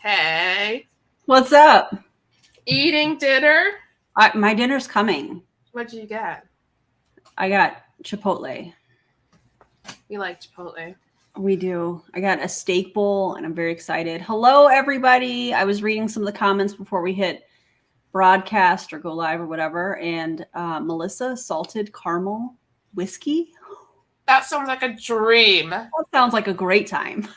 Hey. What's up? Eating dinner? My dinner's coming. What'd you get? I got Chipotle. You like Chipotle? We do. I got a steak bowl and I'm very excited. Hello, everybody. I was reading some of the comments before we hit broadcast or go live or whatever. And Melissa, salted caramel whiskey. That sounds like a dream. That sounds like a great time.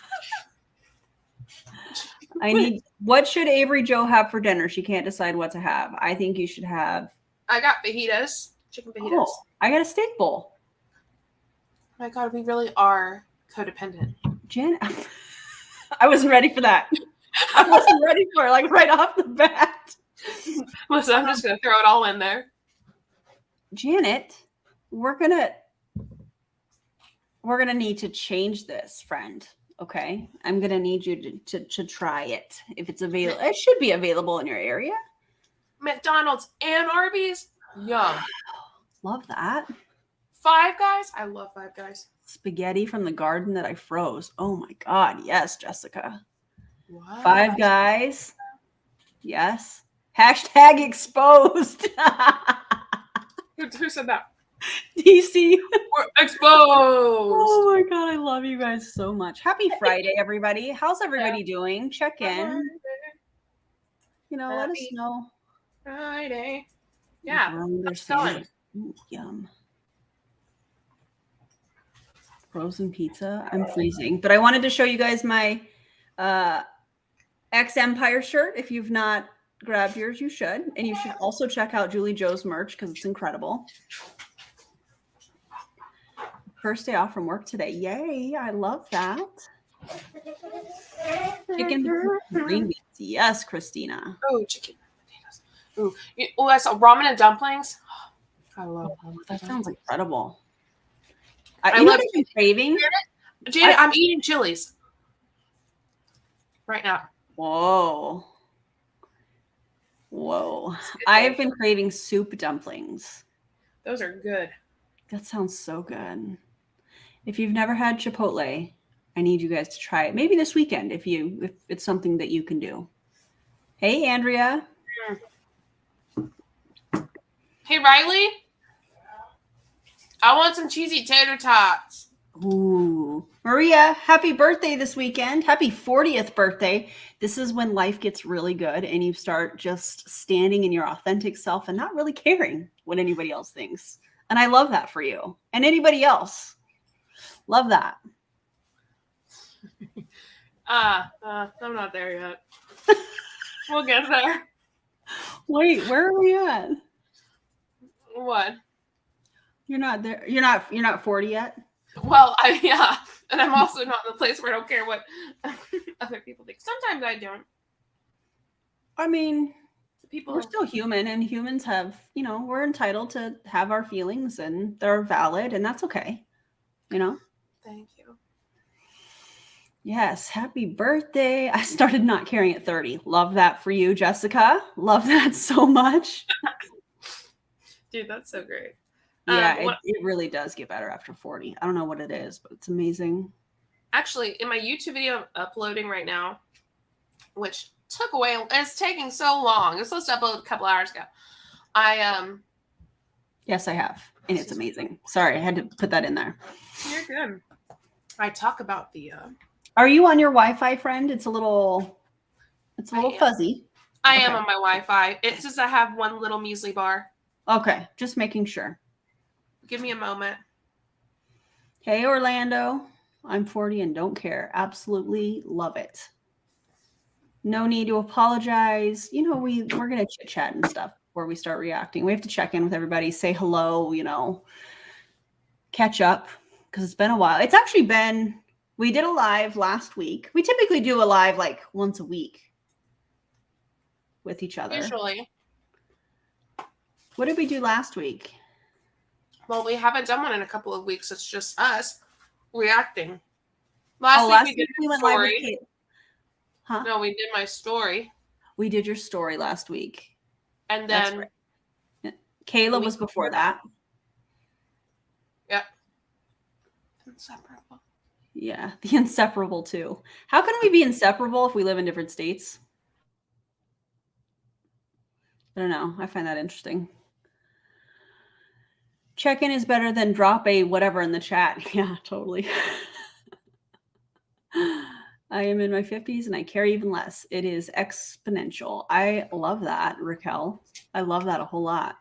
What should Avery Jo have for dinner? She can't decide what to have. I think you should have. I got fajitas. Chicken fajitas. Oh, I got a steak bowl. Oh my God, we really are codependent. Jen, I wasn't ready for that. I wasn't ready for it, like right off the bat. Listen, I'm just going to throw it all in there. Janet, we're gonna need to change this, friend. Okay, I'm gonna need you to try it if it's available. It should be available in your area. McDonald's and Arby's, yum. Love that. Five Guys, I love Five Guys. Spaghetti from the garden that I froze. Oh my God, yes, Jessica. What? Five Guys, yes. Hashtag exposed. Who said that? DC. We're exposed. Oh my God, I love you guys so much. Happy Friday, everybody. How's everybody doing? Check in. Let us know. Friday. Yeah. Yum. Frozen pizza. I'm freezing. But I wanted to show you guys my X Empire shirt. If you've not grabbed yours, you should. And you should also check out Julie Jo's merch because it's incredible. First day off from work today. Yay. I love that. Chicken green beans. Yes, Christina. Oh, chicken potatoes. Ooh, I saw ramen and dumplings. I love that. Sounds incredible. I love craving. Janet, I'm eating Chili's right now. Whoa. I have been craving soup dumplings. Those are good. That sounds so good. If you've never had Chipotle, I need you guys to try it. Maybe this weekend if it's something that you can do. Hey, Andrea. Hey, Riley. I want some cheesy tater tots. Ooh. Maria, happy birthday this weekend. Happy 40th birthday. This is when life gets really good and you start just standing in your authentic self and not really caring what anybody else thinks. And I love that for you and anybody else. Love that. I'm not there yet. We'll get there. Wait, where are we at? What? You're not there. You're not 40 yet? Well, yeah. And I'm also not in the place where I don't care what other people think. Sometimes I don't. I mean, we're still human and humans have, we're entitled to have our feelings and they're valid and that's okay. Thank you. Yes. Happy birthday. I started not caring at 30. Love that for you, Jessica. Love that so much. Dude, that's so great. Yeah, it really does get better after 40. I don't know what it is, but it's amazing. Actually, in my YouTube video I'm uploading right now, which took away, it's taking so long. It's supposed to upload a couple hours ago. Yes, I have. And it's amazing. Sorry, I had to put that in there. You're good. I talk about the... Are you on your Wi-Fi, friend? It's a little fuzzy. I am on my Wi-Fi. It says I have one little measly bar. Okay, just making sure. Give me a moment. Hey, Orlando. I'm 40 and don't care. Absolutely love it. No need to apologize. We're going to chit-chat and stuff before we start reacting. We have to check in with everybody, say hello, catch up because it's been a while. It's actually been, we did a live last week. We typically do a live like once a week with each other. Usually. What did we do last week? Well, we haven't done one in a couple of weeks. It's just us reacting. Last week we did my story. Huh? No, we did my story. We did your story last week. And then Kayla was before that. Yep. Inseparable. Yeah, the inseparable too. How can we be inseparable if we live in different states? I don't know. I find that interesting. Check-in is better than drop a whatever in the chat. Yeah, totally. I am in my 50s and I care even less. It is exponential. I love that, Raquel. I love that a whole lot.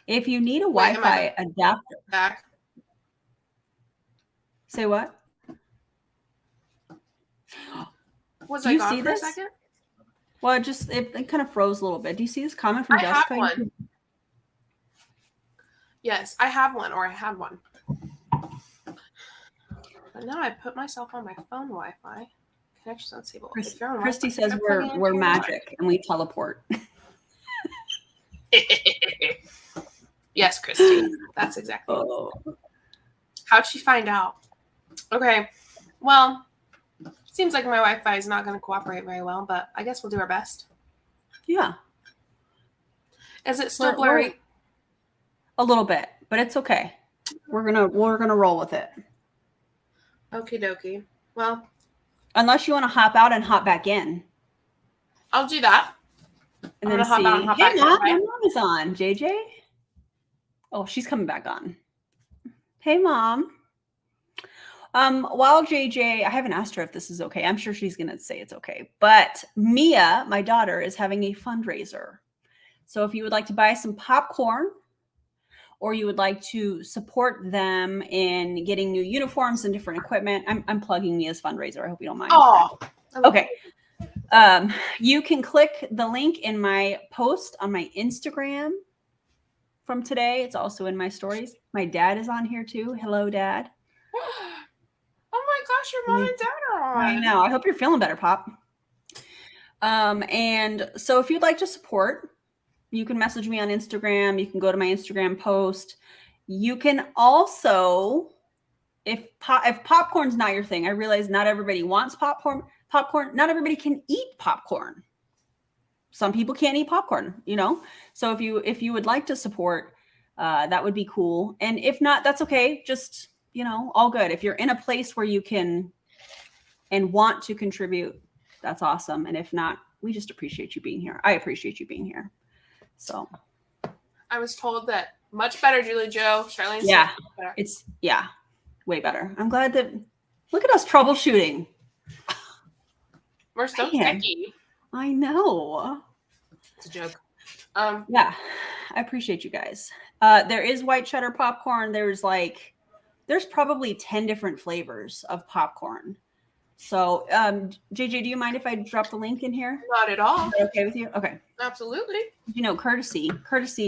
If you need a Wi-Fi adapter. Back. Say what? Was Do I you gone see for this? a second? Well, it kind of froze a little bit. Do you see this comment from Jessica? I have one. Yes, I have one, or I had one. But now I put myself on my phone Wi-Fi. Connection unstable. Christy says we're magic and we teleport. Yes, Christy. That's exactly. How'd she find out? Okay. Well, seems like my Wi-Fi is not going to cooperate very well, but I guess we'll do our best. Yeah. Is it still blurry? A little bit, but it's okay. We're gonna roll with it. Okie dokie. Well, unless you want to hop out and hop back in. I'll do that. And then see. Mom, my mom is on. JJ. Oh, she's coming back on. Hey, Mom. While JJ, I haven't asked her if this is okay. I'm sure she's gonna say it's okay. But Mia, my daughter, is having a fundraiser. So if you would like to buy some popcorn, or you would like to support them in getting new uniforms and different equipment, I'm plugging Mia's fundraiser. I hope you don't mind. Oh, okay. You can click the link in my post on my Instagram from today. It's also in my stories. My dad is on here too. Hello, Dad. Oh my gosh, your mom and dad are on. I know. I hope you're feeling better, Pop. And so if you'd like to support, you can message me on Instagram. You can go to my Instagram post. You can also, if popcorn's not your thing, I realize not everybody wants popcorn. Not everybody can eat popcorn. Some people can't eat popcorn, you know? So if you would like to support, that would be cool. And if not, that's okay. Just, you know, all good. If you're in a place where you can and want to contribute, that's awesome. And if not, we just appreciate you being here. I appreciate you being here. So I was told that much better, Julie Joe. Charlene's better. It's way better. I'm glad that look at us troubleshooting. We're so techy. I know. It's a joke. Yeah, I appreciate you guys. There is white cheddar popcorn. There's probably 10 different flavors of popcorn. So, JJ, do you mind if I drop the link in here? Not at all. Is that okay with you? Okay. Absolutely. You know, courtesy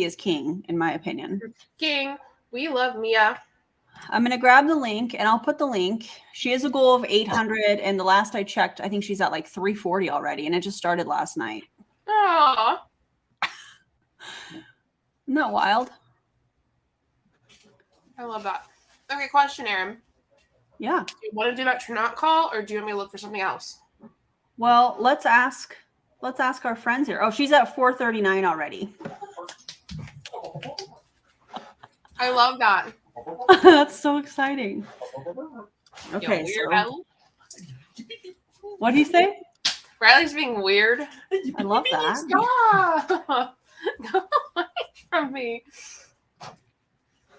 is king, in my opinion. King. We love Mia. I'm going to grab the link and I'll put the link. She has a goal of 800. And the last I checked, I think she's at like 340 already. And it just started last night. Aww. Isn't that wild? I love that. Okay, question, Erin. Yeah. Do you want to do that turnout call or do you want me to look for something else? Well, let's ask our friends here. Oh, she's at 439 already. I love that. That's so exciting. Okay. So, what do you say? Riley's being weird. I love that. Stop. Go away from me.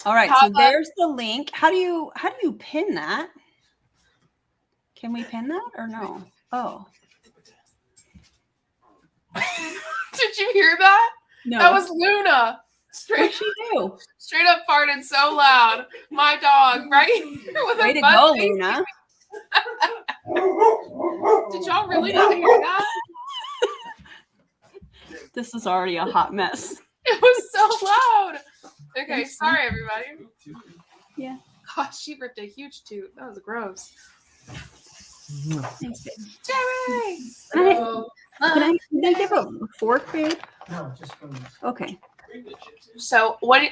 All right, so there's the link. How do you pin that? Can we pin that or no? Oh. Did you hear that? No. That was Luna. What'd she do? Straight up farted so loud. My dog, right here with Way her to butt go, face. Luna. Did y'all really not hear that? This is already a hot mess. It was so loud. Okay, sorry everybody. Yeah. Gosh, she ripped a huge toot. That was gross. Thanks, babe. Jerry! Can I give a fork, babe? No, just from Okay. So what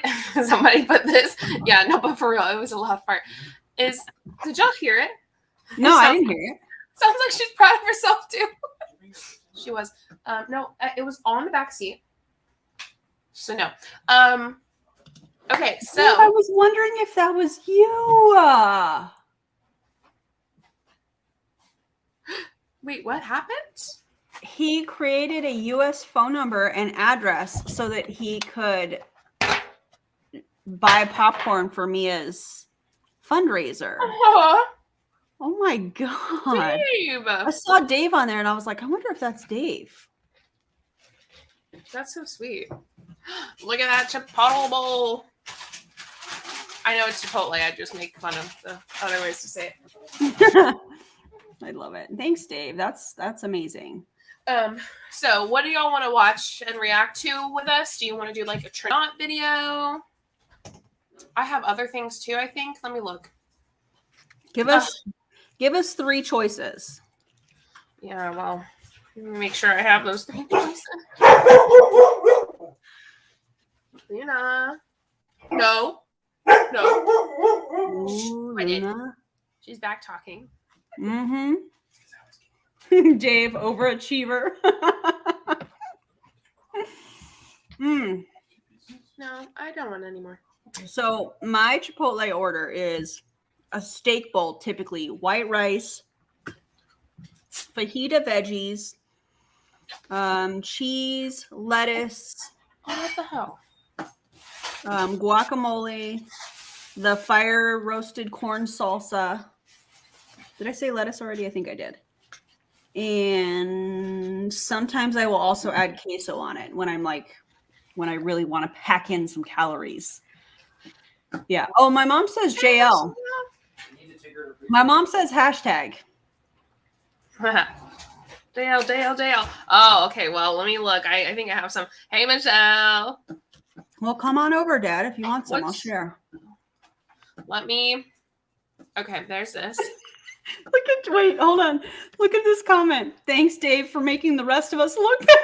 somebody put this? Yeah, no, but for real, it was a loud fart. Did y'all hear it? No, I didn't hear it. Sounds like she's proud of herself too. She was. No, it was on the back seat. So no. Okay, so I was wondering if that was you. Wait, what happened? He created a U.S. phone number and address so that he could buy popcorn for Mia's fundraiser. Oh, Oh my God. Dave. I saw Dave on there and I was like, I wonder if that's Dave. That's so sweet. Look at that Chipotle bowl. I know it's Chipotle. I just make fun of the other ways to say it. I love it. Thanks, Dave. That's amazing. So what do y'all want to watch and react to with us? Do you want to do like a Trinot video? I have other things too, I think. Let me look. Give us 3 choices. Yeah, well, let me make sure I have those 3 choices. Luna. No. Ooh, I did. Luna. She's back talking. Mm-hmm. Dave, overachiever. No, I don't want any more. So my Chipotle order is a steak bowl, typically white rice, fajita veggies, cheese, lettuce, What the hell? guacamole, the fire roasted corn salsa. Did I say lettuce already? I think I did. And sometimes I will also add queso on it when I really want to pack in some calories. Yeah. Oh, my mom says JL. My mom says hashtag. Dale. Oh, okay. Well, let me look. I think I have some. Hey, Michelle. Well, come on over, Dad, if you want some. I'll share. Let me. Okay, there's this. Wait, hold on. Look at this comment. Thanks, Dave, for making the rest of us look bad.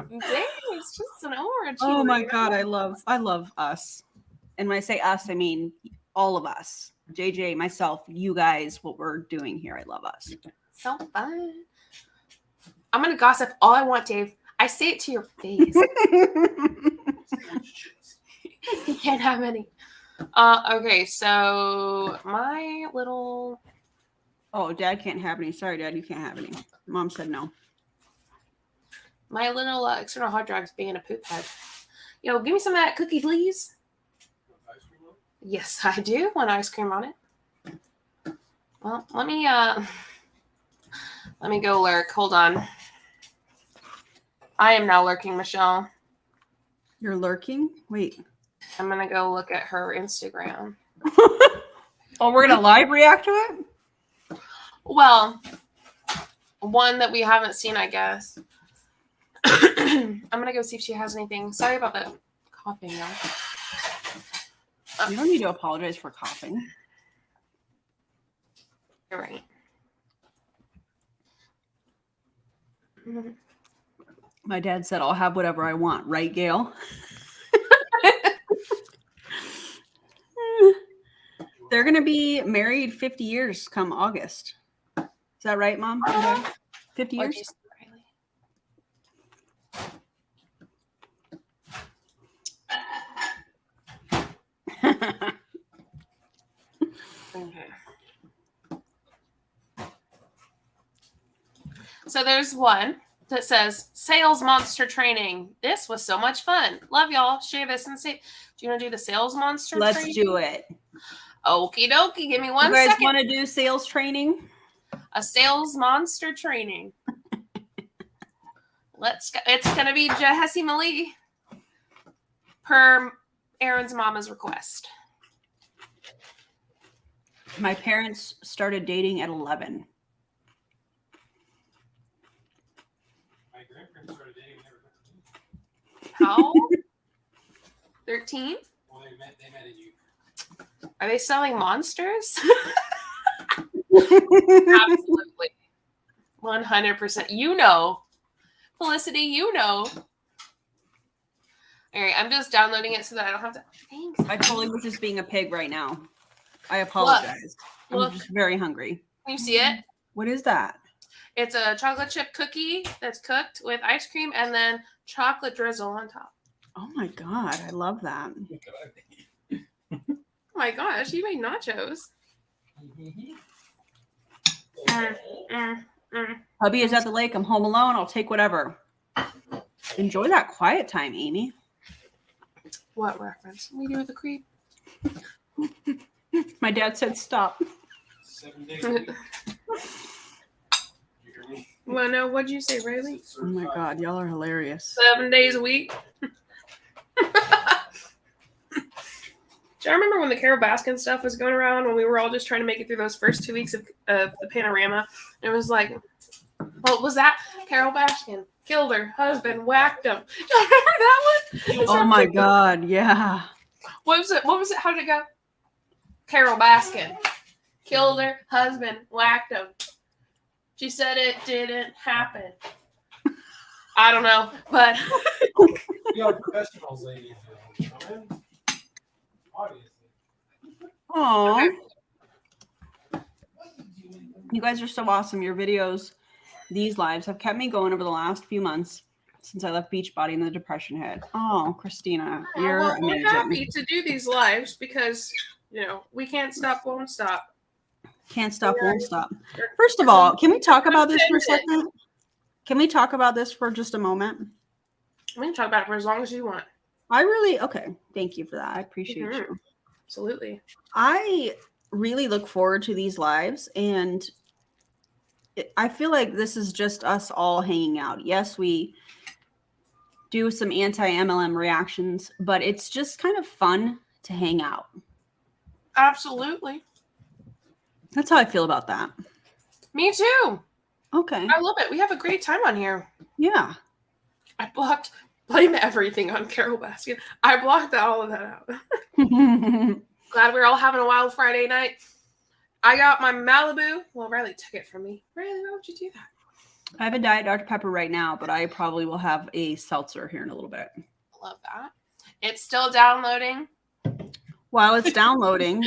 Dang, it's just an orange. Oh my God, I love us. And when I say us, I mean all of us. JJ, myself, you guys, what we're doing here. I love us. So fun. I'm gonna gossip all I want, Dave. I say it to your face. You can't have any. Okay, so my little. Oh, Dad can't have any. Sorry, Dad, you can't have any. Mom said no. My little external hard drive's being a poop head. Yo, give me some of that cookie, please. Yes, I do want ice cream on it. Well, let me go lurk. Hold on. I am now lurking, Michelle. You're lurking? Wait. I'm gonna go look at her Instagram. Oh, we're gonna live react to it? Well, one that we haven't seen, I guess. I'm gonna go see if she has anything. Sorry about the coughing, y'all. You don't need to apologize for coughing. You're right. My dad said, I'll have whatever I want. Right, Gail? They're going to be married 50 years come August. Is that right, Mom? 50 years? Okay. So there's one that says sales monster training. This was so much fun. Love y'all. Share this and say, do you want to do the sales monster Let's training? do it. Okie dokie. Give me 1 second. You guys want to do sales training? A sales monster training. Let's go. It's going to be Jahessi Mali per Erin's mama's request. My parents started dating at 11. My grandparents started dating when How? 13? Well, they met in youth. Are they selling monsters? Absolutely. 100%. You know. Felicity, you know. All right, I'm just downloading it so that I don't have to. Thanks. I totally was just being a pig right now. I apologize. Look. I'm just very hungry. Can you see it? What is that? It's a chocolate chip cookie that's cooked with ice cream and then chocolate drizzle on top. Oh my God, I love that. Oh my gosh, you made nachos. Hubby is at the lake. I'm home alone. I'll take whatever. Enjoy that quiet time, Amy. What reference? We do the creep. My dad said stop. 7 days a week. You hear me? Well, no, what'd you say, Riley? Oh my God, y'all are hilarious. 7 days a week. Do you remember when the Carol Baskin stuff was going around when we were all just trying to make it through those first 2 weeks of the panorama? It was like, what was that? Carol Baskin killed her husband, whacked him. Do you remember that one? Oh my God, yeah. What was it? What was it? How did it go? Carol Baskin killed her husband, whacked him. She said it didn't happen. I don't know, but We are professionals, ladies and gentlemen. Obviously. Aw. You guys are so awesome. Your videos, these lives have kept me going over the last few months since I left Beachbody and the depression hit. Oh, Christina, you're well, we're amazing. happy to do these lives because, we can't stop, won't stop. Can't stop, won't stop. First of all, can we talk about this for a second? Can we talk about this for just a moment? We can talk about it for as long as you want. Okay. Thank you for that. I appreciate you. Absolutely. I really look forward to these lives, and I feel like this is just us all hanging out. Yes, we do some anti-MLM reactions, but it's just kind of fun to hang out. Absolutely. That's how I feel about that. Me too. Okay. I love it. We have a great time on here. Yeah. I blame everything on Carol Baskin. I blocked all of that out. Glad we're all having a wild Friday night. I got my Malibu. Well, Riley took it from me. Riley, why would you do that? I have a Diet Dr. Pepper right now, but I probably will have a seltzer here in a little bit. Love that. It's still downloading. While it's downloading,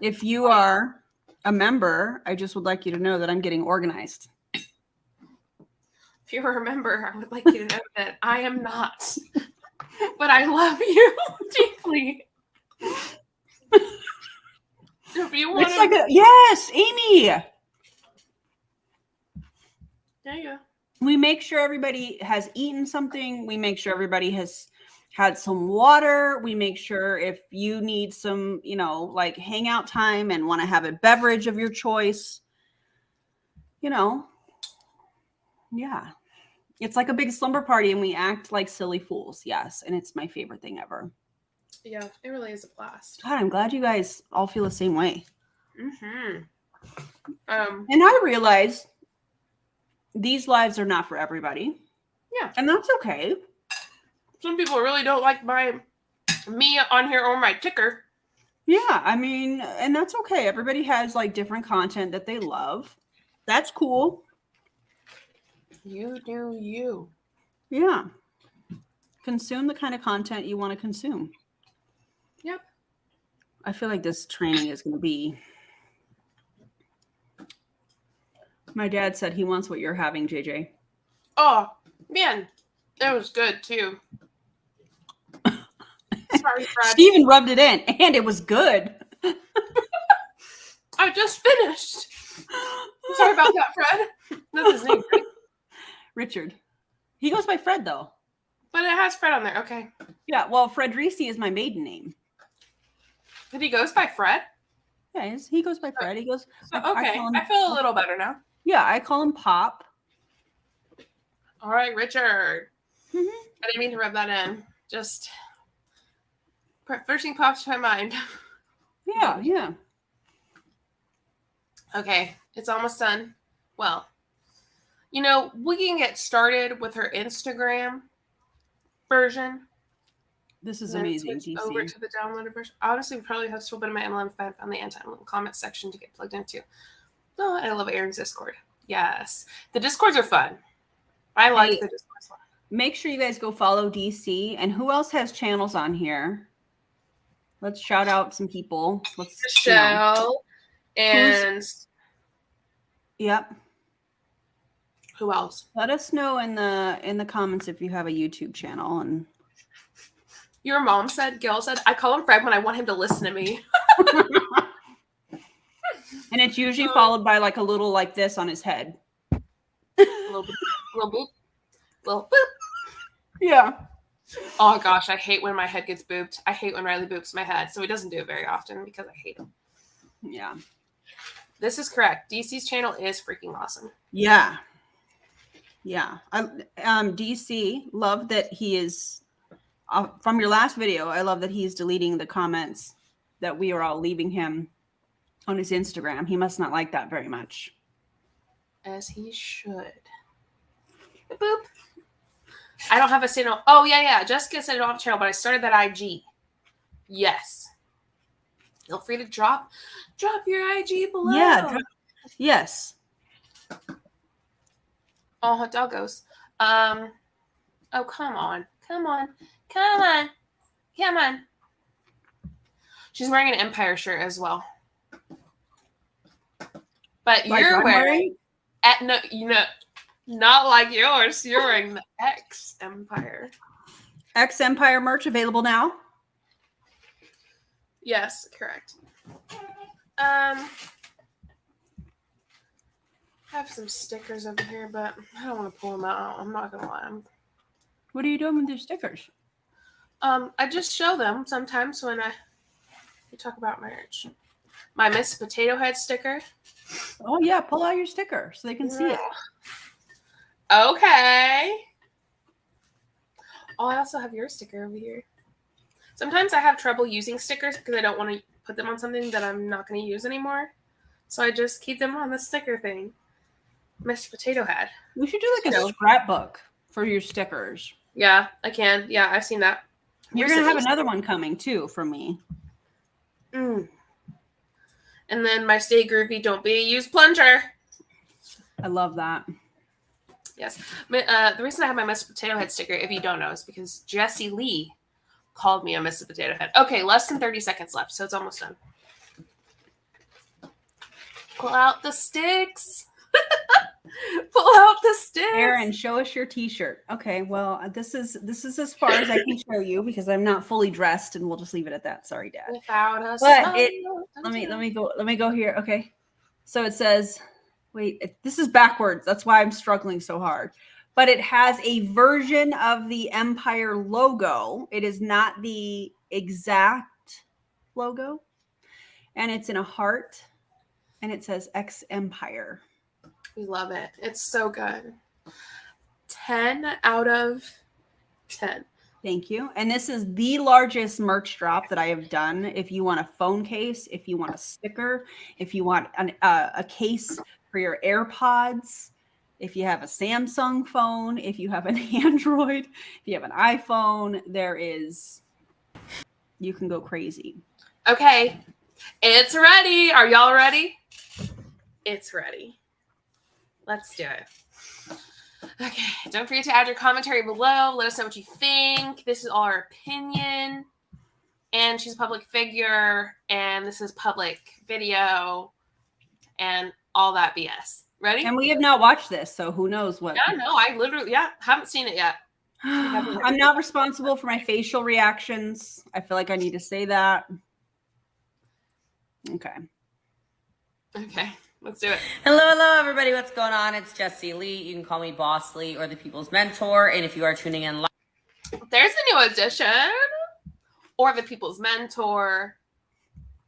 if you are a member, I just would like you to know that I'm getting organized. If you remember, I would like you to know that I am not. But I love you deeply. If you want to... Yes, Amy. There you go. We make sure everybody has eaten something. We make sure everybody has had some water. We make sure if you need some, hangout time and want to have a beverage of your choice, yeah. It's like a big slumber party and we act like silly fools. Yes. And it's my favorite thing ever. Yeah, it really is a blast. God, I'm glad you guys all feel the same way. Mm-hmm. And I realize these lives are not for everybody. Yeah. And that's okay. Some people really don't like me on here or my ticker. Yeah, and that's okay. Everybody has different content that they love. That's cool. You do you. Yeah. Consume the kind of content you want to consume. Yep. I feel like this training is going to be... My dad said he wants what you're having, JJ. Oh, man. That was good, too. Sorry, Fred. She even rubbed it in, and it was good. I just finished. Sorry about that, Fred. That's his name, right? Richard. He goes by Fred, though. But it has Fred on there. Okay. Yeah, well, Frederici is my maiden name. But he goes by Fred? Yeah, he goes by Fred. He goes... So, okay, I feel a little better now. Yeah, I call him Pop. All right, Richard. Mm-hmm. I didn't mean to rub that in. Just... First thing pops to my mind. Yeah. Okay, it's almost done. Well, we can get started with her Instagram version. This is amazing, DC. Over to the downloaded version. Honestly, we probably have still been in my MLM fan on the anti-MLM comment section to get plugged into. Oh, I love Erin's Discord. Yes. The Discords are fun. I like the Discords. Make sure you guys go follow DC. And who else has channels on here? Let's shout out some people. Michelle and... Yep. Who else? Let us know in the comments if you have a YouTube channel. And your mom said, Gail said, I call him Fred when I want him to listen to me. And it's usually followed by like a little like this on his head. Little boop, little boop, little boop. Yeah. Oh gosh, I hate when my head gets booped. I hate when Riley boops my head, so he doesn't do it very often because I hate him. Yeah. This is correct. DC's channel is freaking awesome. Yeah. Yeah. DC, love that he is from your last video. I love that he's deleting the comments that we are all leaving him on his Instagram. He must not like that very much. As he should. Boop. I don't have a channel. Oh, yeah. Jessica said I don't have a channel, but I started that IG. Yes. Feel free to drop your IG below. Yeah. Yes. Oh, hot doggos. Oh, come on. Come on. Come on. Come on. She's wearing an Empire shirt as well. But Like you're I'm wearing no, not like yours. You're wearing the X Empire. X Empire merch available now. Yes, correct. I have some stickers over here, but I don't want to pull them out. I'm not gonna lie. What are you doing with your stickers? I just show them sometimes when we talk about marriage. My Miss Potato Head sticker. Oh yeah, pull out your sticker so they can see it. Okay. Oh, I also have your sticker over here. Sometimes I have trouble using stickers because I don't want to put them on something that I'm not going to use anymore. So I just keep them on the sticker thing. Miss Potato Head. We should do like a scrapbook for your stickers. Yeah, I can. Yeah, I've seen that. You're going to have another one coming too from me. And then my Stay Groovy, Don't Be a Used Plunger. I love that. Yes. The reason I have my Miss Potato Head sticker, if you don't know, is because Jessie Lee called me a Miss Potato Head. Okay, less than 30 seconds left, so it's almost done. Pull out the sticks. Pull out the sticks. Erin, show us your t-shirt. Okay, well, this is as far as I can show you because I'm not fully dressed, and we'll just leave it at that. Sorry, Dad. Without a But smile. let me go here. Okay. So it says, wait, this is backwards. That's why I'm struggling so hard. But it has a version of the Empire logo. It is not the exact logo. And it's in a heart. And it says X Empire. We love it. It's so good. 10 out of 10. Thank you. And this is the largest merch drop that I have done. If you want a phone case, if you want a sticker, if you want a case for your AirPods, if you have a Samsung phone, if you have an Android, if you have an iPhone, you can go crazy. Okay. It's ready. Are y'all ready? It's ready. Let's do it. Okay. Don't forget to add your commentary below. Let us know what you think. This is all our opinion. And she's a public figure. And this is public video. And all that BS. Ready? And we have not watched this, so who knows what. Yeah, no, I literally, haven't seen it yet. I'm not responsible for my facial reactions. I feel like I need to say that. Okay. Okay, let's do it. Hello, everybody. What's going on? It's Jessie Lee. You can call me Boss Lee or the People's Mentor. And if you are tuning in live, there's a new edition. Or the People's Mentor.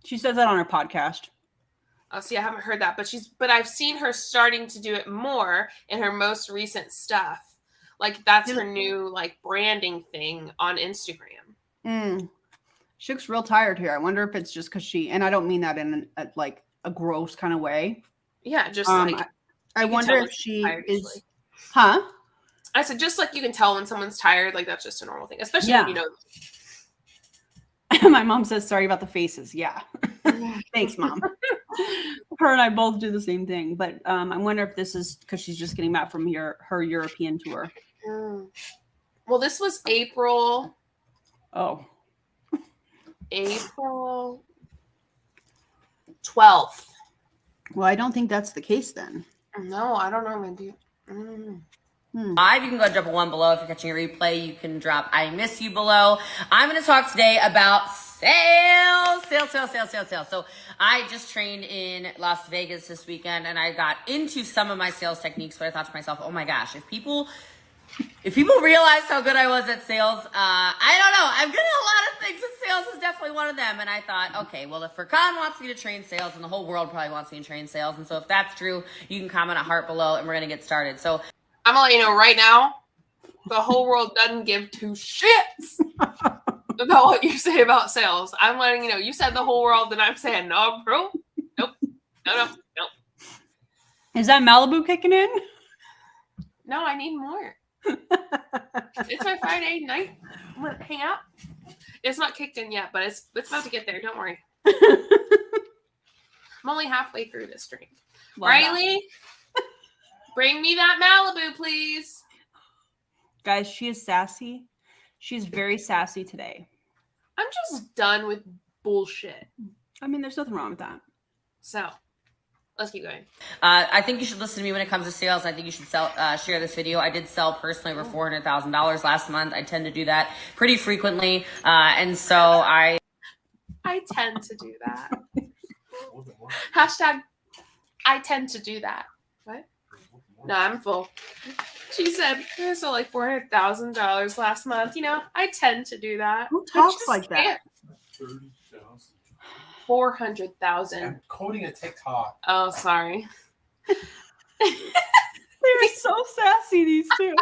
She says that on her podcast. Oh, see, I haven't heard that, but I've seen her starting to do it more in her most recent stuff. Like that's her new branding thing on Instagram. She looks real tired here. I wonder if it's just because and I don't mean that in a gross kind of way. Yeah, just I wonder if she is. Usually. Huh? I said just like you can tell when someone's tired, like that's just a normal thing, especially when you know. My mom says sorry about the faces. Yeah. Thanks, Mom. Her and I both do the same thing, but I wonder if this is because she's just getting back from her European tour. Well, this was April. Oh. April 12th. Well, I don't think that's the case then. No, I don't know. Maybe. Live, you can go drop a 1 below. If you're catching a replay, you can drop I miss you below. I'm going to talk today about sales. So I just trained in Las Vegas this weekend, and I got into some of my sales techniques, but I thought to myself, oh my gosh, if people realized how good I was at sales, I don't know. I'm good at a lot of things, and sales is definitely one of them. And I thought, okay, well, if Furkan wants me to train sales, and the whole world probably wants me to train sales. And so if that's true, you can comment a heart below, and we're going to get started. So I'm gonna let you know right now, the whole world doesn't give two shits about what you say about sales. I'm letting you know. You said the whole world, and I'm saying no, bro. Nope. No. Is that Malibu kicking in? No, I need more. It's my Friday night. I'm gonna hang out. It's not kicked in yet, but it's about to get there. Don't worry. I'm only halfway through this drink. Love Riley, bring me that Malibu, please. Guys, she is sassy. She's very sassy today. I'm just done with bullshit. I mean, there's nothing wrong with that. So, let's keep going. I think you should listen to me when it comes to sales. I think you should share this video. I did sell personally over $400,000 last month. I tend to do that pretty frequently. And so I tend to do that. Hashtag, I tend to do that. What? No, I'm full. She said, I sold like $400,000 last month. You know, I tend to do that. Who talks like that? 30,000. 400,000. I'm quoting a TikTok. Oh, sorry. They're so sassy, these two.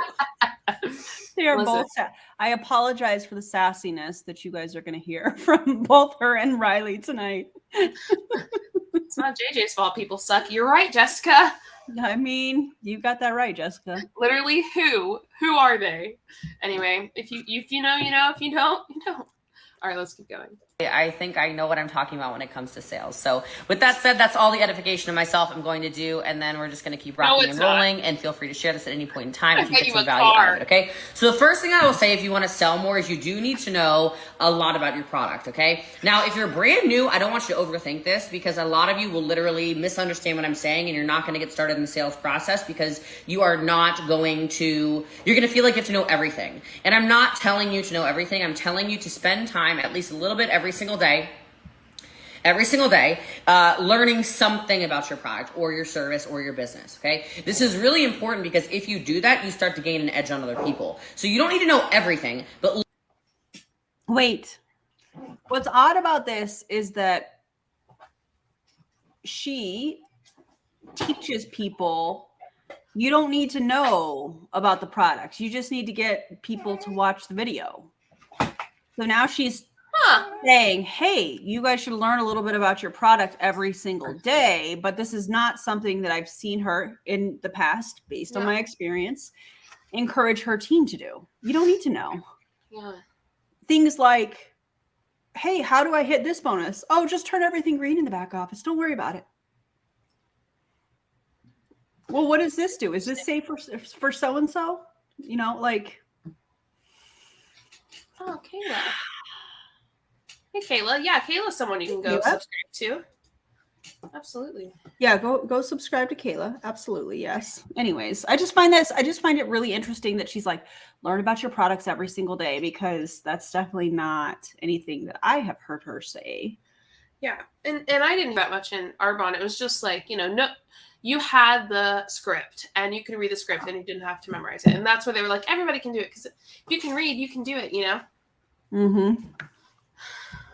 They are Listen. both sassy. I apologize for the sassiness that you guys are going to hear from both her and Riley tonight. It's not JJ's fault people suck. You're right, Jessica. I mean, you got that right, Jessica. Literally, who are they? Anyway, if you know, you know. If you don't, you don't. All right, let's keep going. I think I know what I'm talking about when it comes to sales. So with that said, that's all the edification of myself I'm going to do. And then we're just going to keep rocking and rolling. And feel free to share this at any point in time if you get some value out of it, okay? So the first thing I will say if you want to sell more is you do need to know a lot about your product, okay? Now, if you're brand new, I don't want you to overthink this because a lot of you will literally misunderstand what I'm saying and you're not going to get started in the sales process because you are not going to, you're going to feel like you have to know everything. And I'm not telling you to know everything. I'm telling you to spend time, at least a little bit every single day, learning something about your product or your service or your business, okay? This is really important because if you do that, you start to gain an edge on other people. So you don't need to know everything, but... Wait. What's odd about this is that she teaches people you don't need to know about the products. You just need to get people to watch the video. So now she's saying, hey, you guys should learn a little bit about your product every single day, but this is not something that I've seen her in the past, based on my experience, encourage her team to do. You don't need to know. Yeah. Things like, hey, how do I hit this bonus? Oh, just turn everything green in the back office. Don't worry about it. Well, what does this do? Is this safe for so-and-so? You know, like... Oh, Kayla. Hey, Kayla. Yeah, Kayla's someone you can go subscribe to. Absolutely. Yeah, go subscribe to Kayla. Absolutely, yes. Anyways, I just find it really interesting that she's like, learn about your products every single day, because that's definitely not anything that I have heard her say. Yeah, and I didn't do that much in Arbonne. It was just like, no, you had the script and you could read the script and you didn't have to memorize it. And that's where they were like, everybody can do it because if you can read, you can do it, Mm-hmm.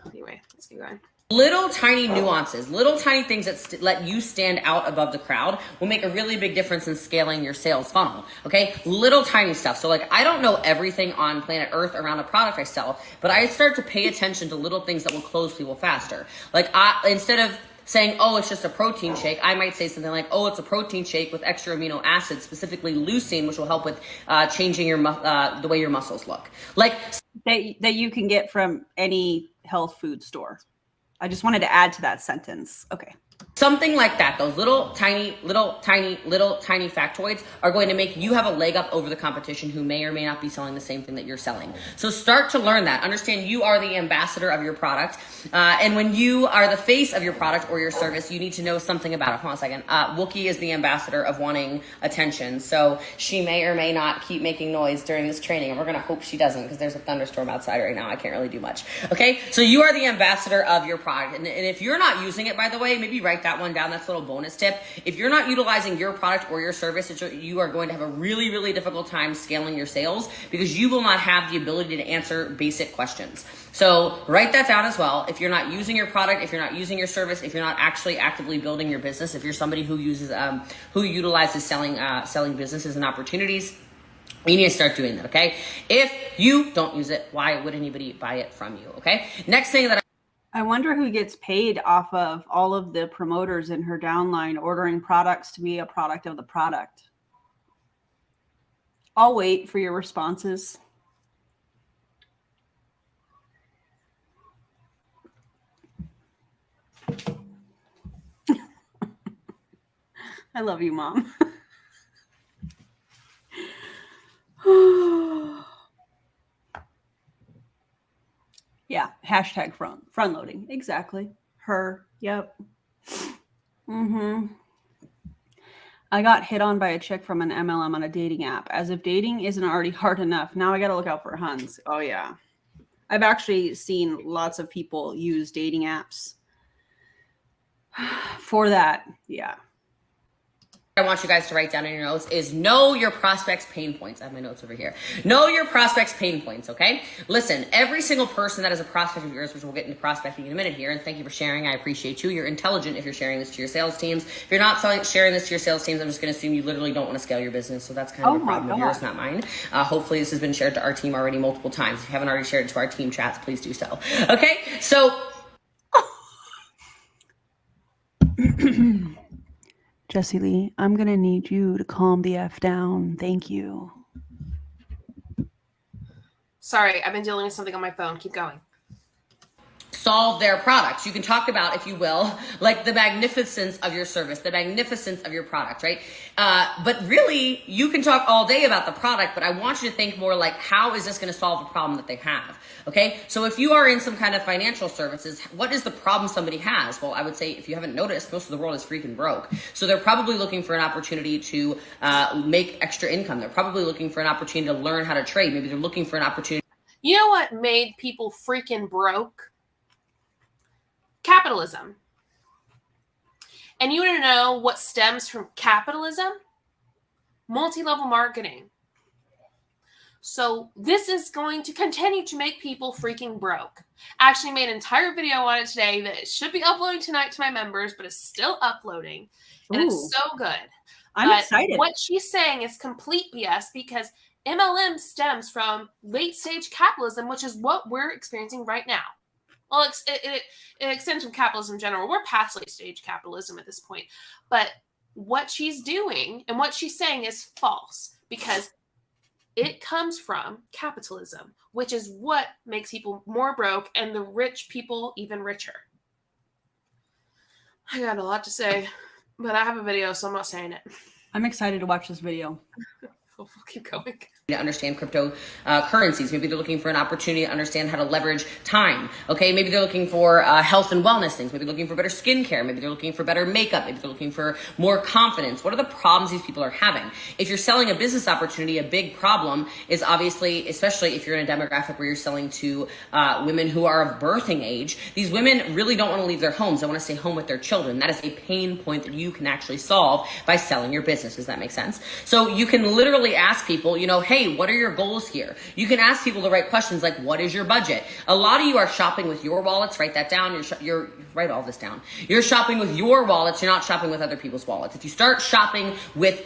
Anyway, let's keep going. Little tiny nuances, little tiny things that let you stand out above the crowd will make a really big difference in scaling your sales funnel, okay? Little tiny stuff. So like, I don't know everything on planet Earth around a product I sell, but I start to pay attention to little things that will close people faster. Like instead of saying, oh, it's just a protein shake, I might say something like, oh, it's a protein shake with extra amino acids, specifically leucine, which will help with changing your the way your muscles look. Like that you can get from any health food store. I just wanted to add to that sentence. Okay. Something like that. Those little tiny factoids are going to make you have a leg up over the competition who may or may not be selling the same thing that you're selling. So start to learn that. Understand you are the ambassador of your product. And when you are the face of your product or your service, you need to know something about it. Hold on a second. Wookie is the ambassador of wanting attention. So she may or may not keep making noise during this training. And we're going to hope she doesn't because there's a thunderstorm outside right now. I can't really do much. Okay. So you are the ambassador of your product. And if you're not using it, by the way, maybe write that one down. That's a little bonus tip. If you're not utilizing your product or your service, you are going to have a really, really difficult time scaling your sales because you will not have the ability to answer basic questions. So write that down as well. If you're not using your product, if you're not using your service, if you're not actually actively building your business, if you're somebody who utilizes selling businesses and opportunities, you need to start doing that. Okay. If you don't use it, why would anybody buy it from you? Okay. Next thing that I wonder who gets paid off of all of the promoters in her downline ordering products to be a product of the product. I'll wait for your responses. I love you, Mom. Yeah, hashtag front loading. Exactly. Her. Yep. I got hit on by a chick from an MLM on a dating app. As if dating isn't already hard enough. Now I got to look out for Huns. Oh, yeah. I've actually seen lots of people use dating apps for that. Yeah. I want you guys to write down in your notes is know your prospects' pain points. I have my notes over here. Know your prospects' pain points, okay? Listen, every single person that is a prospect of yours, which we'll get into prospecting in a minute here, and thank you for sharing. I appreciate you. You're intelligent if you're sharing this to your sales teams. If you're not sharing this to your sales teams, I'm just going to assume you literally don't want to scale your business, so that's kind of a problem of yours, not mine. Hopefully this has been shared to our team already multiple times. If you haven't already shared it to our team chats, please do so. Okay, so... Jessie Lee, I'm going to need you to calm the F down. Thank you. Sorry, I've been dealing with something on my phone. Keep going. Solve their products. You can talk about, if you will, like the magnificence of your service, the magnificence of your product, right? But really, you can talk all day about the product, but I want you to think more like, how is this going to solve a problem that they have? Okay, so if you are in some kind of financial services, what is the problem somebody has? Well, I would say, if you haven't noticed, most of the world is freaking broke. So they're probably looking for an opportunity to make extra income. They're probably looking for an opportunity to learn how to trade. Maybe they're looking for an opportunity. You know what made people freaking broke? Capitalism. And you want to know what stems from capitalism? Multi-level marketing. So this is going to continue to make people freaking broke. I actually made an entire video on it today that should be uploading tonight to my members, but it's still uploading. And it's so good. I'm excited. What she's saying is complete BS because MLM stems from late stage capitalism, which is what we're experiencing right now. Well, it extends from capitalism in general. We're past late stage capitalism at this point. But what she's doing and what she's saying is false because it comes from capitalism, which is what makes people more broke and the rich people even richer. I got a lot to say, but I have a video, so I'm not saying it. I'm excited to watch this video. We'll keep going. To understand crypto currencies. Maybe they're looking for an opportunity to understand how to leverage time. Okay, maybe they're looking for health and wellness things. Maybe they're looking for better skincare. Maybe they're looking for better makeup. Maybe they're looking for more confidence. What are the problems these people are having? If you're selling a business opportunity, a big problem is obviously, especially if you're in a demographic where you're selling to women who are of birthing age, these women really don't want to leave their homes. They want to stay home with their children. That is a pain point that you can actually solve by selling your business. Does that make sense? So you can literally ask people, you know, hey, what are your goals here? You can ask people the right questions like, what is your budget? A lot of you are shopping with your wallets. Write that down. You're write all this down. You're shopping with your wallets. You're not shopping with other people's wallets. If you start shopping with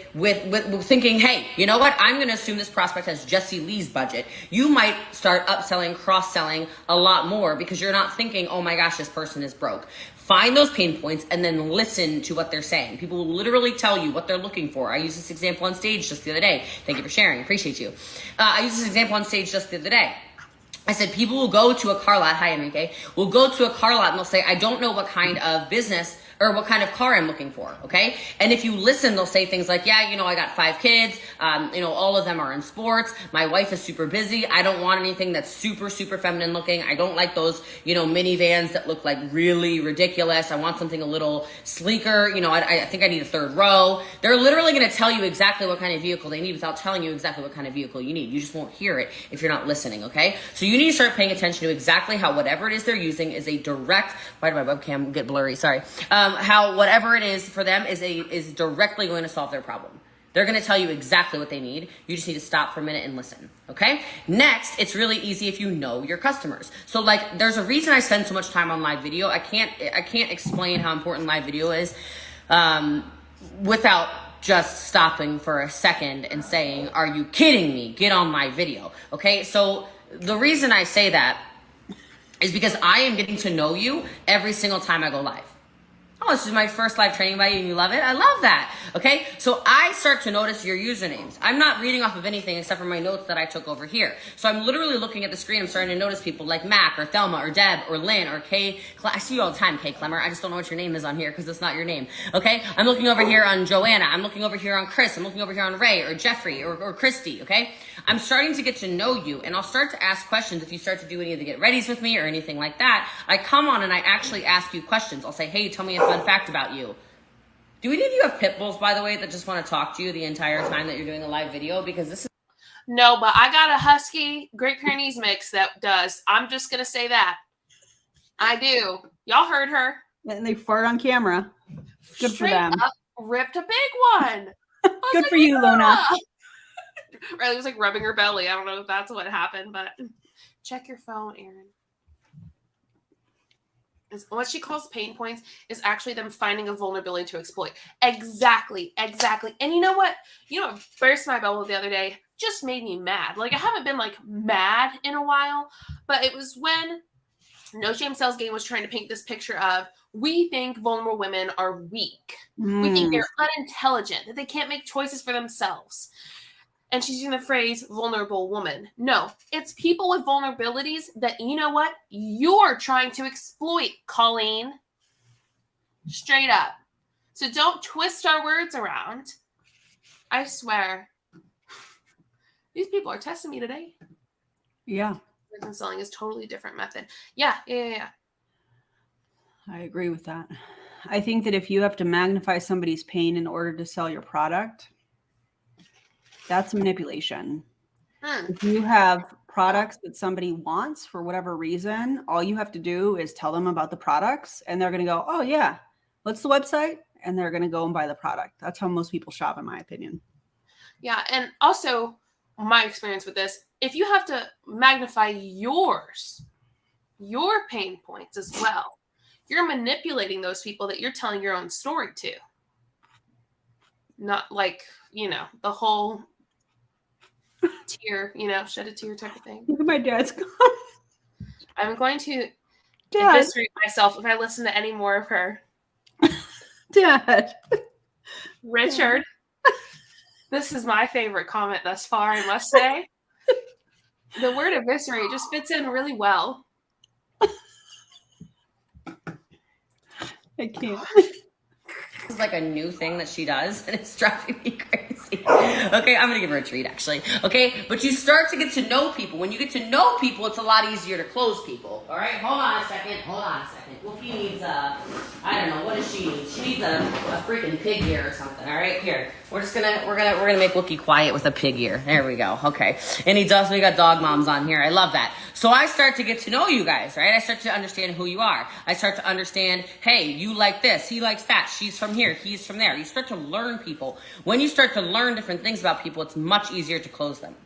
thinking, hey, you know what? I'm going to assume this prospect has Jessie Lee's budget. You might start upselling, cross-selling a lot more because you're not thinking, oh my gosh, this person is broke. Find those pain points and then listen to what they're saying. People will literally tell you what they're looking for. I used this example on stage just the other day. Thank you for sharing. Appreciate you. I used this example on stage just the other day. I said, people will go to a car lot. Hi, Enrique. Will go to a car lot and they'll say, I don't know what kind of business or what kind of car I'm looking for, okay? And if you listen, they'll say things like, yeah, I got 5 kids, all of them are in sports, my wife is super busy, I don't want anything that's super, super feminine looking, I don't like those, minivans that look like really ridiculous, I want something a little sleeker, I think I need a 3rd row. They're literally gonna tell you exactly what kind of vehicle they need without telling you exactly what kind of vehicle you need. You just won't hear it if you're not listening, okay? So you need to start paying attention to exactly how whatever it is they're using is a direct, why did my webcam get blurry? Sorry. How whatever it is for them is directly going to solve their problem. They're going to tell you exactly what they need. You just need to stop for a minute and listen. Okay. Next, it's really easy if you know your customers. So there's a reason I spend so much time on live video. I can't explain how important live video is, without just stopping for a second and saying, are you kidding me? Get on my video. Okay. So the reason I say that is because I am getting to know you every single time I go live. Oh, this is my first live training by you and you love it? I love that. Okay, so I start to notice your usernames. I'm not reading off of anything except for my notes that I took over here. So I'm literally looking at the screen. I'm starting to notice people like Mac or Thelma or Deb or Lynn or Kay. I see you all the time, Kay Clemmer. I just don't know what your name is on here because it's not your name. Okay, I'm looking over here on Joanna. I'm looking over here on Chris. I'm looking over here on Ray or Jeffrey or Christy. Okay, I'm starting to get to know you and I'll start to ask questions if you start to do any of the get readies with me or anything like that. I come on and I actually ask you questions. I'll say, hey, tell me a fun fact about you. Do any of you have pit bulls, by the way, that just want to talk to you the entire time that you're doing a live video? Because this is... No, but I got a Husky Great Pyrenees mix that does. I'm just going to say that. I do. Y'all heard her. And they fart on camera. Good Straight for them. Up, ripped a big one. Good for you, Luna. Riley was like rubbing her belly. I don't know if that's what happened, but check your phone, Erin. What she calls pain points is actually them finding a vulnerability to exploit. Exactly. And you know what? What burst my bubble the other day just made me mad. I haven't been mad in a while, but it was when No Shame Sales Game was trying to paint this picture of, we think vulnerable women are weak. We think they're unintelligent, that they can't make choices for themselves. And she's using the phrase vulnerable woman. No, it's people with vulnerabilities that, you know what? You're trying to exploit, Colleen. Straight up. So don't twist our words around. I swear. These people are testing me today. Yeah. And selling is totally different method. Yeah. I agree with that. I think that if you have to magnify somebody's pain in order to sell your product, that's manipulation. If you have products that somebody wants for whatever reason, all you have to do is tell them about the products and they're going to go, oh yeah, what's the website? And they're going to go and buy the product. That's how most people shop, in my opinion. Yeah. And also my experience with this, if you have to magnify your pain points as well, you're manipulating those people that you're telling your own story to. Not the whole tear, shed a tear type of thing. Look at my dad's gone. I'm going to eviscerate myself if I listen to any more of her. Dad. Richard, this is my favorite comment thus far, I must say. The word eviscerate just fits in really well. I can't. This is a new thing that she does, and it's driving me crazy. Okay, I'm gonna give her a treat, actually. Okay, but you start to get to know people. When you get to know people, it's a lot easier to close people. All right, hold on a second. Wookie needs I don't know, what does she need? She needs a freaking pig ear or something. All right, here. We're gonna make Wookie quiet with a pig ear. There we go. Okay, and we got dog moms on here. I love that. So I start to get to know you guys, right? I start to understand who you are. I start to understand, hey, you like this, he likes that, she's from here, he's from there. You start to learn people. When you start to learn different things about people, it's much easier to close them.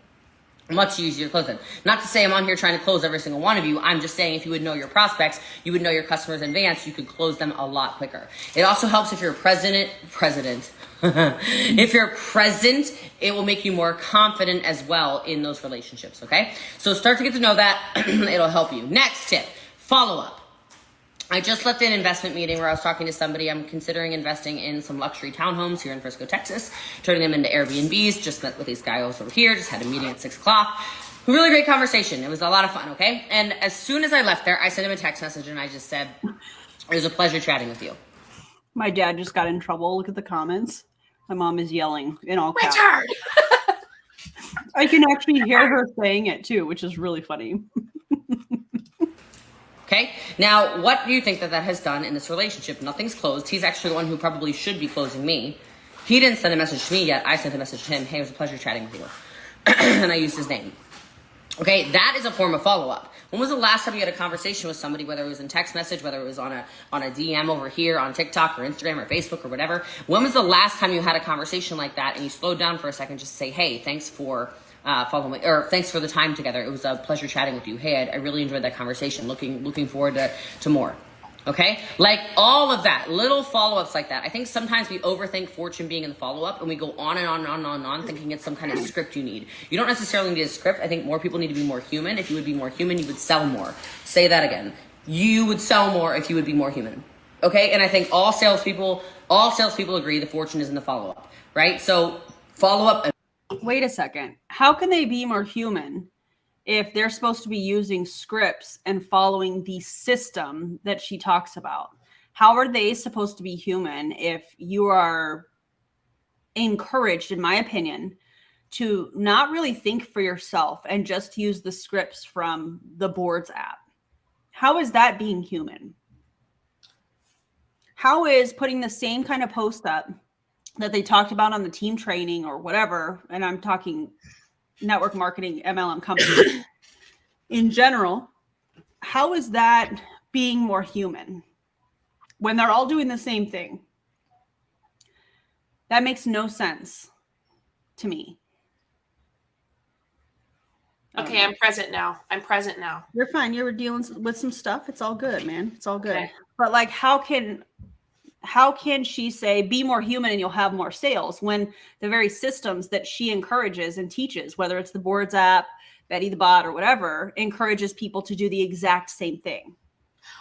Much easier to close them. Not to say I'm on here trying to close every single one of you. I'm just saying if you would know your prospects, you would know your customers in advance, you could close them a lot quicker. It also helps if you're a president. If you're present, it will make you more confident as well in those relationships, okay? So start to get to know that. It'll help you. Next tip, follow up. I just left an investment meeting where I was talking to somebody. I'm considering investing in some luxury townhomes here in Frisco, Texas, turning them into Airbnbs. Just met with these guys over here, just had a meeting at 6 o'clock. Really great conversation. It was a lot of fun, okay? And as soon as I left there, I sent him a text message and I just said, it was a pleasure chatting with you. My dad just got in trouble. Look at the comments. My mom is yelling in all caps. Richard! I can actually hear her saying it too, which is really funny. Okay, now what do you think that has done in this relationship? Nothing's closed. He's actually the one who probably should be closing me. He didn't send a message to me yet. I sent a message to him. Hey, it was a pleasure chatting with you. And I used his name. Okay, that is a form of follow-up. When was the last time you had a conversation with somebody, whether it was in text message, whether it was on a DM over here on TikTok or Instagram or Facebook or whatever? When was the last time you had a conversation like that and you slowed down for a second just to say, hey, thanks for following, or thanks for the time together. It was a pleasure chatting with you. Hey, I really enjoyed that conversation. Looking forward to more. Okay, like all of that, little follow-ups like that. I think sometimes we overthink Fortune being in the follow-up and we go on and on and on and on and on thinking it's some kind of script you need. You don't necessarily need a script. I think more people need to be more human. If you would be more human, you would sell more. Say that again. You would sell more if you would be more human. Okay, and I think all salespeople agree the Fortune is in the follow-up, right? So follow-up. Wait a second. How can they be more human if they're supposed to be using scripts and following the system that she talks about? How are they supposed to be human if you are encouraged, in my opinion, to not really think for yourself and just use the scripts from the boards app? How is that being human? How is putting the same kind of post up that they talked about on the team training or whatever, and I'm talking network marketing, MLM companies in general, how is that being more human when they're all doing the same thing? That makes no sense to me. Okay, I'm present now. You're fine. You were dealing with some stuff. It's all good, man. It's all good. Okay. But like, how can she say be more human and you'll have more sales when the very systems that she encourages and teaches, whether it's the boards app, Betty the bot, or whatever, encourages people to do the exact same thing?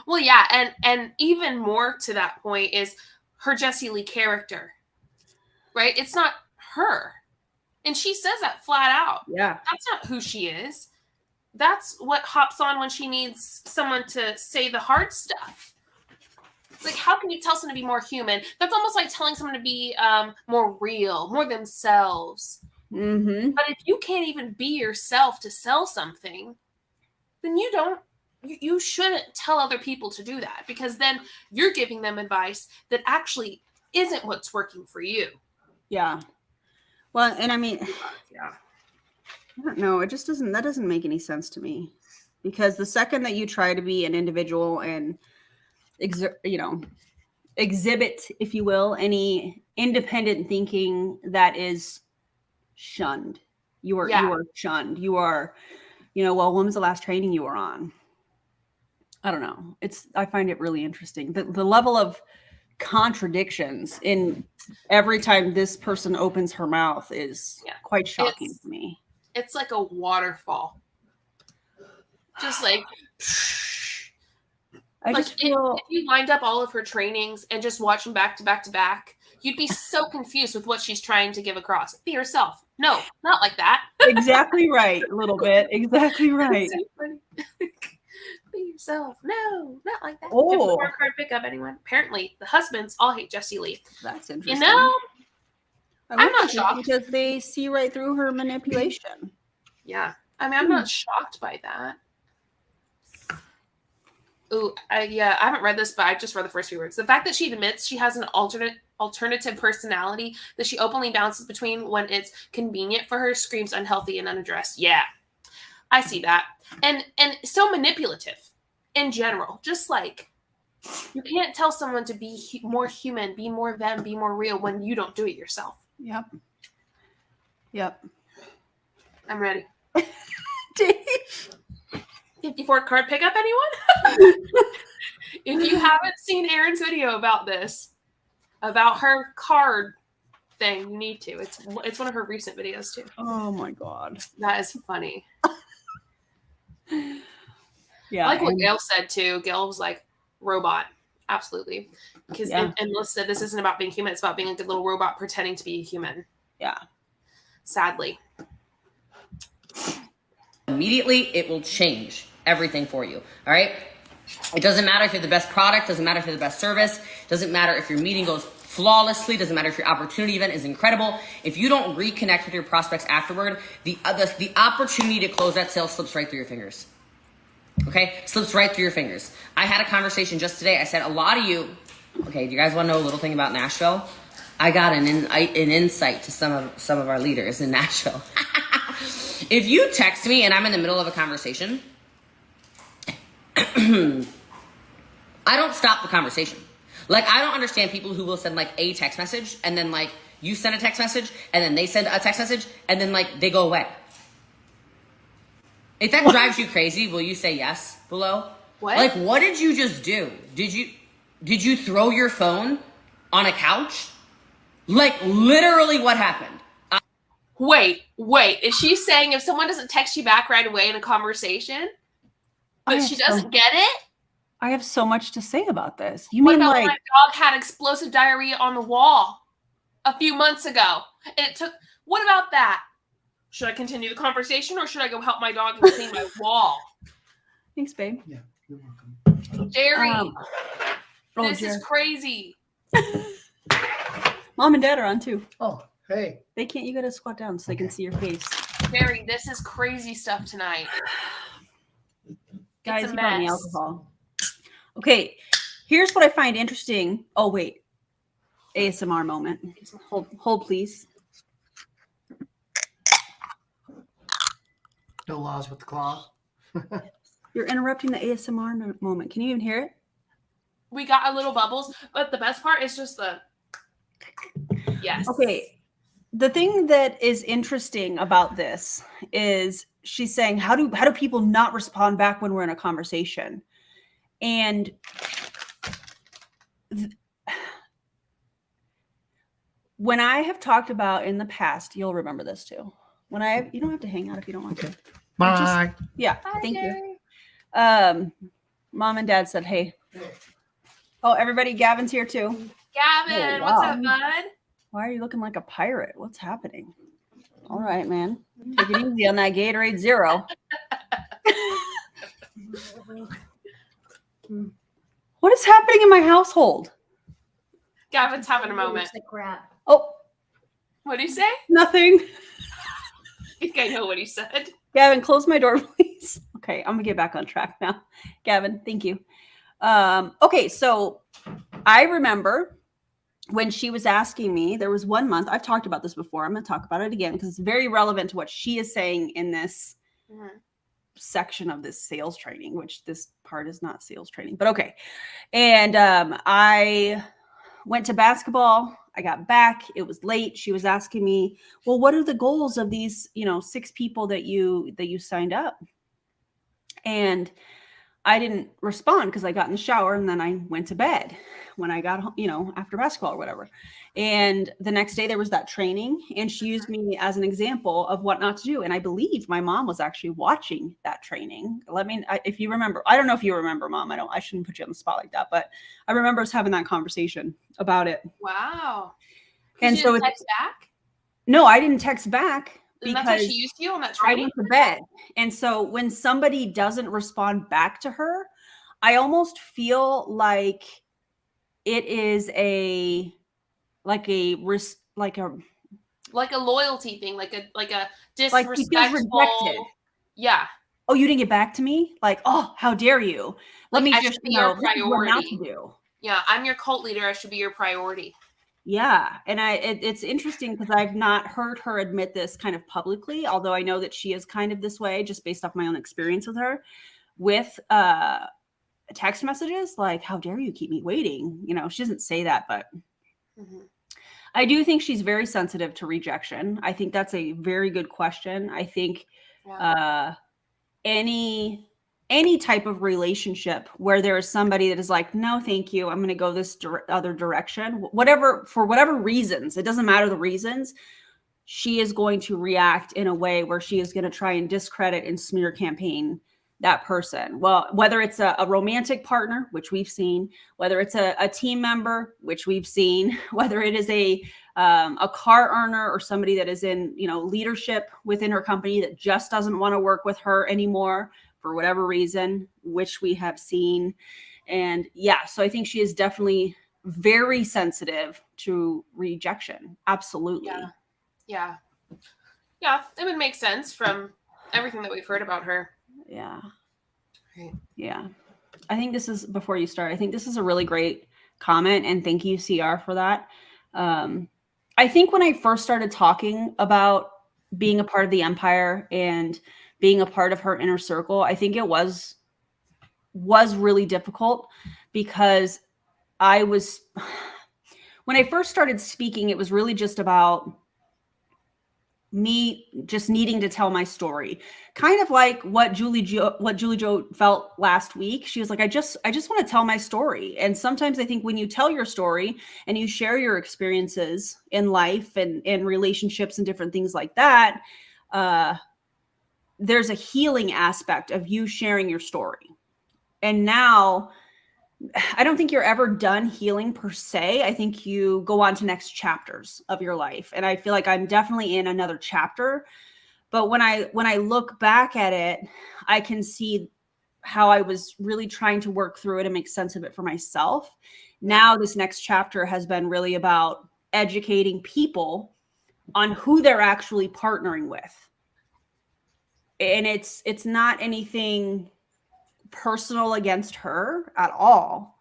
Well, yeah, and even more to that point is her Jessie Lee character, right? It's not her. And she says that flat out. Yeah. That's not who she is. That's what hops on when she needs someone to say the hard stuff. It's like, how can you tell someone to be more human? That's almost like telling someone to be more real, more themselves. Mm-hmm. But if you can't even be yourself to sell something, then you shouldn't tell other people to do that, because then you're giving them advice that actually isn't what's working for you. Yeah. Well, and I mean, yeah, I don't know. That doesn't make any sense to me, because the second that you try to be an individual and exhibit, if you will, any independent thinking, that is shunned. You are shunned. You are, well, when was the last training you were on? I don't know. I find it really interesting. The level of contradictions in every time this person opens her mouth is quite shocking to me. It's like a waterfall. Just like, if you lined up all of her trainings and just watch them back to back to back, you'd be so confused with what she's trying to give across. Be yourself. No, not like that. Exactly right. A little bit. Exactly right. So funny. Be yourself. No, not like that. Oh. Card pickup, anyone? Apparently, the husbands all hate Jessie Lee. That's interesting. I'm not shocked, because they see right through her manipulation. Yeah. I mean, I'm not shocked by that. Ooh, I haven't read this, but I just read the first few words. The fact that she admits she has an alternative personality that she openly bounces between when it's convenient for her screams unhealthy and unaddressed. Yeah, I see that. And so manipulative in general. Just like, you can't tell someone to be more human, be more them, be more real when you don't do it yourself. Yep. I'm ready. 54 card pickup, anyone? If you haven't seen Erin's video about this, about her card thing, you need to. It's one of her recent videos too. Oh my God. That is funny. Yeah. I like what Gail said too. Gail was like, robot. Absolutely. Because and Liz said this isn't about being human, it's about being a good little robot pretending to be a human. Yeah. Sadly. Immediately, it will change everything for you. All right. It doesn't matter if you're the best product, doesn't matter if you're the best service, doesn't matter if your meeting goes flawlessly, doesn't matter if your opportunity event is incredible. If you don't reconnect with your prospects afterward, the opportunity to close that sale slips right through your fingers. Okay, slips right through your fingers. I had a conversation just today. I said, a lot of you, okay, do you guys want to know a little thing about Nashville? I got an insight to some of our leaders in Nashville. If you text me and I'm in the middle of a conversation, I don't stop the conversation. Like, I don't understand people who will send like a text message and then like you send a text message and then they send a text message and then like they go away. If that drives you crazy, will you say yes below? What? Like, what did you just do? Did you throw your phone on a couch? Like, literally what happened? Wait. Is she saying if someone doesn't text you back right away in a conversation, but she doesn't get it? I have so much to say about this. You What mean about like my dog had explosive diarrhea on the wall a few months ago? And it took, what about that? Should I continue the conversation or should I go help my dog and clean my wall? Thanks, babe. Yeah, you're welcome. Jerry, Oh, this Jerry. is crazy. Mom and Dad are on too. Oh, hey. They can't. You gotta squat down so they can see your face. Jerry, this is crazy stuff tonight. Guys, It's a you brought me mess. alcohol. Okay, here's what I find interesting. Oh wait, ASMR moment. Hold please. No laws with the claw. You're interrupting the ASMR moment. Can you even hear it? We got a little bubbles, but the best part is just the yes. Okay. The thing that is interesting about this is she's saying, how do people not respond back when we're in a conversation? And when I have talked about in the past, you'll remember this too. You don't have to hang out if you don't want to. Bye. Yeah, Hi, thank Jerry. you. Mom and Dad said, hey. Oh, everybody, Gavin's here too. Gavin, Oh, what's wow. up, bud? Why are you looking like a pirate? What's happening? All right, man. Take it easy on that Gatorade Zero. What is happening in my household? Gavin's having a moment. Oh, What did he say? nothing. I think I know what he said. Gavin, close my door, please. Okay, I'm gonna get back on track now. Gavin, thank you. Okay, so I remember when she was asking me, there was 1 month, I've talked about this before. I'm gonna talk about it again because it's very relevant to what she is saying in this section of this sales training, which this part is not sales training, but okay. And I went to basketball. I got back. It was late. She was asking me, well, what are the goals of these, 6 people that you signed up? And I didn't respond because I got in the shower and then I went to bed when I got home, after basketball or whatever. And the next day there was that training and she used me as an example of what not to do. And I believe my mom was actually watching that training. If you remember, I don't know if you remember, Mom. I shouldn't put you on the spot like that, but I remember us having that conversation about it. Wow. And you so didn't text back? No, I didn't text back. And that's what she used you on that I training? went to bed. And so when somebody doesn't respond back to her, I almost feel like it is like a loyalty thing, like a like disrespectful. he feels rejected. Yeah. Oh, you didn't get back to me? Like, oh, how dare you? Let me I just should be your this is what not priority. to do. Yeah, I'm your cult leader. I should be your priority. Yeah. And it's interesting because I've not heard her admit this kind of publicly, although I know that she is kind of this way just based off my own experience with her with text messages. Like, how dare you keep me waiting? She doesn't say that, but I do think she's very sensitive to rejection. I think that's a very good question. I think any type of relationship where there is somebody that is like, no, thank you, I'm going to go this other direction, for whatever reasons, it doesn't matter the reasons, she is going to react in a way where she is going to try and discredit and smear campaign that person. Well, whether it's a romantic partner, which we've seen, whether it's a team member, which we've seen, whether it is a car earner or somebody that is in, leadership within her company that just doesn't want to work with her anymore, for whatever reason, which we have seen. And yeah, so I think she is definitely very sensitive to rejection. Absolutely. Yeah. Yeah. It would make sense from everything that we've heard about her. Yeah. Right. Yeah. I think this is, before you start, I think this is a really great comment, and thank you, CR, for that. I think when I first started talking about being a part of the Empire and being a part of her inner circle, I think it was really difficult because when I first started speaking, it was really just about me just needing to tell my story, kind of like what Julie Jo felt last week. She was like, I just want to tell my story. And sometimes I think when you tell your story and you share your experiences in life and relationships and different things like that, there's a healing aspect of you sharing your story. And now I don't think you're ever done healing per se. I think you go on to next chapters of your life. And I feel like I'm definitely in another chapter. But when I look back at it, I can see how I was really trying to work through it and make sense of it for myself. Now this next chapter has been really about educating people on who they're actually partnering with. And it's not anything personal against her at all.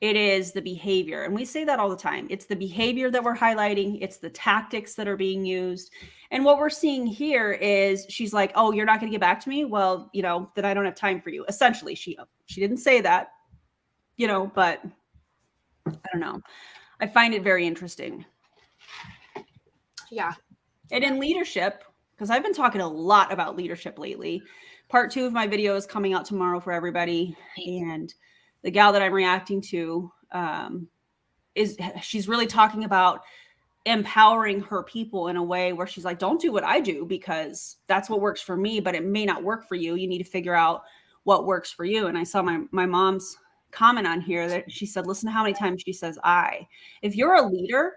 It is the behavior. And we say that all the time. It's the behavior that we're highlighting. It's the tactics that are being used. And what we're seeing here is she's like, oh, you're not going to get back to me? Well, then I don't have time for you. Essentially, she didn't say that, but I don't know. I find it very interesting. Yeah. And in leadership, because I've been talking a lot about leadership lately, part 2 of my video is coming out tomorrow for everybody. And the gal that I'm reacting to she's really talking about empowering her people in a way where she's like, don't do what I do because that's what works for me, but it may not work for you. You need to figure out what works for you. And I saw my mom's comment on here that she said, listen to how many times she says I. If you're a leader,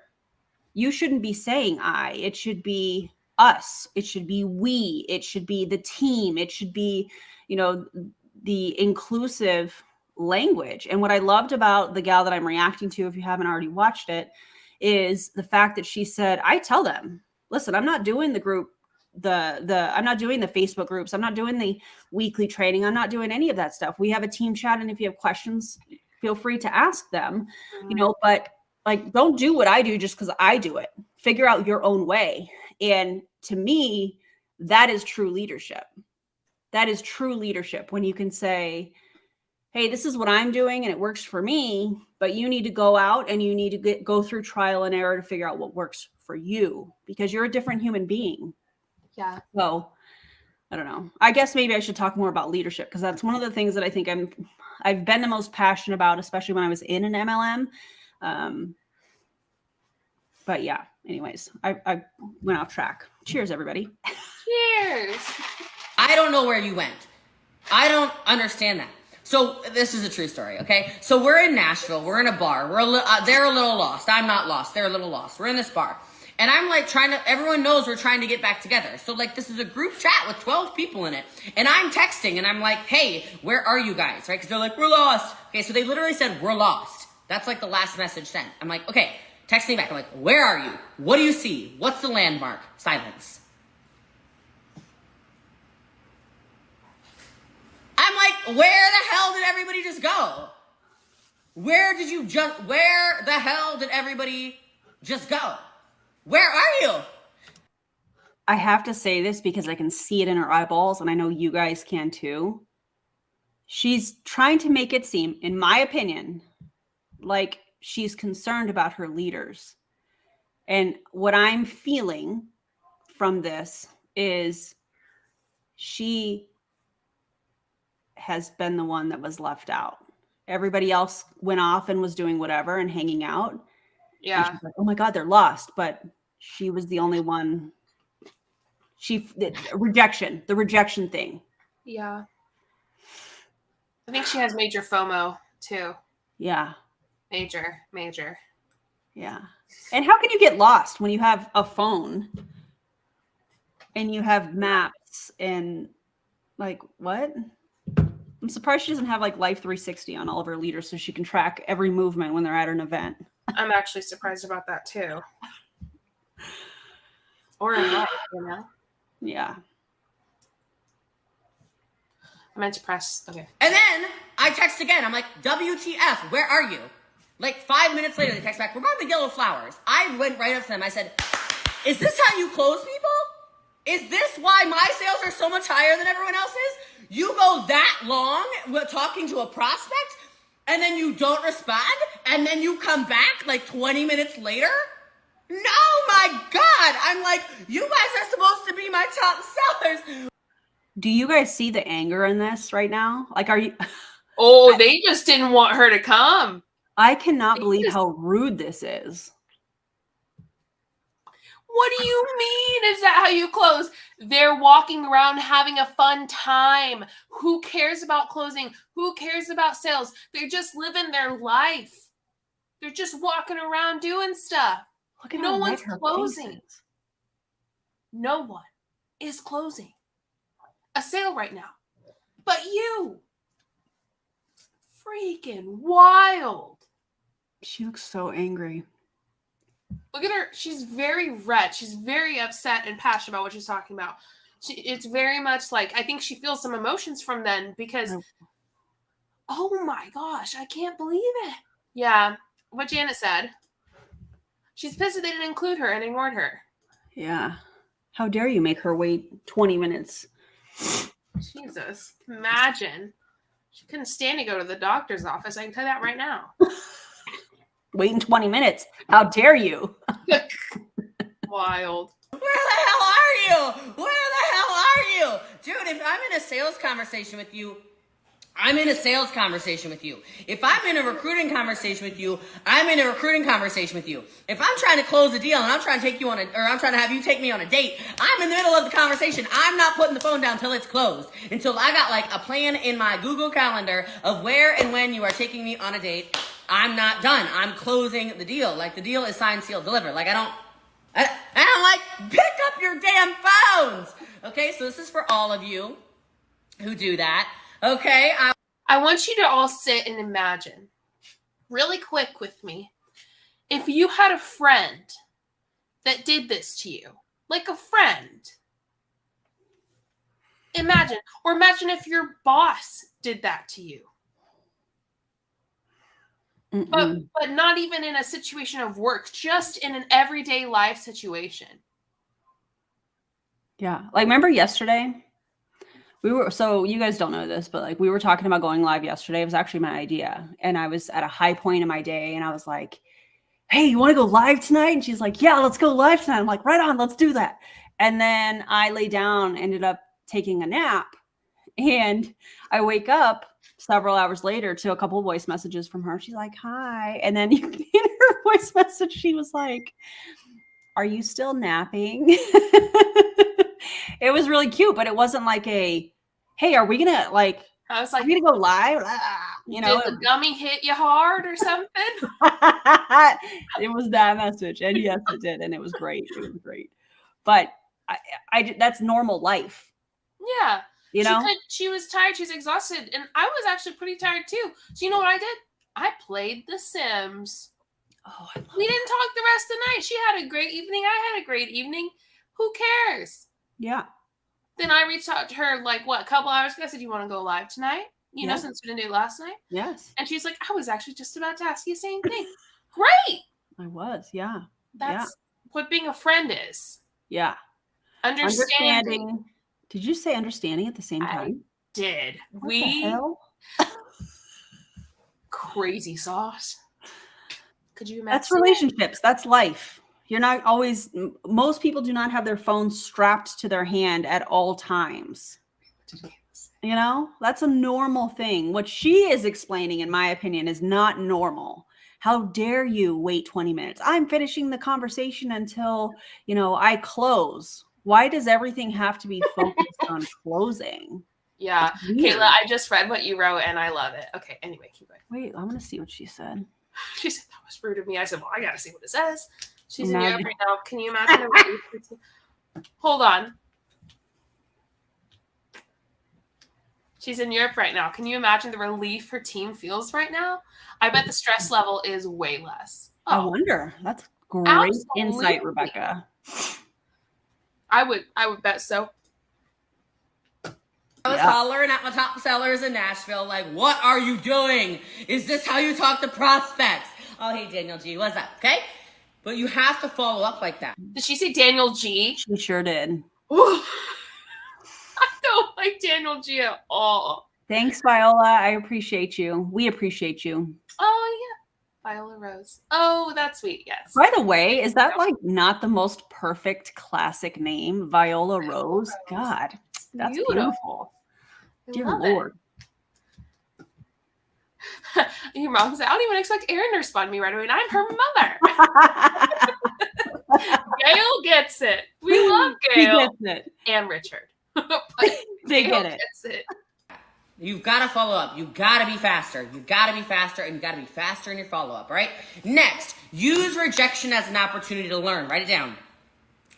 you shouldn't be saying I. It should be us. It should be we. It should be the team. It should be, the inclusive language. And what I loved about the gal that I'm reacting to, if you haven't already watched it, is the fact that she said, I tell them, listen, I'm not doing the group, I'm not doing the Facebook groups. I'm not doing the weekly training. I'm not doing any of that stuff. We have a team chat. And if you have questions, feel free to ask them, but like, don't do what I do just because I do it. Figure out your own way. And to me, that is true leadership. That is true leadership when you can say, hey, this is what I'm doing and it works for me, but you need to go out and you need to go through trial and error to figure out what works for you because you're a different human being. Yeah. So I don't know. I guess maybe I should talk more about leadership because that's one of the things that I think I've been the most passionate about, especially when I was in an MLM. But yeah, anyways, I went off track. Cheers, everybody. Cheers. I don't know where you went. I don't understand that. So this is a true story, okay? So we're in Nashville. We're in a bar. They're a little lost. I'm not lost. They're a little lost. We're in this bar. And I'm like everyone knows we're trying to get back together. So like this is a group chat with 12 people in it. And I'm texting and I'm like, hey, where are you guys? Right? Because they're like, we're lost. Okay, so they literally said, we're lost. That's like the last message sent. I'm like, okay, text me back. I'm like, where are you? What do you see? What's the landmark? Silence. I'm like, where the hell did everybody just go? Where the hell did everybody just go? Where are you? I have to say this because I can see it in her eyeballs and I know you guys can too. She's trying to make it seem, in my opinion, like she's concerned about her leaders. And what I'm feeling from this is she has been the one that was left out. Everybody else went off and was doing whatever and hanging out. Yeah. And she's like, oh my God, they're lost. But she was the only one. The rejection thing. Yeah. I think she has major FOMO too. Yeah. Major. Yeah. And how can you get lost when you have a phone and you have maps and like what? I'm surprised she doesn't have like Life 360 on all of her leaders so she can track every movement when they're at an event. I'm actually surprised about that too. Or in life, you know? Yeah. I meant to press. Okay. And then I text again. I'm like, WTF, where are you? Like 5 minutes later, they text back, we're going to Yellow Flowers. I went right up to them. I said, is this how you close people? Is this why my sales are so much higher than everyone else's? You go that long talking to a prospect, and then you don't respond, and then you come back like 20 minutes later? No, my God. I'm like, you guys are supposed to be my top sellers. Do you guys see the anger in this right now? Like, are you... Oh, they just didn't want her to come. I cannot believe how rude this is. What do you mean? Is that how you close? They're walking around having a fun time. Who cares about closing? Who cares about sales? They're just living their life. They're just walking around doing stuff. Look at No how one's red her closing. face is. No one is closing a sale right now. But you. Freaking wild. She looks so angry. Look at her. She's very red. She's very upset and passionate about what she's talking about. It's very much like, I think she feels some emotions from then because, oh my gosh, I can't believe it. Yeah, what Janet said. She's pissed that they didn't include her and ignored her. Yeah. How dare you make her wait 20 minutes? Jesus. Imagine. She couldn't stand to go to the doctor's office. I can tell you that right now. Waiting 20 minutes. How dare you? Wild. Where the hell are you? Where the hell are you? Dude, if I'm in a sales conversation with you, I'm in a sales conversation with you. If I'm in a recruiting conversation with you, I'm in a recruiting conversation with you. If I'm trying to close a deal and I'm trying to take you on a, or I'm trying to have you take me on a date, I'm in the middle of the conversation. I'm not putting the phone down until it's closed. Until I got like a plan in my Google Calendar of where and when you are taking me on a date. I'm not done. I'm closing the deal. Like the deal is signed, sealed, delivered. Like I don't like pick up your damn phones. Okay, so this is for all of you who do that. Okay, I want you to all sit and imagine, really quick with me, if you had a friend that did this to you, like a friend. Imagine, or imagine if your boss did that to you. But not even in a situation of work, just in an everyday life situation. Yeah. Like, remember yesterday? So you guys don't know this, but like we were talking about going live yesterday. It was actually my idea. And I was at a high point in my day and I was like, hey, you want to go live tonight? And she's like, yeah, let's go live tonight. I'm like, right on, let's do that. And then I lay down, ended up taking a nap. And I wake up several hours later to a couple of voice messages from her. She's like, hi. And then in her voice message, she was like, are you still napping? It was really cute, but it wasn't like a, hey, are we going to like, I was like, are we going to go live? You know, did the gummy hit you hard or something? It was that message. And yes, it did. And it was great. It was great. But I that's normal life. Yeah. You know, she was tired. She was exhausted. And I was actually pretty tired too. So you know what I did? I played The Sims. Oh, we didn't talk the rest of the night. She had a great evening. I had a great evening. Who cares? Yeah. Then I reached out to her like, what, a couple hours ago. I said, you want to go live tonight? You know, since we didn't do it last night? Yes. And she's like, I was actually just about to ask you the same thing. Great. I was. Yeah. That's what being a friend is. Yeah. Understanding. Did you say understanding at the same time? I did. What the hell? Crazy sauce. Could you imagine? That's relationships. That's life. You're not always, most people do not have their phone strapped to their hand at all times. You know, that's a normal thing. What she is explaining, in my opinion, is not normal. How dare you wait 20 minutes? I'm finishing the conversation until, you know, I close. Why does everything have to be focused on closing? Yeah. Kayla, I just read what you wrote and I love it. Okay. Anyway, keep going. Wait, I want to see what she said. She said that was rude of me. I said, well, I got to see what it says. She's in Europe right now. Can you imagine? Hold on. She's in Europe right now. Can you imagine the relief her team feels right now? I bet the stress level is way less. I wonder. That's great insight, absolutely. Rebecca. I would bet so. I was hollering at my top sellers in Nashville, like, what are you doing? Is this how you talk to prospects? Oh, hey, Daniel G, what's up, okay? But you have to follow up like that. Did she say Daniel G? She sure did. I don't like Daniel G at all. Thanks, Viola. I appreciate you. We appreciate you. Oh, yeah. Viola Rose. Oh, that's sweet. Yes. By the way, is that like not the most perfect classic name? Viola Rose? God, that's beautiful. Dear Lord. Your mom said, I don't even expect Erin to respond to me right away, and I'm her mother. Gail gets it. We love Gail. He gets it. And Richard. They Gail get it. Gets it. You've got to follow up. You've got to be faster. You've got to be faster, and you've got to be faster in your follow-up, right? Next, use rejection as an opportunity to learn. Write it down.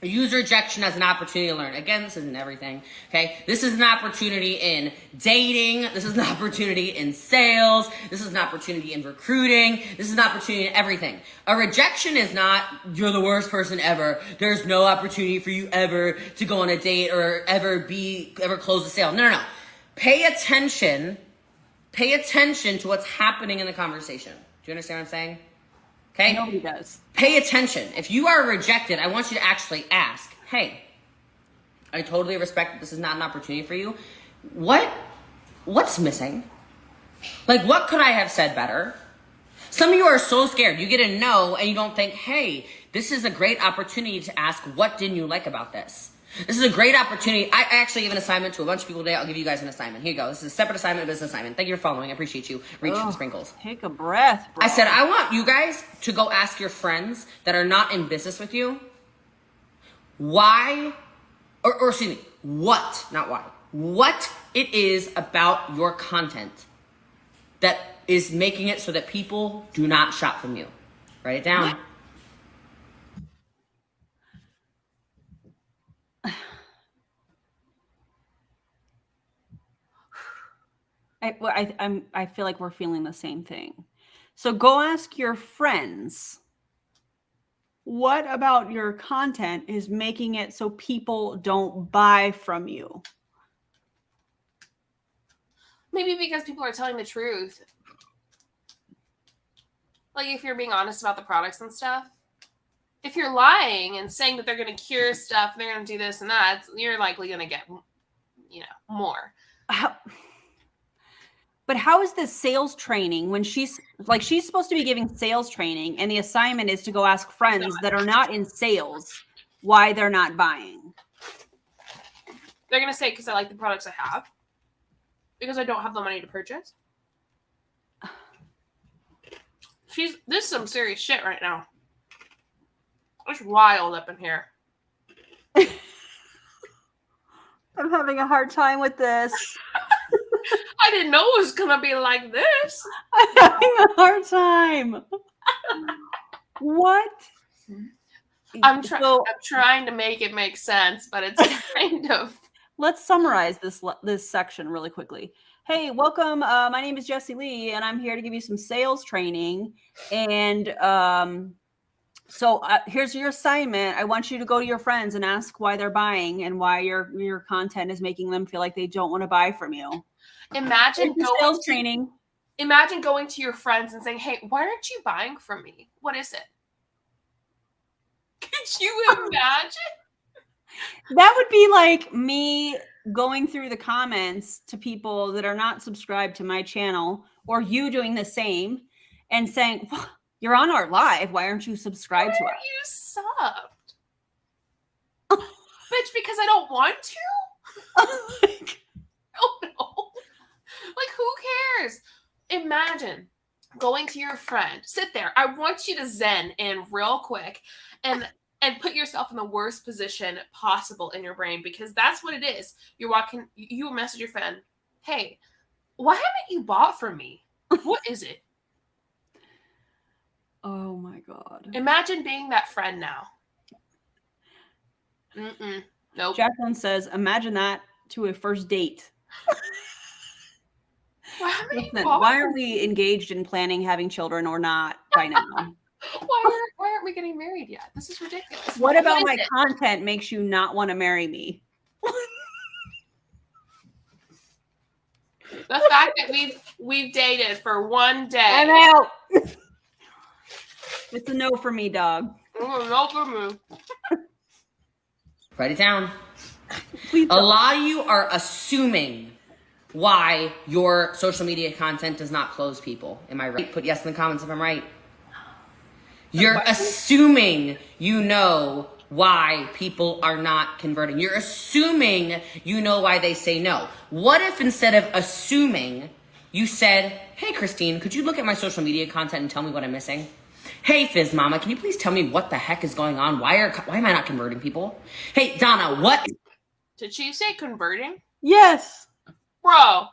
Use rejection as an opportunity to learn. Again, this isn't everything, okay? This is an opportunity in dating. This is an opportunity in sales. This is an opportunity in recruiting. This is an opportunity in everything. A rejection is not, you're the worst person ever. There's no opportunity for you ever to go on a date or ever close a sale. No. Pay attention to what's happening in the conversation. Do you understand what I'm saying? Okay? Nobody does. Pay attention. If you are rejected, I want you to actually ask, hey, I totally respect that this is not an opportunity for you. What's missing? Like, what could I have said better? Some of you are so scared. You get a no and you don't think, hey, this is a great opportunity to ask, what didn't you like about this? This is a great opportunity. I actually give an assignment to a bunch of people today. I'll give you guys an assignment. Here you go. This is a separate assignment, a business assignment. Thank you for following. I appreciate you. Reach the sprinkles. Take a breath, bro. I said, I want you guys to go ask your friends that are not in business with you why, or excuse me, what, not why, what it is about your content that is making it so that people do not shop from you. Write it down. I feel like we're feeling the same thing. So go ask your friends, what about your content is making it so people don't buy from you? Maybe because people are telling the truth. Like if you're being honest about the products and stuff. If you're lying and saying that they're going to cure stuff, they're going to do this and that, you're likely going to get, more. But how is this sales training when she's supposed to be giving sales training and the assignment is to go ask friends that are not in sales why they're not buying? They're going to say, because I like the products I have. Because I don't have the money to purchase. This is some serious shit right now. It's wild up in here. I'm having a hard time with this. I didn't know it was gonna be like this. I'm having a hard time. What? I'm trying to make it make sense, but it's kind of. Let's summarize this section really quickly. Hey, welcome. My name is Jessie Lee, and I'm here to give you some sales training. And so here's your assignment. I want you to go to your friends and ask why they're buying and why your content is making them feel like they don't want to buy from you. Imagine sales training. Imagine going to your friends and saying, "Hey, why aren't you buying from me? What is it?" Could you imagine? That would be like me going through the comments to people that are not subscribed to my channel, or you doing the same and saying, well, you're on our live. Why aren't you subscribed to us? You subbed. Bitch, because I don't want to? Oh, no. Like, who cares? Imagine going to your friend. Sit there. I want you to zen in real quick and put yourself in the worst position possible in your brain, because that's what it is. You're walking, you message your friend, hey, why haven't you bought from me? What is it? Oh my God. Imagine being that friend now. Nope. Jacqueline says, imagine that to a first date. Listen, why aren't we engaged in planning having children or not by now? Why aren't we getting married yet? This is ridiculous. What about my content makes you not want to marry me? The fact that we've dated for one day. I'm out. It's a no for me, dog. No for me. Write it down. Please A lot of you are assuming why your social media content does not close people. Am I right? Put yes in the comments if I'm right. You're assuming you know why people are not converting. You're assuming you know why they say no. What if instead of assuming, you said, hey, Christine, could you look at my social media content and tell me what I'm missing? Hey, Fizz Mama, can you please tell me what the heck is going on? Why am I not converting people? Hey, Donna, what? Did she say converting? Yes. Bro.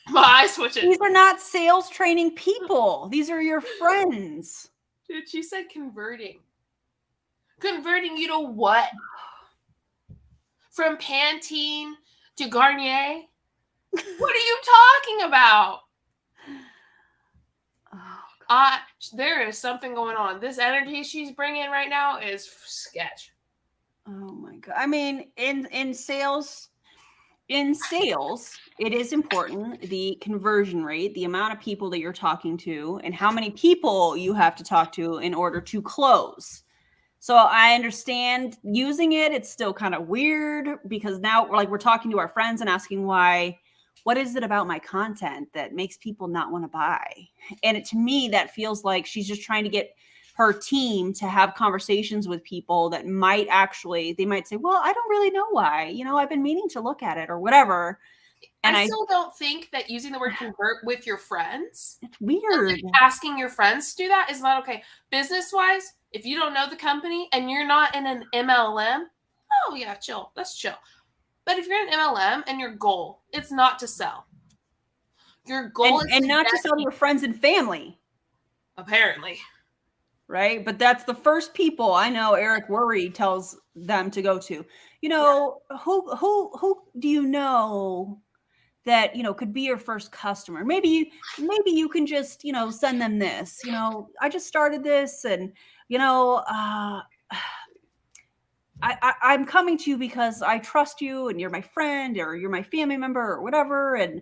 My eyes switching. These are not sales training people. These are your friends. Dude, she said converting. Converting you to what? From Pantene to Garnier? What are you talking about? There is something going on. This energy she's bringing right now is sketch. Oh my God. I mean, in sales, it is important, the conversion rate, the amount of people that you're talking to, and how many people you have to talk to in order to close. So I understand using it. It's still kind of weird because now we're talking to our friends and asking why. What is it about my content that makes people not want to buy? And to me, that feels like she's just trying to get her team to have conversations with people that they might say, well, I don't really know why, I've been meaning to look at it or whatever. And I still don't think that using the word convert with your friends, it's weird. Like asking your friends to do that is not okay. Business wise, if you don't know the company and you're not in an MLM, oh yeah, chill. Let's chill. But if you're in an MLM and your goal, it's not to sell. Your goal is not to sell to your friends and family. Apparently. Right? But that's the first people I know Eric Worre tells them to go to. Who do you know that, could be your first customer? Maybe you can just, send them this. I just started this and, I'm coming to you because I trust you and you're my friend or you're my family member or whatever. And,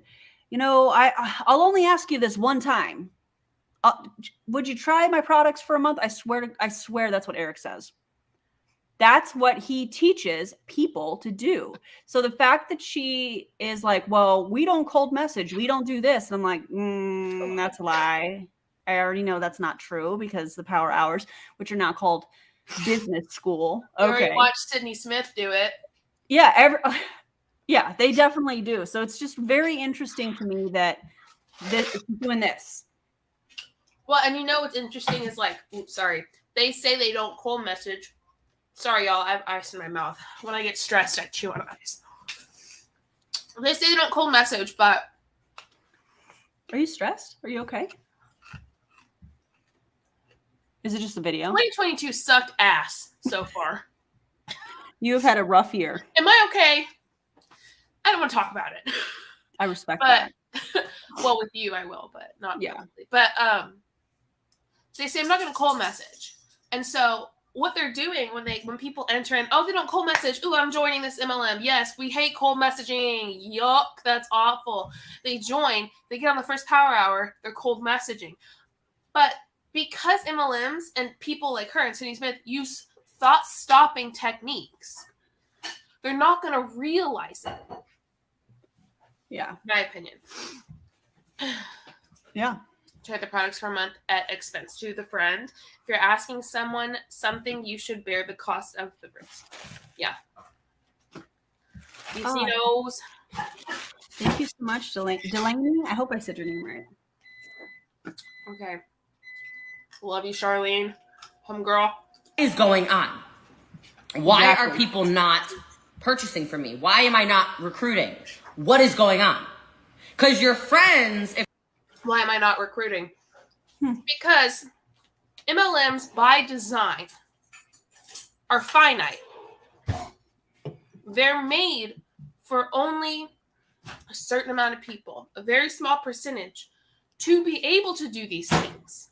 I'll only ask you this one time. Would you try my products for a month? I swear that's what Eric says. That's what he teaches people to do. So the fact that she is like, well, we don't cold message. We don't do this. And I'm like, that's a lie. I already know that's not true because the power hours, which are now called business school. Okay. I watched Sydney Smith do it. Yeah. Yeah, they definitely do. So it's just very interesting to me that this is doing this. Well, and what's interesting is they say they don't cold message. Sorry, y'all, I have ice in my mouth. When I get stressed, I chew on ice. They say they don't cold message, but... Are you stressed? Are you okay? Is it just a video? 2022 sucked ass so far. You've had a rough year. Am I okay? I don't want to talk about it. I respect that. Well, with you, I will, but not publicly. But they say I'm not going to cold message, and so what they're doing when people enter in, they don't cold message. Ooh, I'm joining this MLM. Yes, we hate cold messaging. Yuck, that's awful. They join. They get on the first power hour. They're cold messaging, but because MLMs and people like her and Sydney Smith use thought-stopping techniques, they're not going to realize it. Yeah. My opinion. Yeah. Try the products for a month at expense to the friend. If you're asking someone something, you should bear the cost of the risk. Yeah. Easy knows. Thank you so much, Delaney. I hope I said your name right. Okay. Love you, Charlene. Homegirl. What is going on? Why are people not purchasing from me? Why am I not recruiting? What is going on? Because your friends... Why am I not recruiting? Because MLMs, by design, are finite. They're made for only a certain amount of people, a very small percentage, to be able to do these things.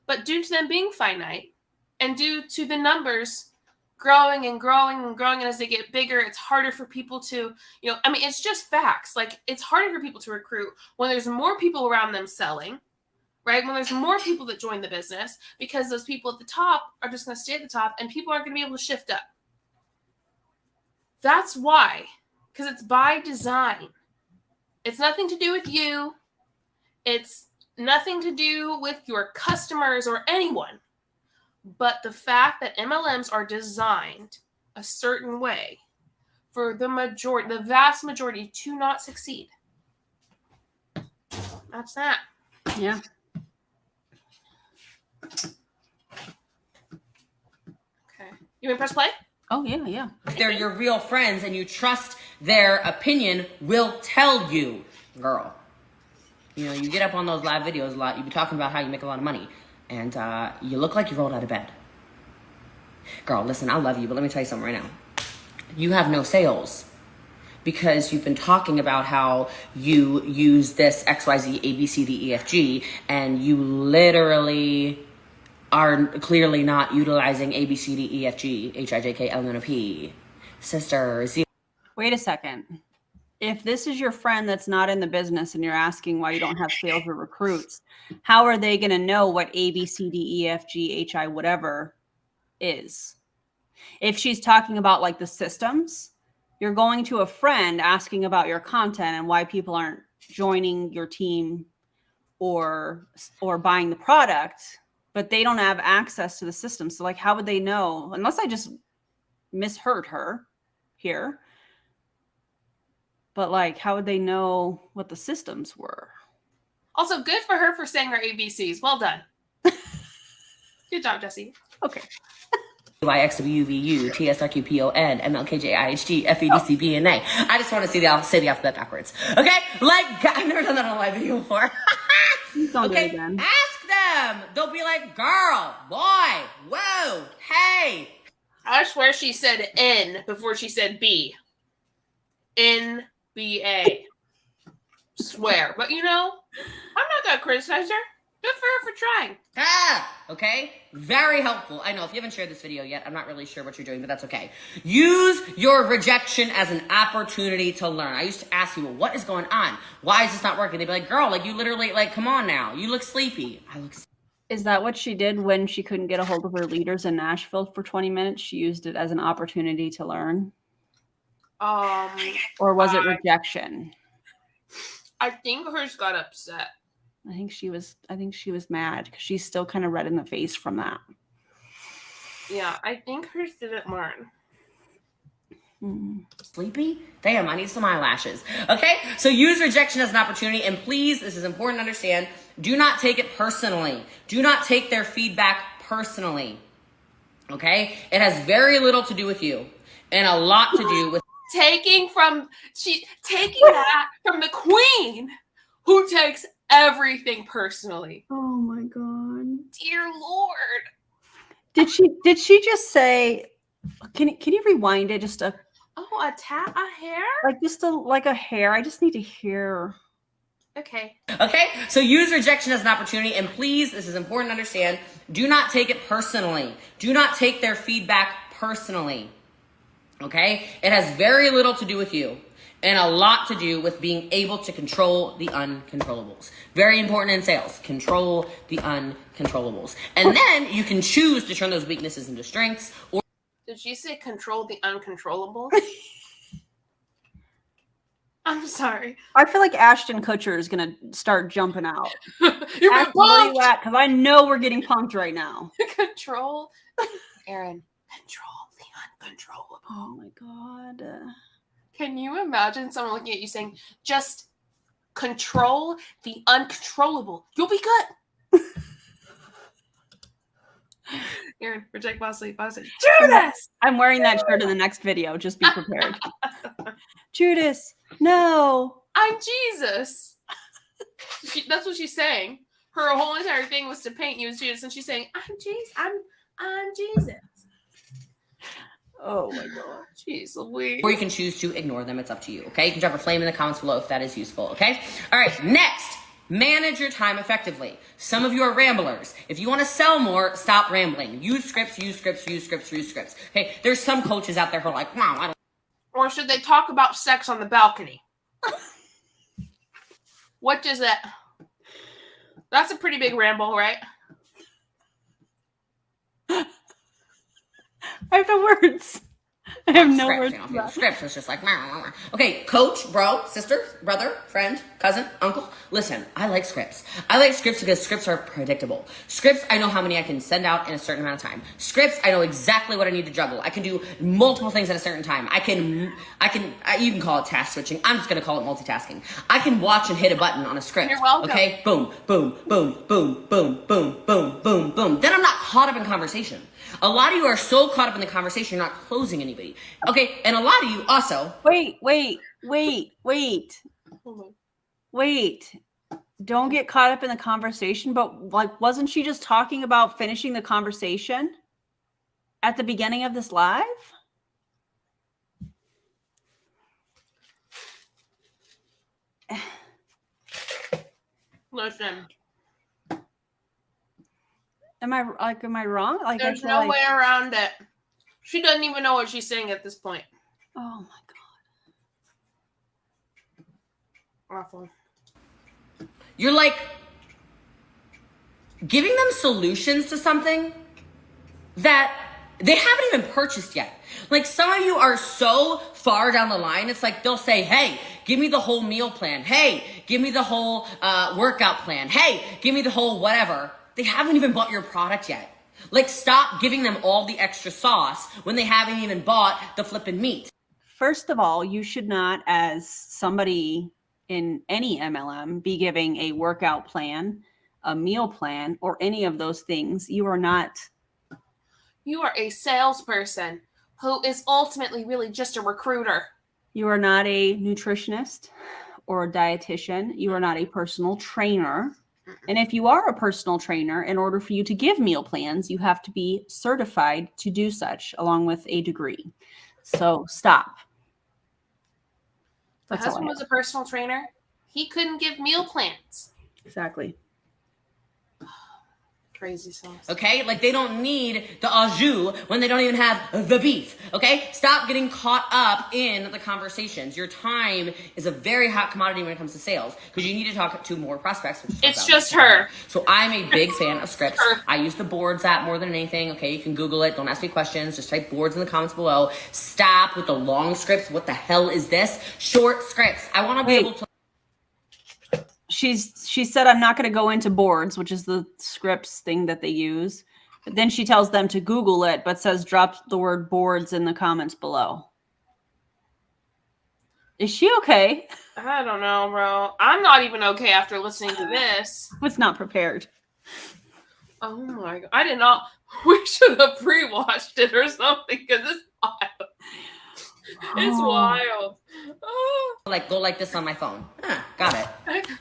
But due to them being finite, and due to the numbers growing and growing and growing, and as they get bigger, it's harder for people to, it's just facts. Like, it's harder for people to recruit when there's more people around them selling, right? When there's more people that join the business, because those people at the top are just going to stay at the top, and people aren't going to be able to shift up. That's why, because it's by design. It's nothing to do with you. It's nothing to do with your customers or anyone. But the fact that MLMs are designed a certain way for the vast majority to not succeed. That's that. Yeah. Okay. You want to press play? Oh, yeah. If they're your real friends and you trust their opinion, will tell you, girl. You get up on those live videos a lot. You be talking about how you make a lot of money. And you look like you rolled out of bed. Girl, listen, I love you, but let me tell you something right now. You have no sales because you've been talking about how you use this XYZ, ABCD, EFG, and you literally are clearly not utilizing ABCD, EFG, HIJK, LMNOP. Sisters. Wait a second. If this is your friend that's not in the business and you're asking why you don't have sales or recruits, how are they going to know what A, B, C, D, E, F, G, H, I, whatever is? If she's talking about like the systems, you're going to a friend asking about your content and why people aren't joining your team or buying the product, but they don't have access to the system. So like, how would they know? Unless I just misheard her here. But like, how would they know what the systems were? Also, good for her for saying her ABCs. Well done. Good job, Jesse. Okay. YXWVU, TSRQPON, MLKJIHG, FEDCBNA. I just want to say the alphabet backwards. Okay? I've never done that on a live video before. Don't do it again. Ask them. They'll be like, girl, boy, whoa, hey. I swear she said N before she said B. NBA. Swear. But I'm not going to criticize her. Good for her for trying. Okay? Very helpful. I know if you haven't shared this video yet, I'm not really sure what you're doing, but that's okay. Use your rejection as an opportunity to learn. I used to ask people, what is going on? Why is this not working? They'd be like, girl, you literally, come on now. You look sleepy. I look sleepy. Is that what she did when she couldn't get a hold of her leaders in Nashville for 20 minutes? She used it as an opportunity to learn? Or was it rejection? I think hers got upset. I think she was mad because she's still kind of red in the face from that. Yeah, I think hers didn't learn. Sleepy? Damn, I need some eyelashes. Okay, so use rejection as an opportunity, and please, this is important to understand, do not take it personally. Do not take their feedback personally. Okay? It has very little to do with you and a lot to do with taking that from the queen who takes everything personally. Oh my God. Dear Lord. Did she just say, can you rewind it just a hair? Like just a hair. I just need to hear. Okay, so use rejection as an opportunity, and please, this is important to understand, do not take it personally. Do not take their feedback personally. Okay? It has very little to do with you and a lot to do with being able to control the uncontrollables. Very important in sales. Control the uncontrollables. And then you can choose to turn those weaknesses into strengths. Or did she say control the uncontrollables? I'm sorry. I feel like Ashton Kutcher is going to start jumping out. You're Ashton, where you at? Because I know we're getting punked right now. Control. Erin, control the uncontrollable. Oh my God. Can you imagine someone looking at you saying, just control the uncontrollable. You'll be good. Erin, reject Bosley. Do this! I'm wearing that shirt in the next video. Just be prepared. Judas, no. I'm Jesus. That's what she's saying. Her whole entire thing was to paint you as Judas, and she's saying, I'm Jesus. Oh my god. Jeez Louise. Or you can choose to ignore them. It's up to you, okay? You can drop a flame in the comments below if that is useful, okay? All right, next. Manage your time effectively. Some of you are ramblers. If you want to sell more, stop rambling. Use scripts, use scripts, use scripts, use scripts. Okay, there's some coaches out there who are like, wow, I don't. Or should they talk about sex on the balcony? What does that? That's a pretty big ramble, right? I have no words. I have no words. Scripts. It's just like, okay, coach, bro, sister, brother, friend, cousin, uncle. Listen, I like scripts. I like scripts because scripts are predictable. Scripts, I know how many I can send out in a certain amount of time. Scripts, I know exactly what I need to juggle. I can do multiple things at a certain time. You can call it task switching. I'm just going to call it multitasking. I can watch and hit a button on a script. You're welcome. Okay, boom, boom, boom, boom, boom, boom, boom, boom, boom. Then I'm not caught up in conversation. A lot of you are so caught up in the conversation, you're not closing anybody. Okay, and a lot of you also... Wait. Don't get caught up in the conversation, but like, wasn't she just talking about finishing the conversation at the beginning of this live? Listen. Am I wrong? Like, There's no way around it. She doesn't even know what she's saying at this point. Oh my god. Awful. You're like giving them solutions to something that they haven't even purchased yet. Like some of you are so far down the line, it's like they'll say, hey, give me the whole meal plan. Hey, give me the whole workout plan. Hey, give me the whole whatever. They haven't even bought your product yet. Like, stop giving them all the extra sauce when they haven't even bought the flippin' meat. First of all, you should not, as somebody in any MLM, be giving a workout plan, a meal plan, or any of those things. You are not. You are a salesperson who is ultimately really just a recruiter. You are not a nutritionist or a dietitian. You are not a personal trainer. And if you are a personal trainer, in order for you to give meal plans, you have to be certified to do such, along with a degree. So stop. My husband was a personal trainer. He couldn't give meal plans. Exactly. Crazy sauce. Okay? Like, they don't need the au jus when they don't even have the beef. Okay? Stop getting caught up in the conversations. Your time is a very hot commodity when it comes to sales because you need to talk to more prospects. It's just her. So I'm a big fan of scripts. I use the boards app more than anything. Okay? You can Google it. Don't ask me questions. Just type boards in the comments below. Stop with the long scripts. What the hell is this? Short scripts. I want to be able to... She said, I'm not going to go into boards, which is the scripts thing that they use. But then she tells them to Google it, but says drop the word boards in the comments below. Is she okay? I don't know, bro. I'm not even okay after listening to this. I was not prepared. Oh my god. I did not. We should have pre-watched it or something because it's wild. It's wild. Oh. Like, go like this on my phone. Got it.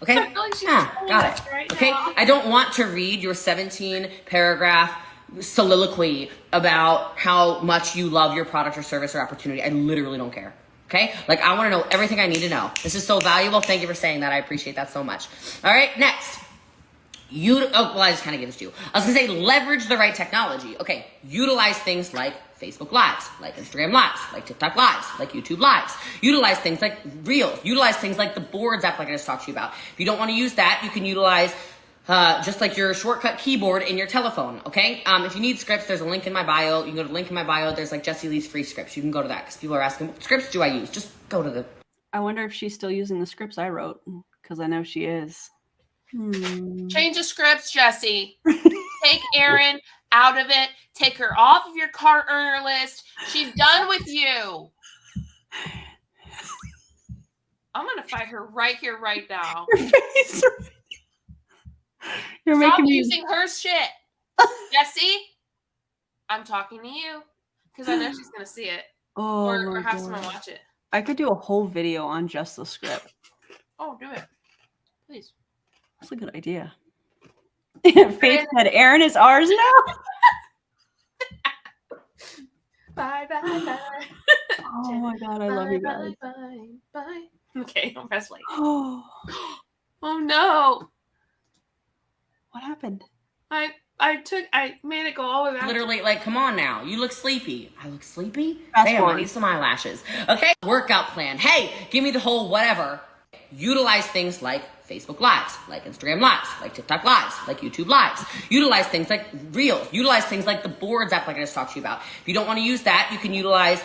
Okay? I feel like she's got it. right Okay? now. I don't want to read your 17-paragraph soliloquy about how much you love your product or service or opportunity. I literally don't care. Okay? Like, I want to know everything I need to know. This is so valuable. Thank you for saying that. I appreciate that so much. All right, next. I just kind of gave this to you. I was going to say leverage the right technology. Okay, utilize things like Facebook Lives, like Instagram Lives, like TikTok Lives, like YouTube Lives. Utilize things like Reels. Utilize things like the Boards app like I just talked to you about. If you don't want to use that, you can utilize just like your shortcut keyboard in your telephone, okay? If you need scripts, there's a link in my bio. You can go to the link in my bio. There's like Jessie Lee's free scripts. You can go to that because people are asking, what scripts do I use? Just go to the... I wonder if she's still using the scripts I wrote, because I know she is. Change the scripts, Jessie. Take Erin out of it. Take her off of your car earner list. She's done with you. I'm going to fight her right here, right now. You're Stop making using her shit. Jessie, I'm talking to you because I know she's going to see it. Or have someone watch it. I could do a whole video on just the script. Oh, do it. Please. That's a good idea. Faith said, Erin is ours now. Bye, bye, bye. Oh my God, I love you guys. Bye, bye. Okay, don't press play. Oh, Oh no. what happened? I made it go all the way back. Literally, like, come on now. You look sleepy. I look sleepy? Fast Damn, forward. I need some eyelashes. Okay? Workout plan. Hey, give me the whole whatever. Utilize things like Facebook Lives, like Instagram Lives, like TikTok Lives, like YouTube Lives. Utilize things like Reels. Utilize things like the Boards app like I just talked to you about. If you don't want to use that, you can utilize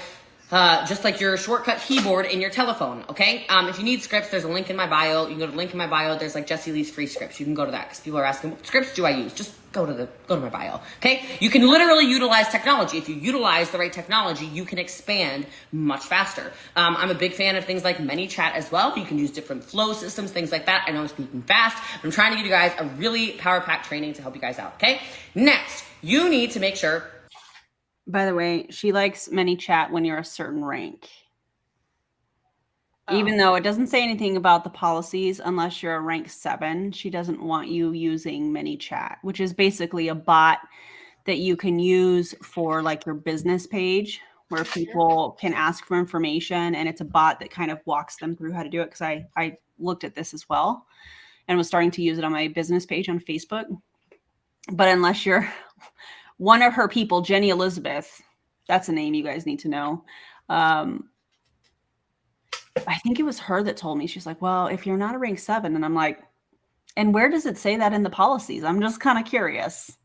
just like your shortcut keyboard in your telephone, okay? If you need scripts, there's a link in my bio. You can go to the link in my bio. There's like Jessie Lee's free scripts. You can go to that because people are asking, what scripts do I use? Just go to my bio, okay? You can literally utilize technology. If you utilize the right technology, you can expand much faster. I'm a big fan of things like ManyChat as well. You can use different flow systems, things like that. I know I'm speaking fast, but I'm trying to give you guys a really power-packed training to help you guys out, okay? Next, you need to make sure. By the way, she likes ManyChat when you're a certain rank. Even though it doesn't say anything about the policies, unless you're a rank 7, she doesn't want you using ManyChat, which is basically a bot that you can use for like your business page where people can ask for information. And it's a bot that kind of walks them through how to do it. Because I looked at this as well and was starting to use it on my business page on Facebook. But unless you're one of her people, Jenny Elizabeth, that's a name you guys need to know. I think it was her that told me. She's like, well, if you're not a rank 7, and I'm like, and where does it say that in the policies? I'm just kind of curious.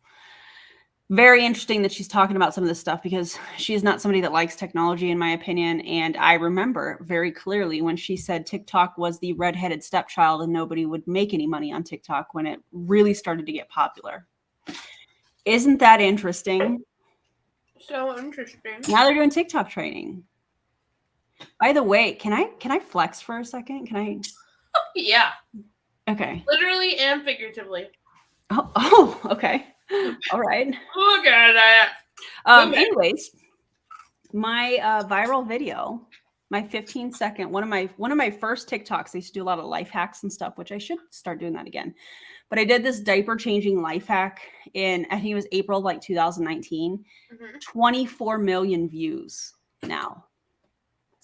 Very interesting that she's talking about some of this stuff because she's not somebody that likes technology, in my opinion. And I remember very clearly when she said TikTok was the redheaded stepchild and nobody would make any money on TikTok when it really started to get popular. Isn't that interesting? So interesting. Now they're doing TikTok training. By the way, can I flex for a second? Can I? Yeah. Okay. Literally and figuratively. Oh, okay. All right. Look at that. Anyways, my viral video, my 15-second, one of my first TikToks. I used to do a lot of life hacks and stuff, which I should start doing that again. But I did this diaper changing life hack in, I think it was April of like 2019. 24 million views now.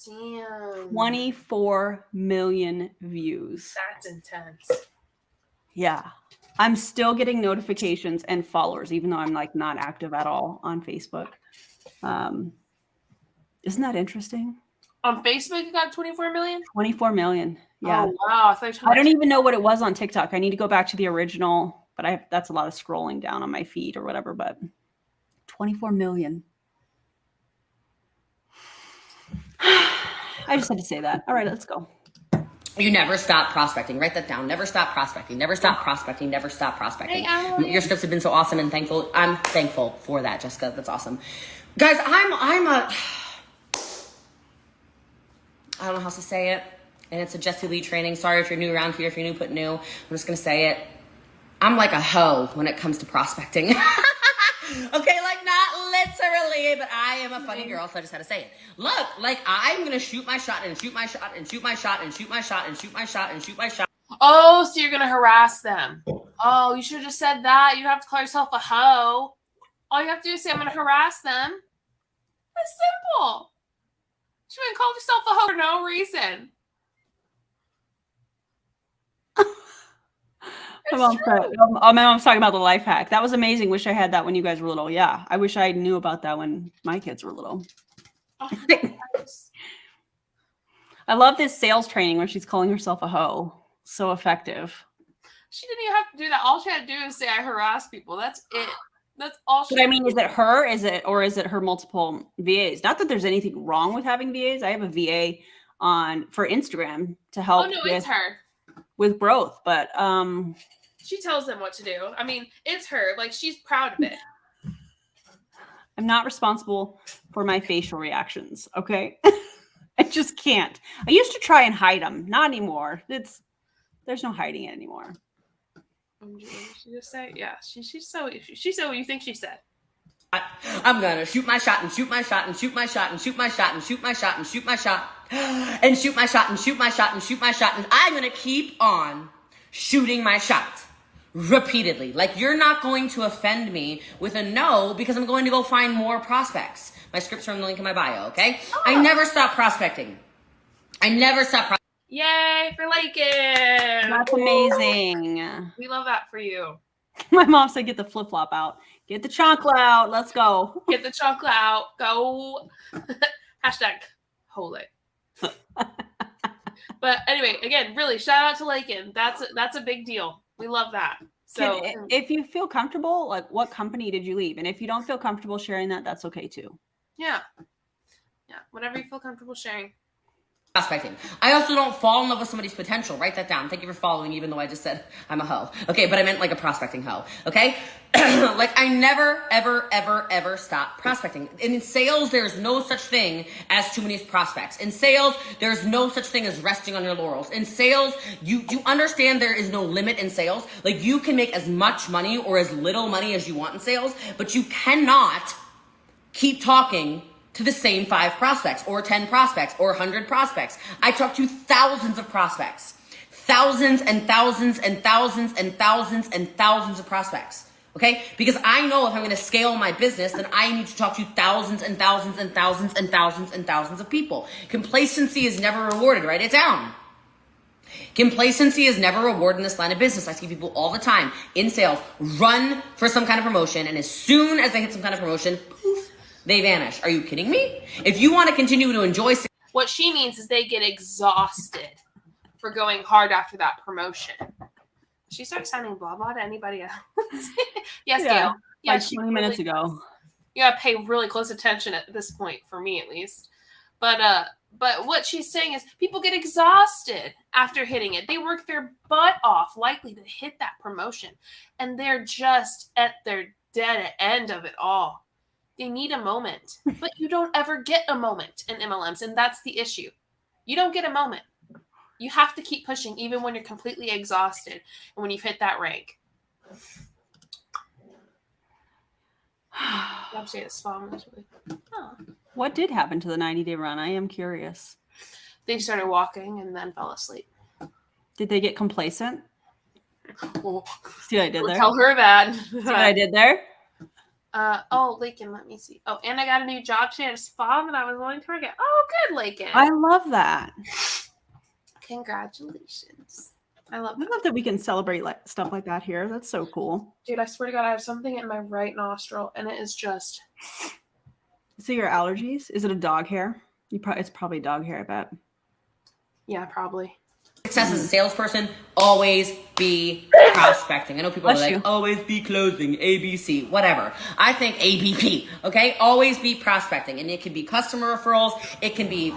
Damn. 24 million views. That's intense. Yeah. I'm still getting notifications and followers, even though I'm like not active at all on Facebook. Isn't that interesting? On Facebook, you got 24 million? 24 million. Yeah. Oh, wow. I don't even know what it was on TikTok. I need to go back to the original, but that's a lot of scrolling down on my feed or whatever, but 24 million. I just had to say that. All right, let's go. You never stop prospecting. Write that down. Never stop prospecting. Never stop prospecting. Never stop prospecting. Your scripts have been so awesome and thankful. I'm thankful for that, Jessica. That's awesome. Guys, I don't know how to say it. And it's a Jessie Lee training. Sorry if you're new around here, if you're new, put new. I'm just going to say it. I'm like a hoe when it comes to prospecting. Okay, like not literally, but I am a funny girl, so I just had to say it. Look, like I'm going to shoot my shot and shoot my shot and shoot my shot and shoot my shot and shoot my shot and shoot my shot. Oh, so you're going to harass them. Oh, you should have just said that. You don't have to call yourself a hoe. All you have to do is say, I'm going to harass them. That's simple. You shouldn't call yourself a hoe for no reason. My mom's talking about the life hack. That was amazing. Wish I had that when you guys were little. Yeah, I wish I knew about that when my kids were little. Oh, nice. I love this sales training where she's calling herself a hoe. So effective. She didn't even have to do that. All she had to do is say, I harass people. That's it. That's all she But I mean, is it her? Is it her multiple VAs? Not that there's anything wrong with having VAs. I have a VA for Instagram to help it's her. With growth, but she tells them what to do. I mean, it's her. Like, she's proud of it. I'm not responsible for my facial reactions, okay? I just can't. I used to try and hide them. Not anymore. There's no hiding it anymore. Did she just say? Yeah, she said what you think she said. I'm gonna shoot my shot and shoot my shot and shoot my shot and shoot my shot and shoot my shot and shoot my shot and shoot my shot and shoot my shot and shoot my shot, and I'm gonna keep on shooting my shot. repeatedly. Like, you're not going to offend me with a no because I'm going to go find more prospects. My script's from the link in my bio, okay? Oh. I never stop prospecting. Yay for Lakin. That's amazing. We love that for you. My mom said, get the flip-flop out. Get the chocolate out. Let's go. Get the chocolate out. Go. Hashtag hold it. But anyway, again, really, shout out to Lakin. That's a big deal. We love that. So if you feel comfortable, like, what company did you leave? And if you don't feel comfortable sharing that, that's okay too. Yeah. Whatever you feel comfortable sharing. Prospecting. I also don't fall in love with somebody's potential. Write that down. Thank you for following, even though I just said I'm a hoe. Okay, but I meant like a prospecting hoe. Okay? Like, I never, ever, ever, ever stop prospecting. In sales, there's no such thing as too many prospects. In sales, there's no such thing as resting on your laurels. In sales, you understand there is no limit in sales. Like, you can make as much money or as little money as you want in sales, but you cannot keep talking to the same 5 prospects or 10 prospects or 100 prospects. I talk to thousands of prospects, thousands and thousands and thousands and thousands and thousands of prospects. Okay? Because I know if I'm going to scale my business, then I need to talk to thousands and thousands and thousands and thousands and thousands of people. Complacency is never rewarded. Write it down. Complacency is never rewarded in this line of business. I see people all the time in sales run for some kind of promotion, and as soon as they hit some kind of promotion, poof, they vanish. Are you kidding me? If you want to continue to enjoy... What she means is they get exhausted for going hard after that promotion. She started sounding blah blah to anybody else. Yes, Yeah, Gail. Yeah, like 20 minutes ago. You gotta pay really close attention at this point, for me at least. But what she's saying is people get exhausted after hitting it. They work their butt off, likely to hit that promotion, and they're just at their dead end of it all. They need a moment, but you don't ever get a moment in MLMs, and that's the issue. You don't get a moment. You have to keep pushing even when you're completely exhausted and when you've hit that rank. What did happen to the 90-day run? I am curious. They started walking and then fell asleep. Did they get complacent? Oh, see what I did there? Tell her that. See what I did there? Lakin, let me see. Oh, and I got a new job today at a spa that I was willing to forget. Oh, good, Lakin. I love that. Congratulations. I love that we can celebrate stuff like that here. That's so cool. Dude, I swear to God, I have something in my right nostril, and it is just... So your allergies? Is it a dog hair? It's probably dog hair, I bet. Yeah, probably. Success as a salesperson, always be prospecting. I know people are like, always be closing, ABC, whatever. I think ABP, okay? Always be prospecting. And it can be customer referrals. It can be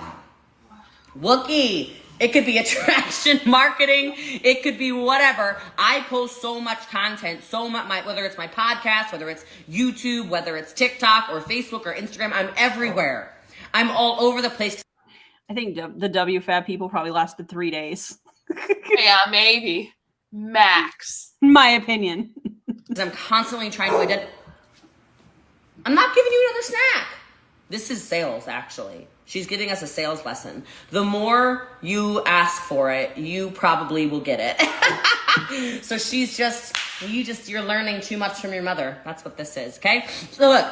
Wookie. It could be attraction marketing. It could be whatever. I post so much content, whether it's my podcast, whether it's YouTube, whether it's TikTok or Facebook or Instagram. I'm everywhere. I'm all over the place. I think the WFAB people probably lasted 3 days. Yeah, maybe. Max. My opinion. I'm constantly trying to identify. I'm not giving you another snack. This is sales, actually. She's giving us a sales lesson. The more you ask for it, you probably will get it. So you're learning too much from your mother. That's what this is, okay? So look,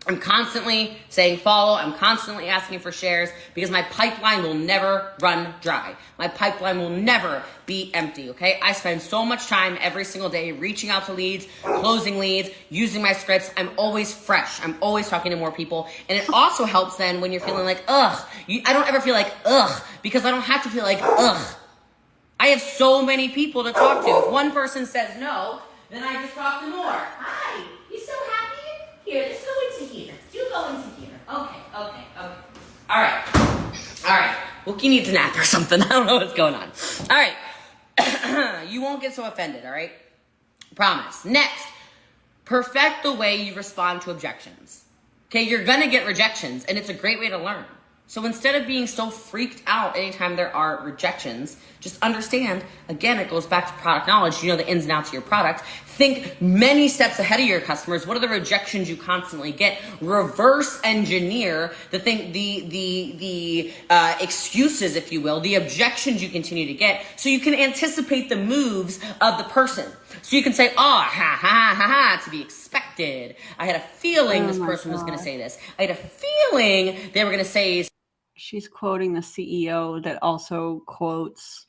I'm constantly saying follow. I'm constantly asking for shares because my pipeline will never run dry. My pipeline will never be empty, okay? I spend so much time every single day reaching out to leads, closing leads, using my scripts. I'm always fresh. I'm always talking to more people. And it also helps then when you're feeling like, ugh. I don't ever feel like, ugh, because I don't have to feel like, ugh. I have so many people to talk to. If one person says no, then I just talk to more. Hi, you so happy? Here, let's go into here. You go into here. Okay. All right. Wookie needs a nap or something. I don't know what's going on. All right. You won't get so offended, all right? Promise. Next, perfect the way you respond to objections. Okay, you're going to get rejections, and it's a great way to learn. So instead of being so freaked out anytime there are rejections, just understand, again, it goes back to product knowledge. You know the ins and outs of your product. Think many steps ahead of your customers. What are the rejections you constantly get? Reverse engineer the excuses, if you will, the objections you continue to get, so you can anticipate the moves of the person. So you can say, "Oh, ha ha ha ha," to be expected. I had a feeling this person was going to say this. I had a feeling they were going to say. She's quoting the CEO that also quotes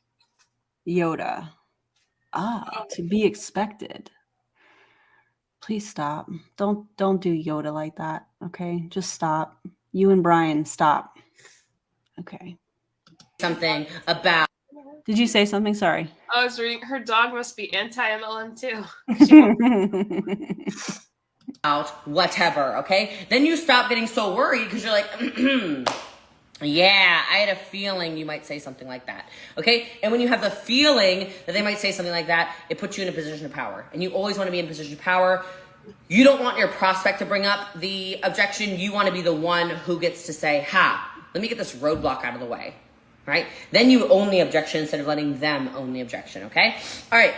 Yoda. To be expected. Please stop. Don't do Yoda like that. Okay, just stop. You and Brian, stop. Okay. Something about. Did you say something? Sorry. I was reading. Her dog must be anti-MLM too. Out whatever. Okay. Then you stop getting so worried because you're like. Yeah, I had a feeling you might say something like that. Okay? And when you have the feeling that they might say something like that, it puts you in a position of power. And you always want to be in a position of power. You don't want your prospect to bring up the objection. You want to be the one who gets to say, let me get this roadblock out of the way. Right? Then you own the objection instead of letting them own the objection. Okay? All right.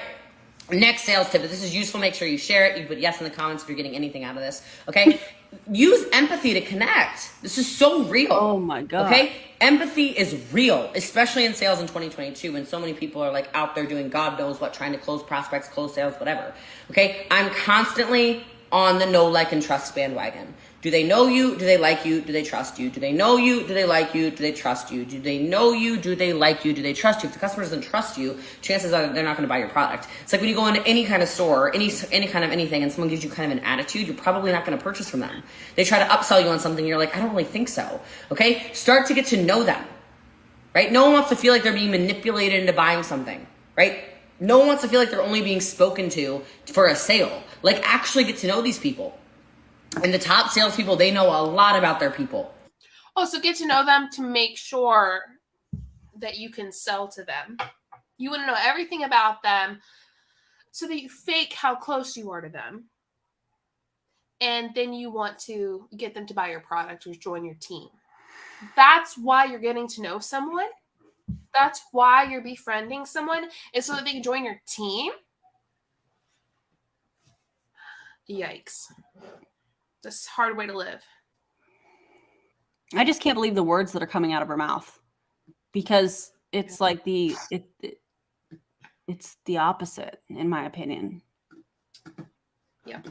Next sales tip. If this is useful, make sure you share it. You put yes in the comments if you're getting anything out of this. Okay? Use empathy to connect. This is so real. Oh my God. Okay? Empathy is real, especially in sales in 2022 when so many people are like out there doing God knows what, trying to close prospects, close sales, whatever. Okay? I'm constantly on the know, like, and trust bandwagon. Do they know you? Do they like you? Do they trust you? Do they know you? Do they like you? Do they trust you? Do they know you? Do they like you? Do they trust you? If the customer doesn't trust you, chances are they're not going to buy your product. It's like when you go into any kind of store, any kind of anything, and someone gives you kind of an attitude, you're probably not going to purchase from them. They try to upsell you on something, you're like, I don't really think so. Okay? Start to get to know them. Right? No one wants to feel like they're being manipulated into buying something. Right? No one wants to feel like they're only being spoken to for a sale. Like, actually get to know these people. And the top salespeople, they know a lot about their people. Oh, so get to know them to make sure that you can sell to them. You want to know everything about them so that you fake how close you are to them. And then you want to get them to buy your product or join your team. That's why you're getting to know someone. That's why you're befriending someone, is so that they can join your team. Yikes. This is a hard way to live. I just can't believe the words that are coming out of her mouth, because it's like it's the opposite, in my opinion. Yeah.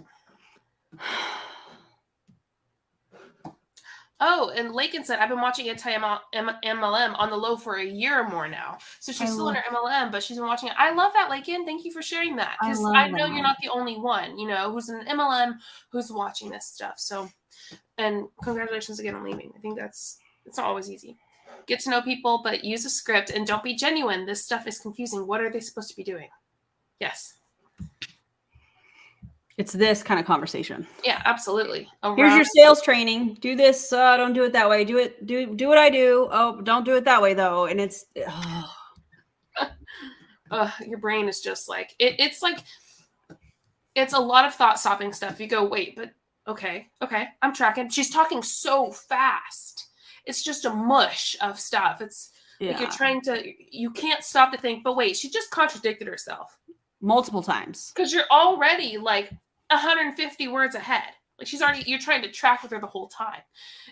Oh, and Lakin said, I've been watching anti-MLM on the low for a year or more now. So she's still in her MLM, but she's been watching it. I love that, Lakin. Thank you for sharing that. Because I know you're not the only one, who's in an MLM who's watching this stuff. So, and congratulations again on leaving. I think it's not always easy. Get to know people, but use a script and don't be genuine. This stuff is confusing. What are they supposed to be doing? Yes. It's this kind of conversation. Yeah, absolutely. Here's your sales training. Do this. Don't do it that way. Do what I do. Oh, don't do it that way though. And it's your brain is just like it's like it's a lot of thought stopping stuff. You go, wait, but okay, I'm tracking. She's talking so fast. It's just a mush of stuff. It's like you can't stop to think, but wait, she just contradicted herself multiple times. Because you're already like 150 words ahead. Like you're trying to track with her the whole time.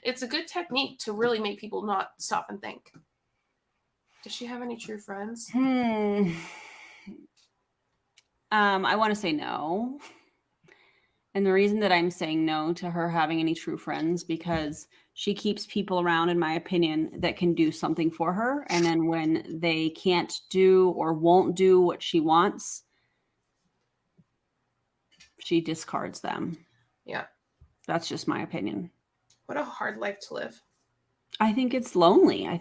It's a good technique to really make people not stop and think. Does she have any true friends? I want to say no. And the reason that I'm saying no to her having any true friends, because she keeps people around, in my opinion, that can do something for her. And then when they can't do or won't do what she wants, she discards them. Yeah. That's just my opinion. What a hard life to live. I think it's lonely. I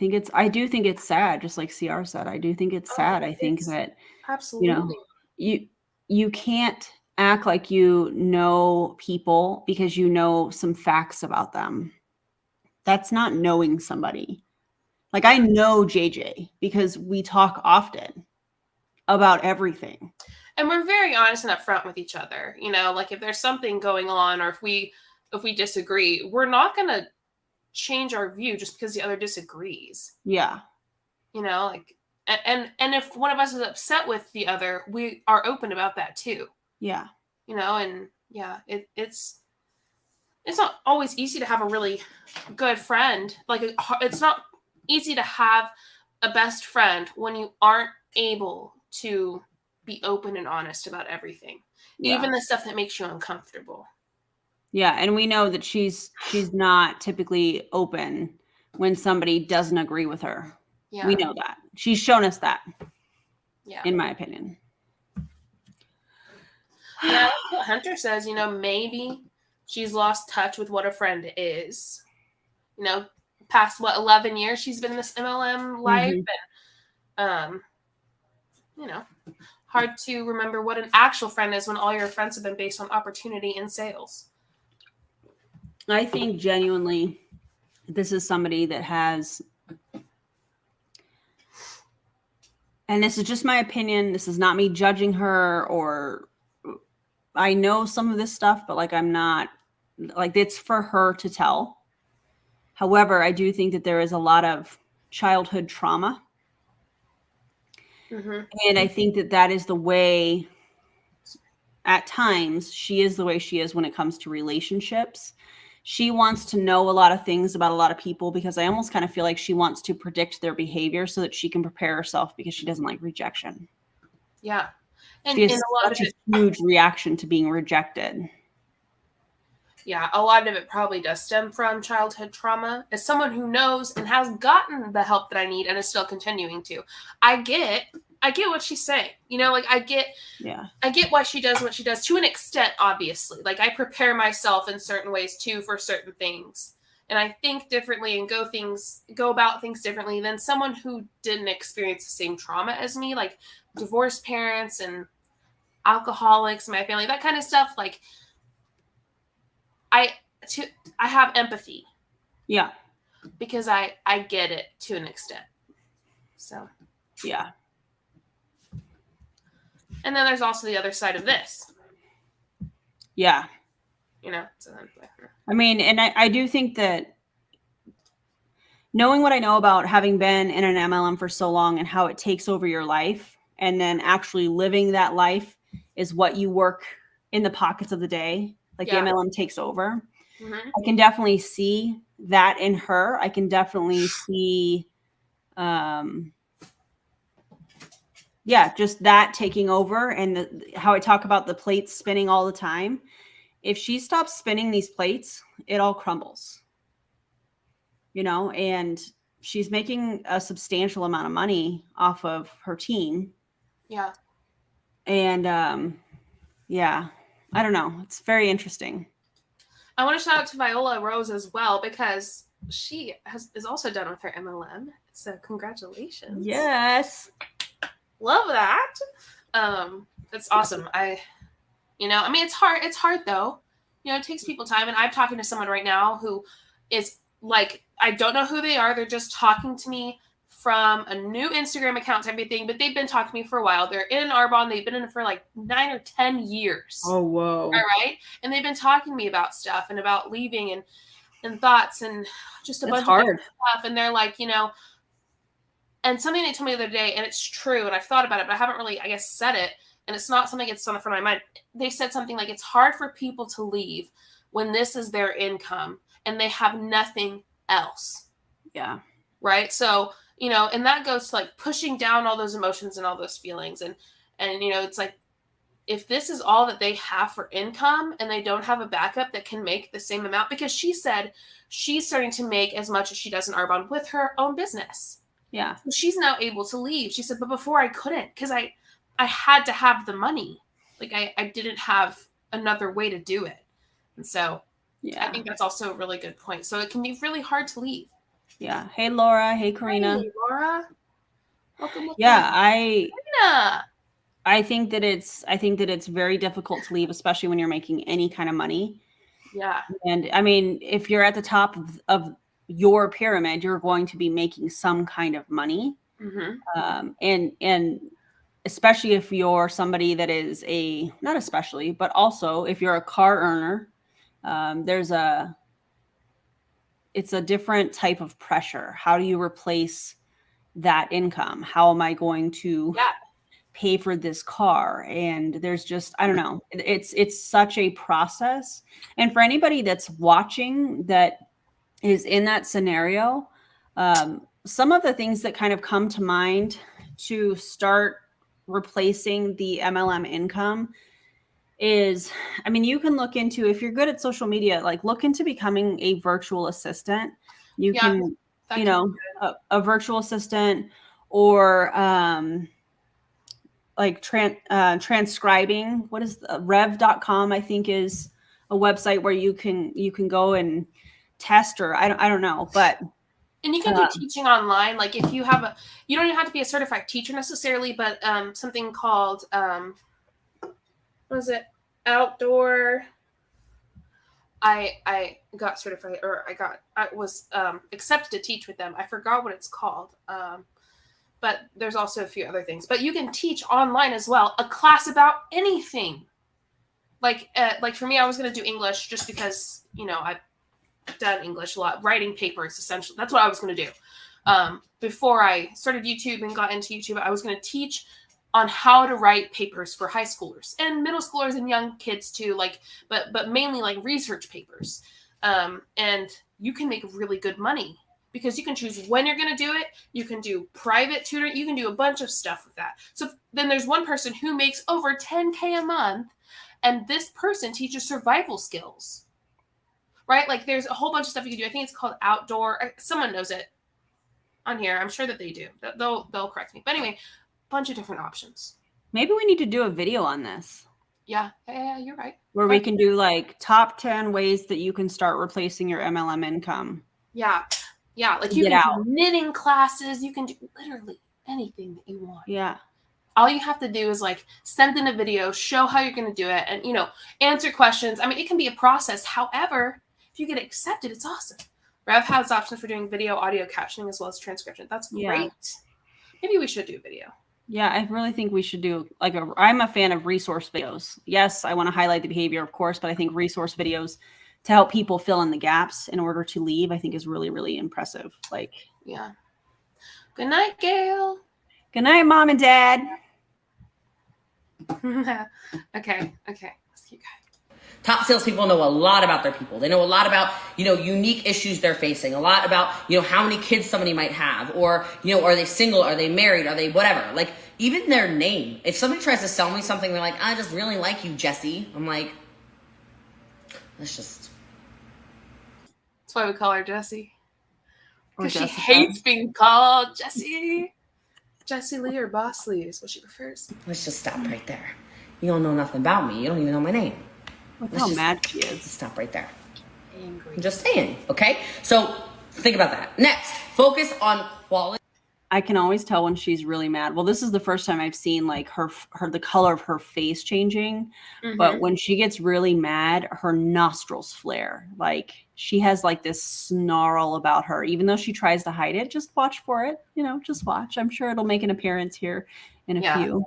do think it's sad, just like CR said. I do think it's sad. I think that absolutely you can't act like you know people because you know some facts about them. That's not knowing somebody. Like, I know JJ because we talk often about everything. And we're very honest and upfront with each other. Like if there's something going on or if we disagree, we're not going to change our view just because the other disagrees. Yeah. Like, and if one of us is upset with the other, we are open about that too. Yeah. You know, and yeah, it's not always easy to have a really good friend. Like, it's not easy to have a best friend when you aren't able to be open and honest about everything, even the stuff that makes you uncomfortable. Yeah, and we know that she's not typically open when somebody doesn't agree with her. Yeah. We know that. She's shown us that. Yeah. In my opinion. Yeah, that's what Hunter says, you know, maybe she's lost touch with what a friend is. You know, past 11 years she's been in this MLM life, and you know, hard to remember what an actual friend is when all your friends have been based on opportunity and sales. I think genuinely this is somebody that has, and this is just my opinion, this is not me judging her, or I know some of this stuff, but like I'm not, like it's for her to tell. However, I do think that there is a lot of childhood trauma. And I think that that is the way, at times, she is the way she is when it comes to relationships. She wants to know a lot of things about a lot of people because I almost kind of feel like she wants to predict their behavior so that she can prepare herself because she doesn't like rejection. Yeah. And she has such a huge reaction to being rejected. Yeah, a lot of it probably does stem from childhood trauma. As someone who knows and has gotten the help that I need and is still continuing to, I get what she's saying. You know, like I get why she does what she does to an extent, obviously. Like I prepare myself in certain ways too for certain things. And I think differently and go about things differently than someone who didn't experience the same trauma as me, like divorced parents and alcoholics in my family, that kind of stuff. Like I have empathy. Yeah. Because I get it to an extent. So. Yeah. And then there's also the other side of this. Yeah. You know? So then, I mean, and I do think that knowing what I know about having been in an MLM for so long and how it takes over your life and then actually living that life is what you work in the pockets of the day. Like the MLM takes over. I can definitely see that in her. I can definitely see, just that taking over and how I talk about the plates spinning all the time. If she stops spinning these plates, it all crumbles. You know, and she's making a substantial amount of money off of her team. Yeah. And I don't know. It's very interesting. I want to shout out to Viola Rose as well because she is also done with her MLM. So congratulations. Yes. Love that. That's awesome. I mean, it's hard though. You know, it takes people time. And I'm talking to someone right now who is like, I don't know who they are. They're just talking to me from a new Instagram account type of thing, but they've been talking to me for a while. They're in Arbonne. They've been in it for like 9 or 10 years. Oh, whoa. All right. And they've been talking to me about stuff and about leaving and thoughts and just a bunch of different stuff. And they're like, you know, and something they told me the other day, and it's true, and I've thought about it, but I haven't really, I guess, said it, and it's not something that's on the front of my mind. They said something like, it's hard for people to leave when this is their income and they have nothing else. Yeah. Right? So, you know, and that goes to like pushing down all those emotions and all those feelings. And you know, it's like, if this is all that they have for income and they don't have a backup that can make the same amount, because she said she's starting to make as much as she does in Arbonne with her own business. Yeah. So she's now able to leave. She said, but before I couldn't because I had to have the money. Like I didn't have another way to do it. And so I think that's also a really good point. So it can be really hard to leave. Yeah. Hey, Laura. Hey, Karina. Hey, Laura. Welcome. Yeah. I think that it's very difficult to leave, especially when you're making any kind of money. Yeah. And I mean, if you're at the top of your pyramid, you're going to be making some kind of money. And especially if you're somebody that is not especially, but also if you're a car earner, it's a different type of pressure. How do you replace that income? How am I going to pay for this car. And there's just, I don't know, it's such a process. And for anybody that's watching that is in that scenario, some of the things that kind of come to mind to start replacing the MLM income is, I mean, you can look into, if you're good at social media, like look into becoming a virtual assistant. You can, you know, a virtual assistant, or like transcribing. What is rev.com, I think, is a website where you can go and test, or I don't know, but and you can do teaching online. Like if you have you don't even have to be a certified teacher necessarily, but something called what is it? Outdoor. I got certified, or I was accepted to teach with them. I forgot what it's called. But there's also a few other things. But you can teach online as well, a class about anything. Like for me, I was going to do English just because, you know, I've done English a lot, writing papers, essentially. That's what I was going to do. Before I started YouTube and got into YouTube, I was going to teach on how to write papers for high schoolers and middle schoolers and young kids too, like, but mainly like research papers. And you can make really good money because you can choose when you're going to do it. You can do private tutoring. You can do a bunch of stuff with that. So then there's one person who makes over $10K a month, and this person teaches survival skills, right? Like there's a whole bunch of stuff you can do. I think it's called Outdoor. Someone knows it on here. I'm sure that they do. They'll correct me. But anyway, bunch of different options. Maybe we need to do a video on this. Yeah, you're right. Where we can do like top 10 ways that you can start replacing your MLM income. Yeah. Like you can do knitting classes. You can do literally anything that you want. Yeah. All you have to do is like send in a video, show how you're going to do it, and, you know, answer questions. I mean, it can be a process. However, if you get accepted, it's awesome. Rev has options for doing video, audio captioning, as well as transcription. That's great. Yeah. Maybe we should do a video. Yeah, I really think we should do I'm a fan of resource videos. Yes, I want to highlight the behavior, of course, but I think resource videos to help people fill in the gaps in order to leave, I think is really, really impressive. Like, yeah. Good night, Gail. Good night, Mom and Dad. Okay. Let's keep going. Top salespeople know a lot about their people. They know a lot about, you know, unique issues they're facing, a lot about, you know, how many kids somebody might have, or, you know, are they single? Are they married? Are they whatever? Like, even their name. If somebody tries to sell me something, they're like, I just really like you, Jesse. I'm like, that's why we call her Jessie. Because she hates being called Jessie. Jessie Lee or Boss Lee is what she prefers. Let's just stop right there. You don't know nothing about me. You don't even know my name. Look how mad she is. Stop right there. Angry. I'm just saying, okay? So think about that. Next, focus on quality. I can always tell when she's really mad. Well, this is the first time I've seen like the color of her face changing. Mm-hmm. But when she gets really mad, her nostrils flare. Like she has like this snarl about her, even though she tries to hide it. Just watch for it. You know, just watch. I'm sure it'll make an appearance here in a few.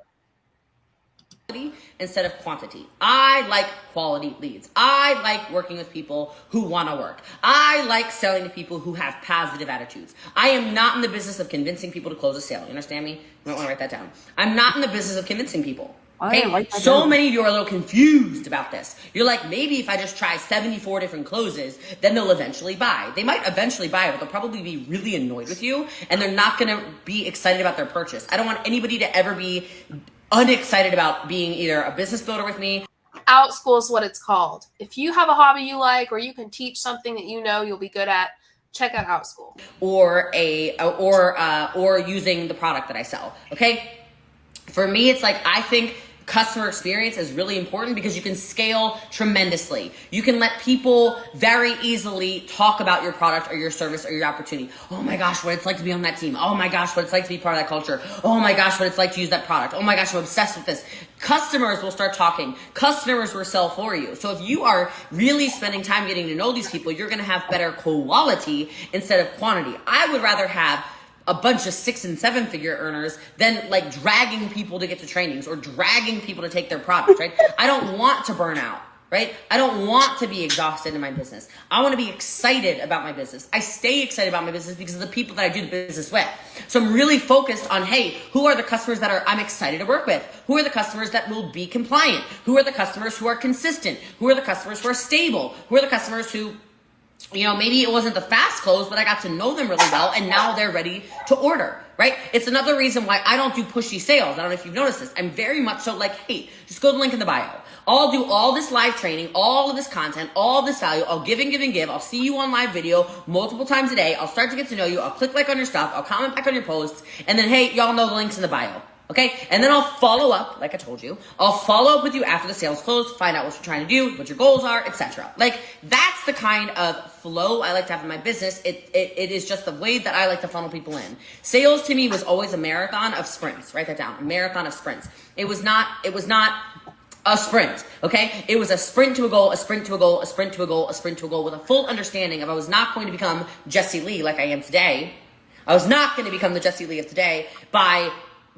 Instead of quantity. I like quality leads. I like working with people who want to work. I like selling to people who have positive attitudes. I am not in the business of convincing people to close a sale. You understand me? You might want to write that down. I'm not in the business of convincing people. Okay? So many of you are a little confused about this. You're like, maybe if I just try 74 different closes, then they'll eventually buy. They might eventually buy, but they'll probably be really annoyed with you, and they're not going to be excited about their purchase. I don't want anybody to ever be unexcited about being either a business builder with me. Outschool is what it's called. If you have a hobby you like, or you can teach something that you know you'll be good at, check out Outschool. Or using the product that I sell. Okay. For me, it's like, I think customer experience is really important because you can scale tremendously. You can let people very easily talk about your product or your service or your opportunity. Oh my gosh, what it's like to be on that team. Oh my gosh, what it's like to be part of that culture. Oh my gosh, what it's like to use that product. Oh my gosh, I'm obsessed with this. Customers will start talking. Customers will sell for you. So if you are really spending time getting to know these people, you're going to have better quality instead of quantity. I would rather have a bunch of 6- and 7-figure earners than like dragging people to get to trainings or dragging people to take their product, right? I don't want to burn out, right? I don't want to be exhausted in my business. I want to be excited about my business. I stay excited about my business because of the people that I do the business with. So I'm really focused on, hey, who are the customers that I'm excited to work with? Who are the customers that will be compliant? Who are the customers who are consistent? Who are the customers who are stable? Who are the customers who, maybe it wasn't the fast close, but I got to know them really well, and now they're ready to order, right? It's another reason why I don't do pushy sales. I don't know if you've noticed this. I'm very much so like, hey, just go to the link in the bio. I'll do all this live training, all of this content, all this value. I'll give and give and give. I'll see you on live video multiple times a day. I'll start to get to know you. I'll click like on your stuff. I'll comment back on your posts. And then, hey, y'all know the links in the bio. Okay? And then I'll follow up, like I told you. I'll follow up with you after the sales close, find out what you're trying to do, what your goals are, etc. Like, that's the kind of flow I like to have in my business. It is just the way that I like to funnel people in. Sales to me was always a marathon of sprints. Write that down. A marathon of sprints. It was not a sprint, okay? It was a sprint to a goal, a sprint to a goal, a sprint to a goal, a sprint to a goal, with a full understanding of I was not going to become Jessie Lee like I am today. I was not going to become the Jessie Lee of today by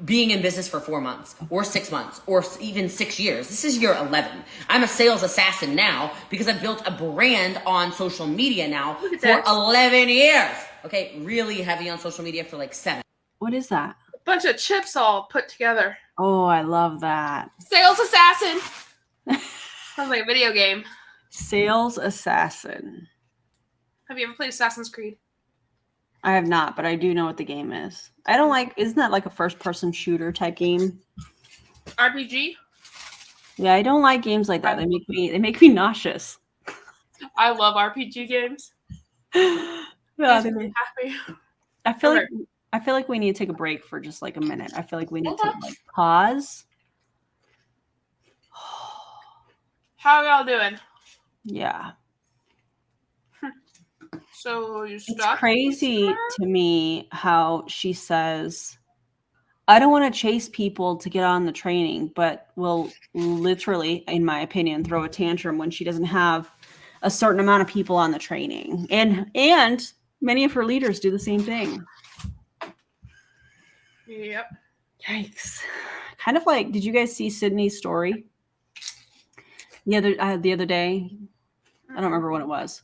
being in business for 4 months or 6 months or even 6 years. This is year 11. I'm a sales assassin now because I've built a brand on social media now for 11 years. Okay, really heavy on social media for like 7. What is that? A bunch of chips all put together. Oh, I love that. Sales assassin. Sounds like a video game. Sales assassin. Have you ever played Assassin's Creed? I have not, but I do know what the game is. I don't like, isn't that like a first-person shooter type game? RPG? Yeah, I don't like games like that. They make me nauseous. I love RPG games. Yeah, Makes me happy. I feel like we need to take a break for just like a minute. I feel like we need to like pause. How y'all doing? Yeah. So you It's stuck? crazy to me how she says, I don't want to chase people to get on the training, but will literally, in my opinion, throw a tantrum when she doesn't have a certain amount of people on the training. And many of her leaders do the same thing. Yep. Yikes. Kind of like, did you guys see Sydney's story the other day? I don't remember when it was.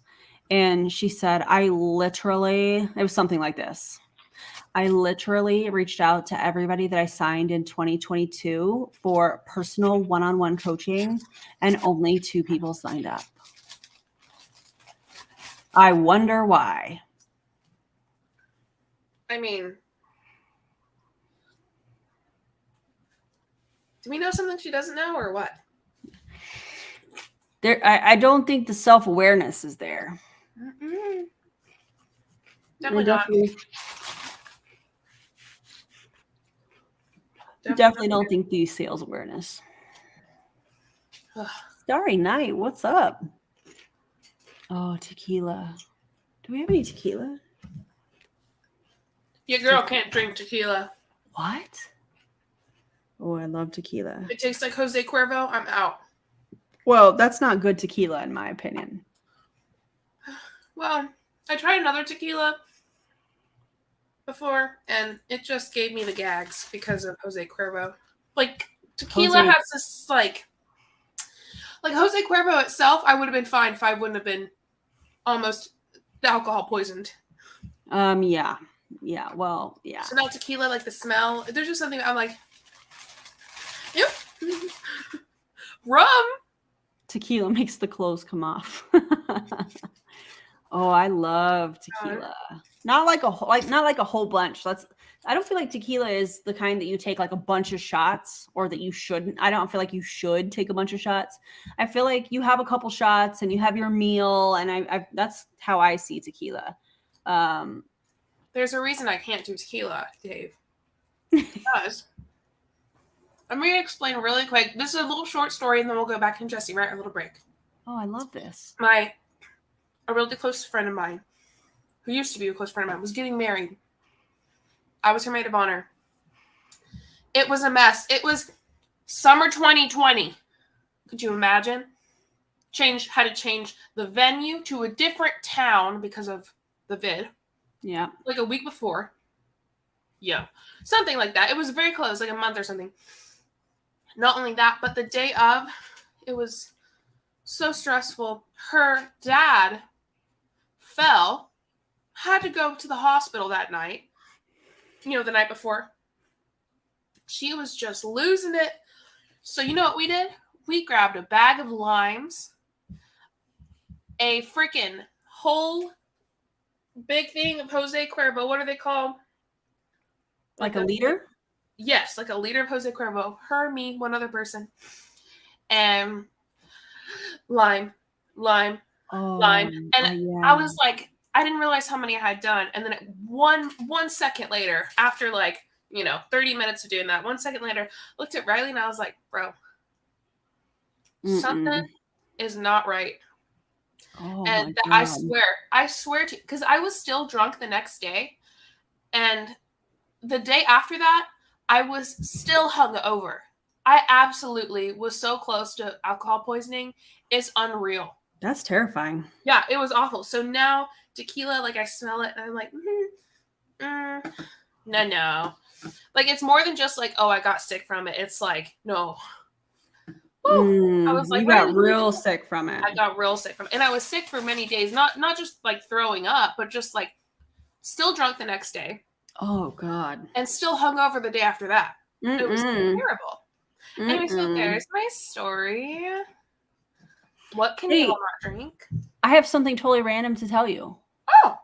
And she said, it was something like this. I literally reached out to everybody that I signed in 2022 for personal one-on-one coaching, and only 2 people signed up. I wonder why. I mean, do we know something she doesn't know, or what? I don't think the self-awareness is there. Mm-mm. Definitely don't think the sales awareness. Starry Night, what's up? Oh, tequila. Do we have any tequila? Your girl can't drink tequila. What? Oh, I love tequila. It tastes like Jose Cuervo. I'm out. Well, that's not good tequila, in my opinion. Well, I tried another tequila before, and it just gave me the gags because of Jose Cuervo. Like, tequila has this, like Jose Cuervo itself, I would have been fine if I wouldn't have been almost alcohol poisoned. Yeah. Yeah, well, yeah. So now tequila, like the smell, there's just something I'm like, yep. Rum. Tequila makes the clothes come off. Oh, I love tequila. Not like a whole bunch. I don't feel like tequila is the kind that you take like a bunch of shots, or that you shouldn't. I don't feel like you should take a bunch of shots. I feel like you have a couple shots and you have your meal, and that's how I see tequila. There's a reason I can't do tequila, Dave. Because I'm going to explain really quick. This is a little short story, and then we'll go back in Jessie, right? A little break. Oh, I love this. A really close friend of mine, who used to be a close friend of mine, was getting married. I was her maid of honor. It was a mess. It was summer 2020. Could you imagine? Had to change the venue to a different town because of the vid. Yeah. Like a week before. Yeah. Something like that. It was very close, like a month or something. Not only that, but the day of, it was So stressful. Her dad fell, had to go to the hospital that night, the night before. She was just losing it. So you know what we did? We grabbed a bag of limes, a freaking whole big thing of Jose Cuervo. What are they called? Like a liter? Yes, like a liter of Jose Cuervo. Her, me, one other person. And lime. And I was like, I didn't realize how many I had done. And then one second later, after 30 minutes of doing that, 1 second later, looked at Riley and I was like, bro, something is not right. Oh, and I swear to, because I was still drunk the next day. And the day after that, I was still hungover. I absolutely was so close to alcohol poisoning. It's unreal. That's terrifying. Yeah, it was awful. So now tequila, like I smell it and I'm like, no. Like it's more than just like, oh, I got sick from it. It's like, no. I was like, you got real sick from it. I got real sick from it. And I was sick for many days, not just like throwing up, but just like still drunk the next day. Oh God. And still hungover the day after that. It was terrible. Anyway, so there's my story. What can you not drink? I have something totally random to tell you. Oh.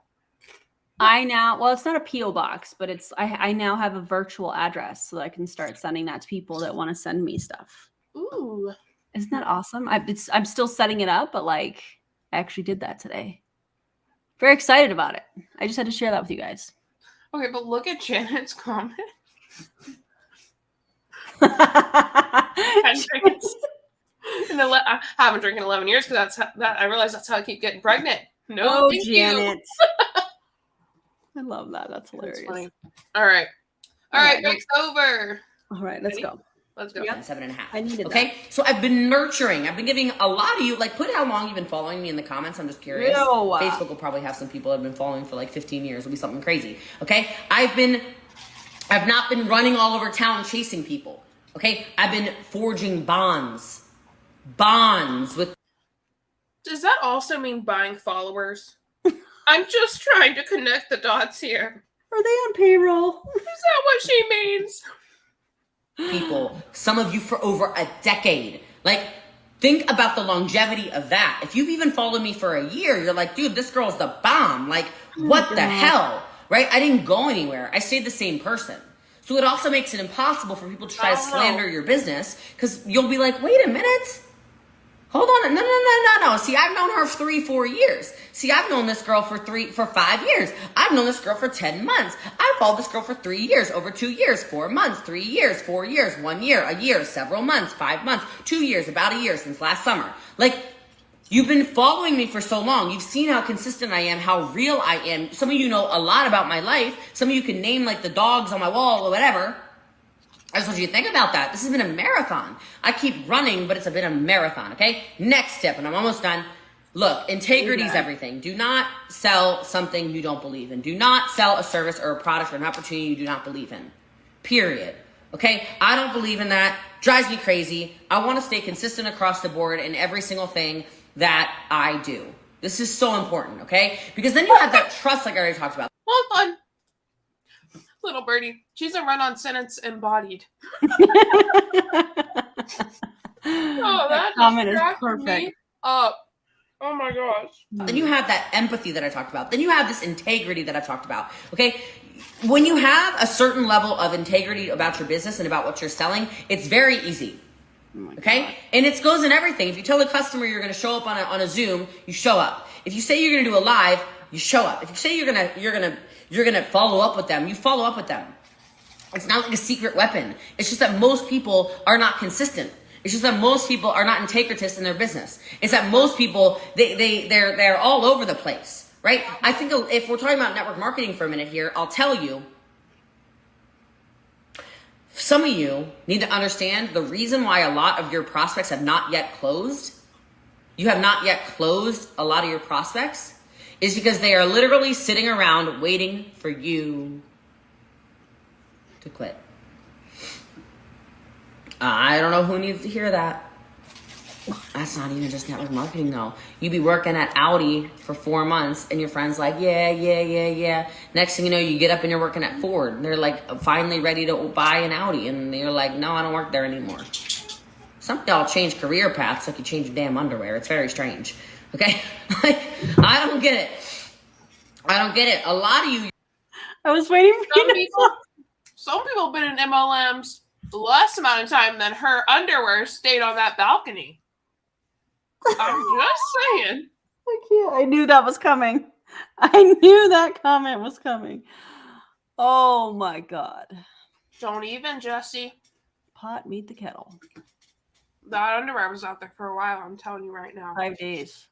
It's not a P.O. box, but I now have a virtual address so that I can start sending that to people that want to send me stuff. Ooh. Isn't that awesome? I'm still setting it up, but like I actually did that today. Very excited about it. I just had to share that with you guys. Okay, but look at Janet's comment. I haven't drank in 11 years because I realized that's how I keep getting pregnant. No, thank Janet. I love that. That's hilarious. That's funny. All right, break's over. All right, let's go. Yep. 7.5. I needed okay. That. So I've been nurturing. I've been giving a lot of you, like, put how long you've been following me in the comments. I'm just curious. Facebook will probably have some people that have been following for like 15 years. It'll be something crazy. Okay. I've not been running all over town chasing people. Okay. I've been forging bonds with. Does that also mean buying followers? I'm just trying to connect the dots here. Are they on payroll? Is that what she means? People, some of you for over a decade. Like, think about the longevity of that. If you've even followed me for a year, you're like, dude, this girl's the bomb. Like, what the hell? Right? I didn't go anywhere. I stayed the same person. So it also makes it impossible for people to try to slander your business because you'll be like, wait a minute. Hold on. No. See, I've known her for 3-4 years. See, I've known this girl for 5 years. I've known this girl for 10 months. I've followed this girl for 3 years, over 2 years, 4 months, 3 years, 4 years, 1 year, a year, several months, 5 months, 2 years, about a year since last summer. Like, you've been following me for so long. You've seen how consistent I am, how real I am. Some of you know a lot about my life. Some of you can name like the dogs on my wall or whatever. I just want you to think about that. This has been a marathon. I keep running, but it's been a marathon, okay? Next tip, and I'm almost done. Look, integrity is everything. Do not sell something you don't believe in. Do not sell a service or a product or an opportunity you do not believe in. Period. Okay? I don't believe in that. Drives me crazy. I want to stay consistent across the board in every single thing that I do. This is so important, okay? Because then you have that trust like I already talked about. Hold on. Little birdie. She's a run-on sentence embodied. That comment is perfect. Oh my gosh. Then you have that empathy that I talked about. Then you have this integrity that I talked about. Okay? When you have a certain level of integrity about your business and about what you're selling, it's very easy. Okay? God. And it goes in everything. If you tell a customer you're going to show up on a Zoom, you show up. If you say you're going to do a live, you show up. If you say you're going to follow up with them, you follow up with them. It's not like a secret weapon. It's just that most people are not consistent. It's just that most people are not integritous in their business. It's that most people, they're all over the place, right? I think if we're talking about network marketing for a minute here, I'll tell you, some of you need to understand the reason why a lot of your prospects have not yet closed. You have not yet closed a lot of your prospects is because they are literally sitting around waiting for you to quit. I don't know who needs to hear that. That's not even just network marketing though. You be working at Audi for 4 months and your friend's like, yeah. Next thing you know, you get up and you're working at Ford. And they're like finally ready to buy an Audi. And you're like, no, I don't work there anymore. Some of y'all change career paths like you change your damn underwear. It's very strange. Okay? Like, I don't get it. A lot of you. I was waiting for you to Some people have been in MLMs less amount of time than her underwear stayed on that balcony. I'm just saying. I knew that was coming. I knew that comment was coming. Oh my God. Don't even, Jesse. Pot meet the kettle. That underwear was out there for a while, I'm telling you right now. 5 days.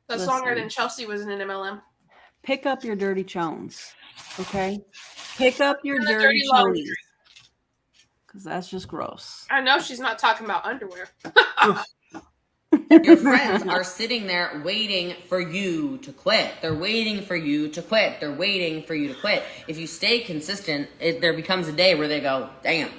That's longer than Chelsea was in an MLM. Pick up your dirty chones. Okay? Pick up your dirty chones. Because that's just gross. I know she's not talking about underwear. Your friends are sitting there waiting for you to quit. They're waiting for you to quit. They're waiting for you to quit. If you stay consistent, there becomes a day where they go, damn,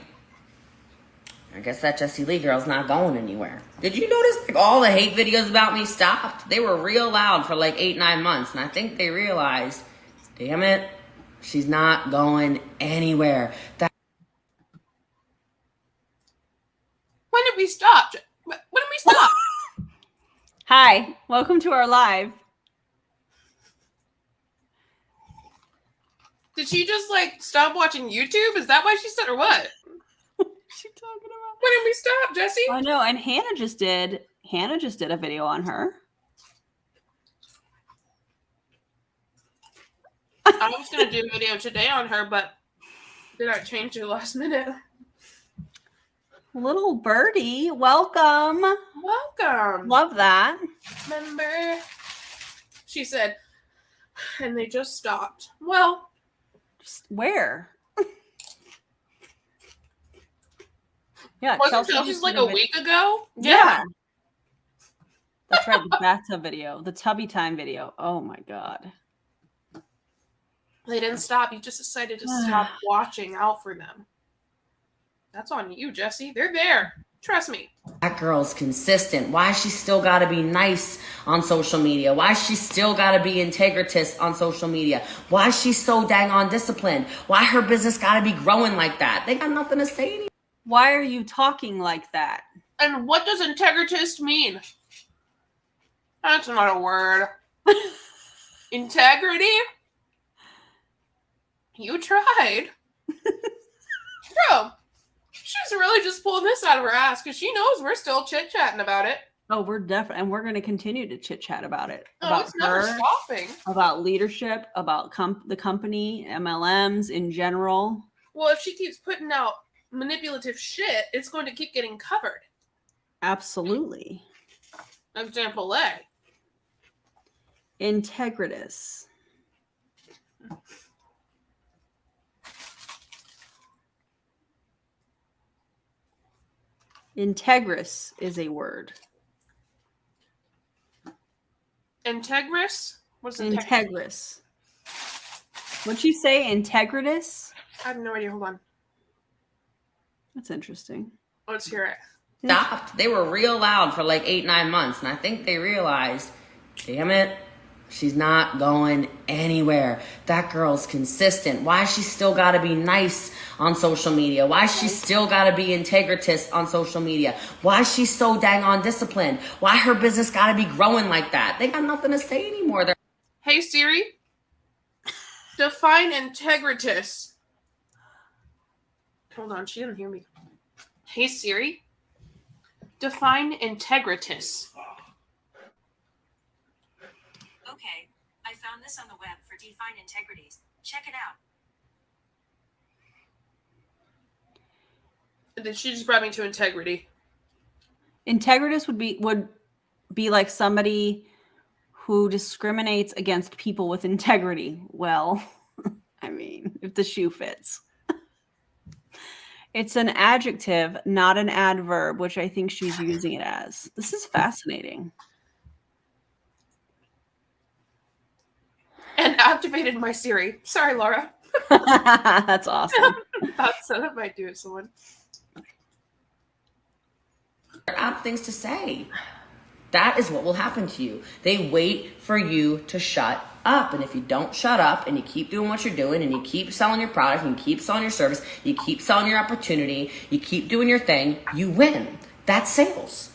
I guess that Jessie Lee girl's not going anywhere. Did you notice like all the hate videos about me stopped? They were real loud for like 8-9 months. And I think they realized, damn it, she's not going anywhere. When did we stop? When did we stop? Hi, welcome to our live. Did she just like stop watching YouTube? Is that why she said, or what? What's she talking about? When did we stop, Jesse? I know, and Hannah just did a video on her. I was gonna do a video today on her, but did I change it last minute? Little birdie, welcome. Welcome. Love that. Remember? She said, and they just stopped. Well, just where? Yeah, wasn't Chelsea's like a week ago? Yeah. That's right, the bathtub video, the tubby time video. Oh my God. They didn't stop. You just decided to stop watching out for them. That's on you, Jesse. They're there. Trust me. That girl's consistent. Why she still got to be nice on social media? Why she still got to be integritous on social media? Why she's so dang on disciplined? Why her business got to be growing like that? They got nothing to say anymore. Why are you talking like that? And what does integritist mean? That's not a word. Integrity? You tried. Bro, she's really just pulling this out of her ass because she knows we're still chit-chatting about it. Oh, we're definitely, and we're going to continue to chit-chat about it. Oh, about it's never stopping. About leadership, about the company, MLMs in general. Well, if she keeps putting out manipulative shit, it's going to keep getting covered. Absolutely. Example A. Integritous. Integrous is a word. Integrous? What's Integrous? What'd you say? Integritous? I have no idea. Hold on. That's interesting. Let's hear it. Stopped. They were real loud for like 8-9 months. And I think they realized, damn it, she's not going anywhere. That girl's consistent. Why she still got to be nice on social media? Why she still got to be integritous on social media? Why she's so dang on disciplined? Why her business got to be growing like that? They got nothing to say anymore. Hey, Siri. Define integritous. Hold on, she didn't hear me. Hey, Siri. Define integritous. Okay, I found this on the web for define integrities. Check it out. Did she just brought me to integrity? Integritous would be like somebody who discriminates against people with integrity. Well, I mean, if the shoe fits. It's an adjective, not an adverb, which I think she's using it as. This is fascinating. And activated my Siri. Sorry, Laura. That's awesome. Thought so. That might do it, someone. They're out of things to say. That is what will happen to you. They wait for you to shut up. And if you don't shut up and you keep doing what you're doing and you keep selling your product and you keep selling your service, you keep selling your opportunity, you keep doing your thing, you win. That's sales.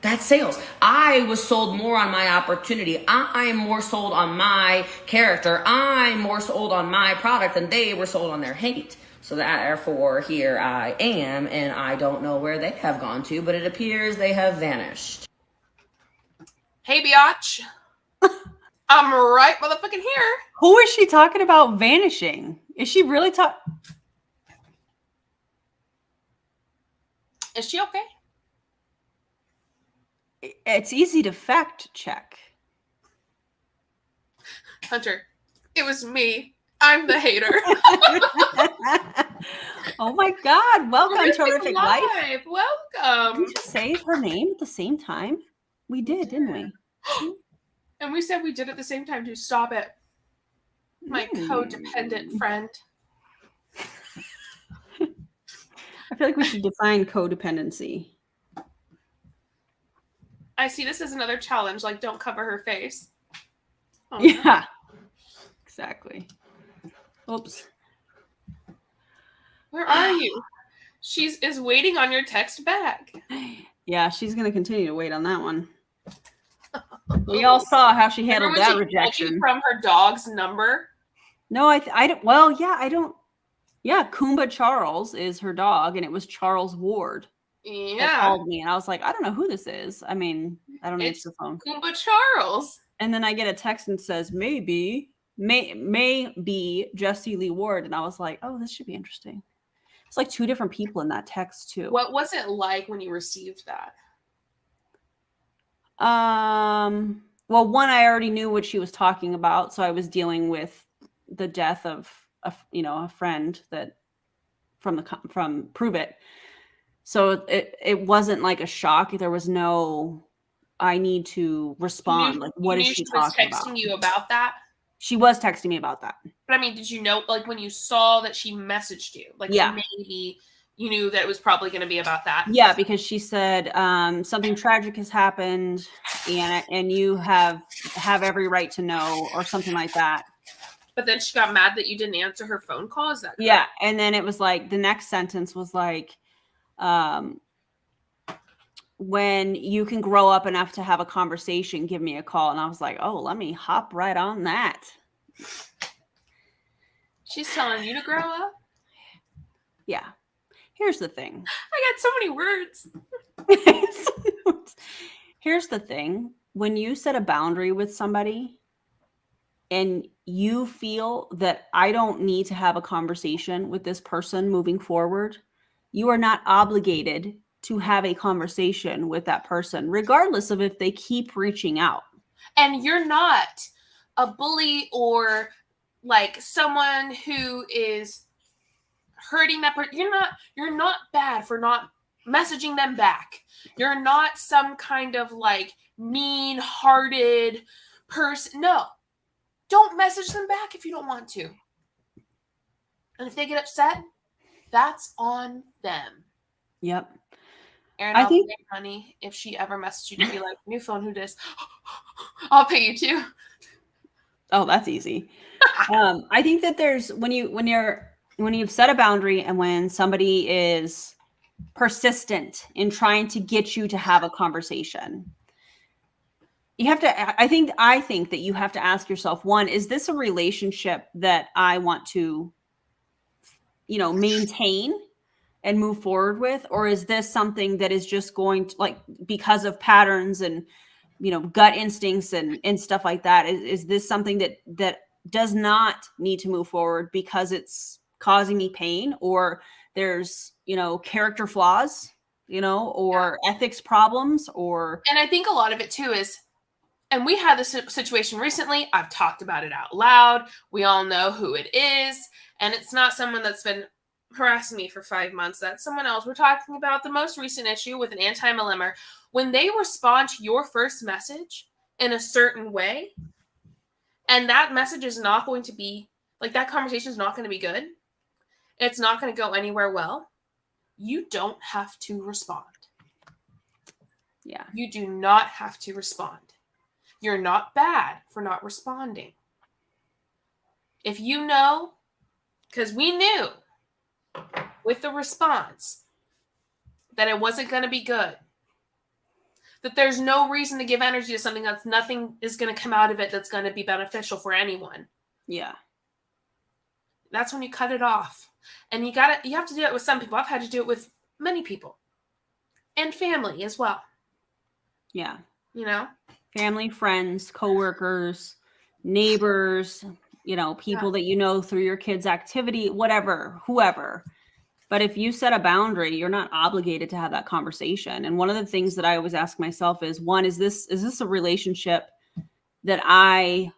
That's sales. I was sold more on my opportunity. I'm more sold on my character. I'm more sold on my product than they were sold on their hate. So therefore, here I am, and I don't know where they have gone to, but it appears they have vanished. Hey, biatch. I'm right motherfucking here. Who is she talking about vanishing? Is she really talking? Is she okay? It's easy to fact check. Hunter, it was me. I'm the hater. Oh my God. Welcome, Terrific Life. Welcome. Did you say her name at the same time? We did, didn't we? And we said we did at the same time to stop it. My codependent friend. I feel like we should define codependency. I see this as another challenge, like don't cover her face. Oh, Yeah, exactly. Oops. Where are you? She's waiting on your text back. Yeah, she's going to continue to wait on that one. We all saw how she handled that rejection. From her dog's number? No, I don't. Well, yeah, I don't. Yeah, Kumba Charles is her dog, and it was Charles Ward. Yeah. That called me, and I was like, I don't know who this is. I mean, I don't answer the phone. Kumba Charles. And then I get a text and says, may be Jesse Lee Ward. And I was like, oh, this should be interesting. It's like two different people in that text too. What was it like when you received that? Well, one, I already knew what she was talking about. So I was dealing with the death of a friend that from Prove It. So it wasn't like a shock. There was no, I need to respond. Like, what is she talking about? Texting you about that? She was texting me about that. But I mean, did you know, like when you saw that she messaged you, like maybe you knew that it was probably going to be about that? Yeah, because she said something tragic has happened, and you have every right to know, or something like that. But then she got mad that you didn't answer her phone call. Is that correct? Yeah, and then it was like the next sentence was like, when you can grow up enough to have a conversation, give me a call. And I was like, oh, let me hop right on that. She's telling you to grow up? Yeah. Here's the thing. I got so many words. Here's the thing. When you set a boundary with somebody and you feel that I don't need to have a conversation with this person moving forward, you are not obligated to have a conversation with that person, regardless of if they keep reaching out. And you're not a bully or like someone who is hurting that person. You're not bad for not messaging them back. You're not some kind of like mean-hearted person. No. Don't message them back if you don't want to. And if they get upset, that's on them. Yep. Erin, I'll pay money if she ever messaged you to be like, new phone, who dis? I'll pay you too. Oh, that's easy. I think that there's when you've set a boundary and when somebody is persistent in trying to get you to have a conversation, you have to, I think that you have to ask yourself, one, is this a relationship that I want to, maintain and move forward with? Or is this something that is just going to, like, because of patterns and, gut instincts and stuff like that? Is this something that does not need to move forward because it's causing me pain, or there's, character flaws, or ethics problems, or. And I think a lot of it too is, and we had this situation recently. I've talked about it out loud. We all know who it is. And it's not someone that's been harassing me for 5 months. That's someone else. We're talking about the most recent issue with an anti-millennial. When they respond to your first message in a certain way, and that message is not going to be, like, that conversation is not going to be good, it's not going to go anywhere well, you don't have to respond. Yeah. You do not have to respond. You're not bad for not responding. If you know, because we knew with the response that it wasn't going to be good, that there's no reason to give energy to something that's nothing is going to come out of it that's going to be beneficial for anyone. Yeah. That's when you cut it off. And you have to do it with some people. I've had to do it with many people. And family as well. Yeah. You know? Family, friends, coworkers, neighbors, you know, people that you know through your kids' activity, whatever, whoever. But if you set a boundary, you're not obligated to have that conversation. And one of the things that I always ask myself is, one, is this a relationship that I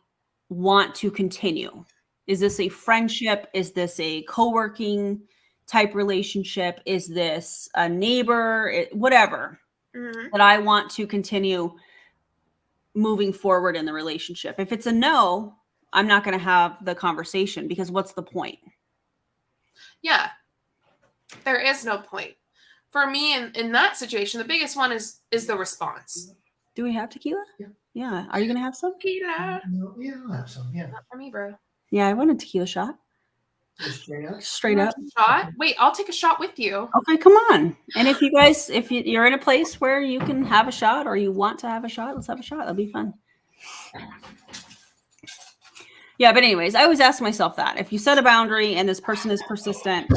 want to continue? Is this a friendship? Is this a co-working type relationship? Is this a neighbor? Whatever that I want to continue moving forward in the relationship. If it's a no, I'm not going to have the conversation, because what's the point? Yeah. There is no point. For me, in that situation, the biggest one is the response. Do we have tequila? Yeah. Yeah. Are you going to have some? Tequila. No, yeah, I'll have some. Yeah. Not for me, bro. Yeah, I want a tequila shot. Just straight up. Straight up. Shot? Wait, I'll take a shot with you. Okay, come on. And if you guys, you're in a place where you can have a shot, or you want to have a shot, let's have a shot. That'll be fun. Yeah, but anyways, I always ask myself that. If you set a boundary and this person is persistent,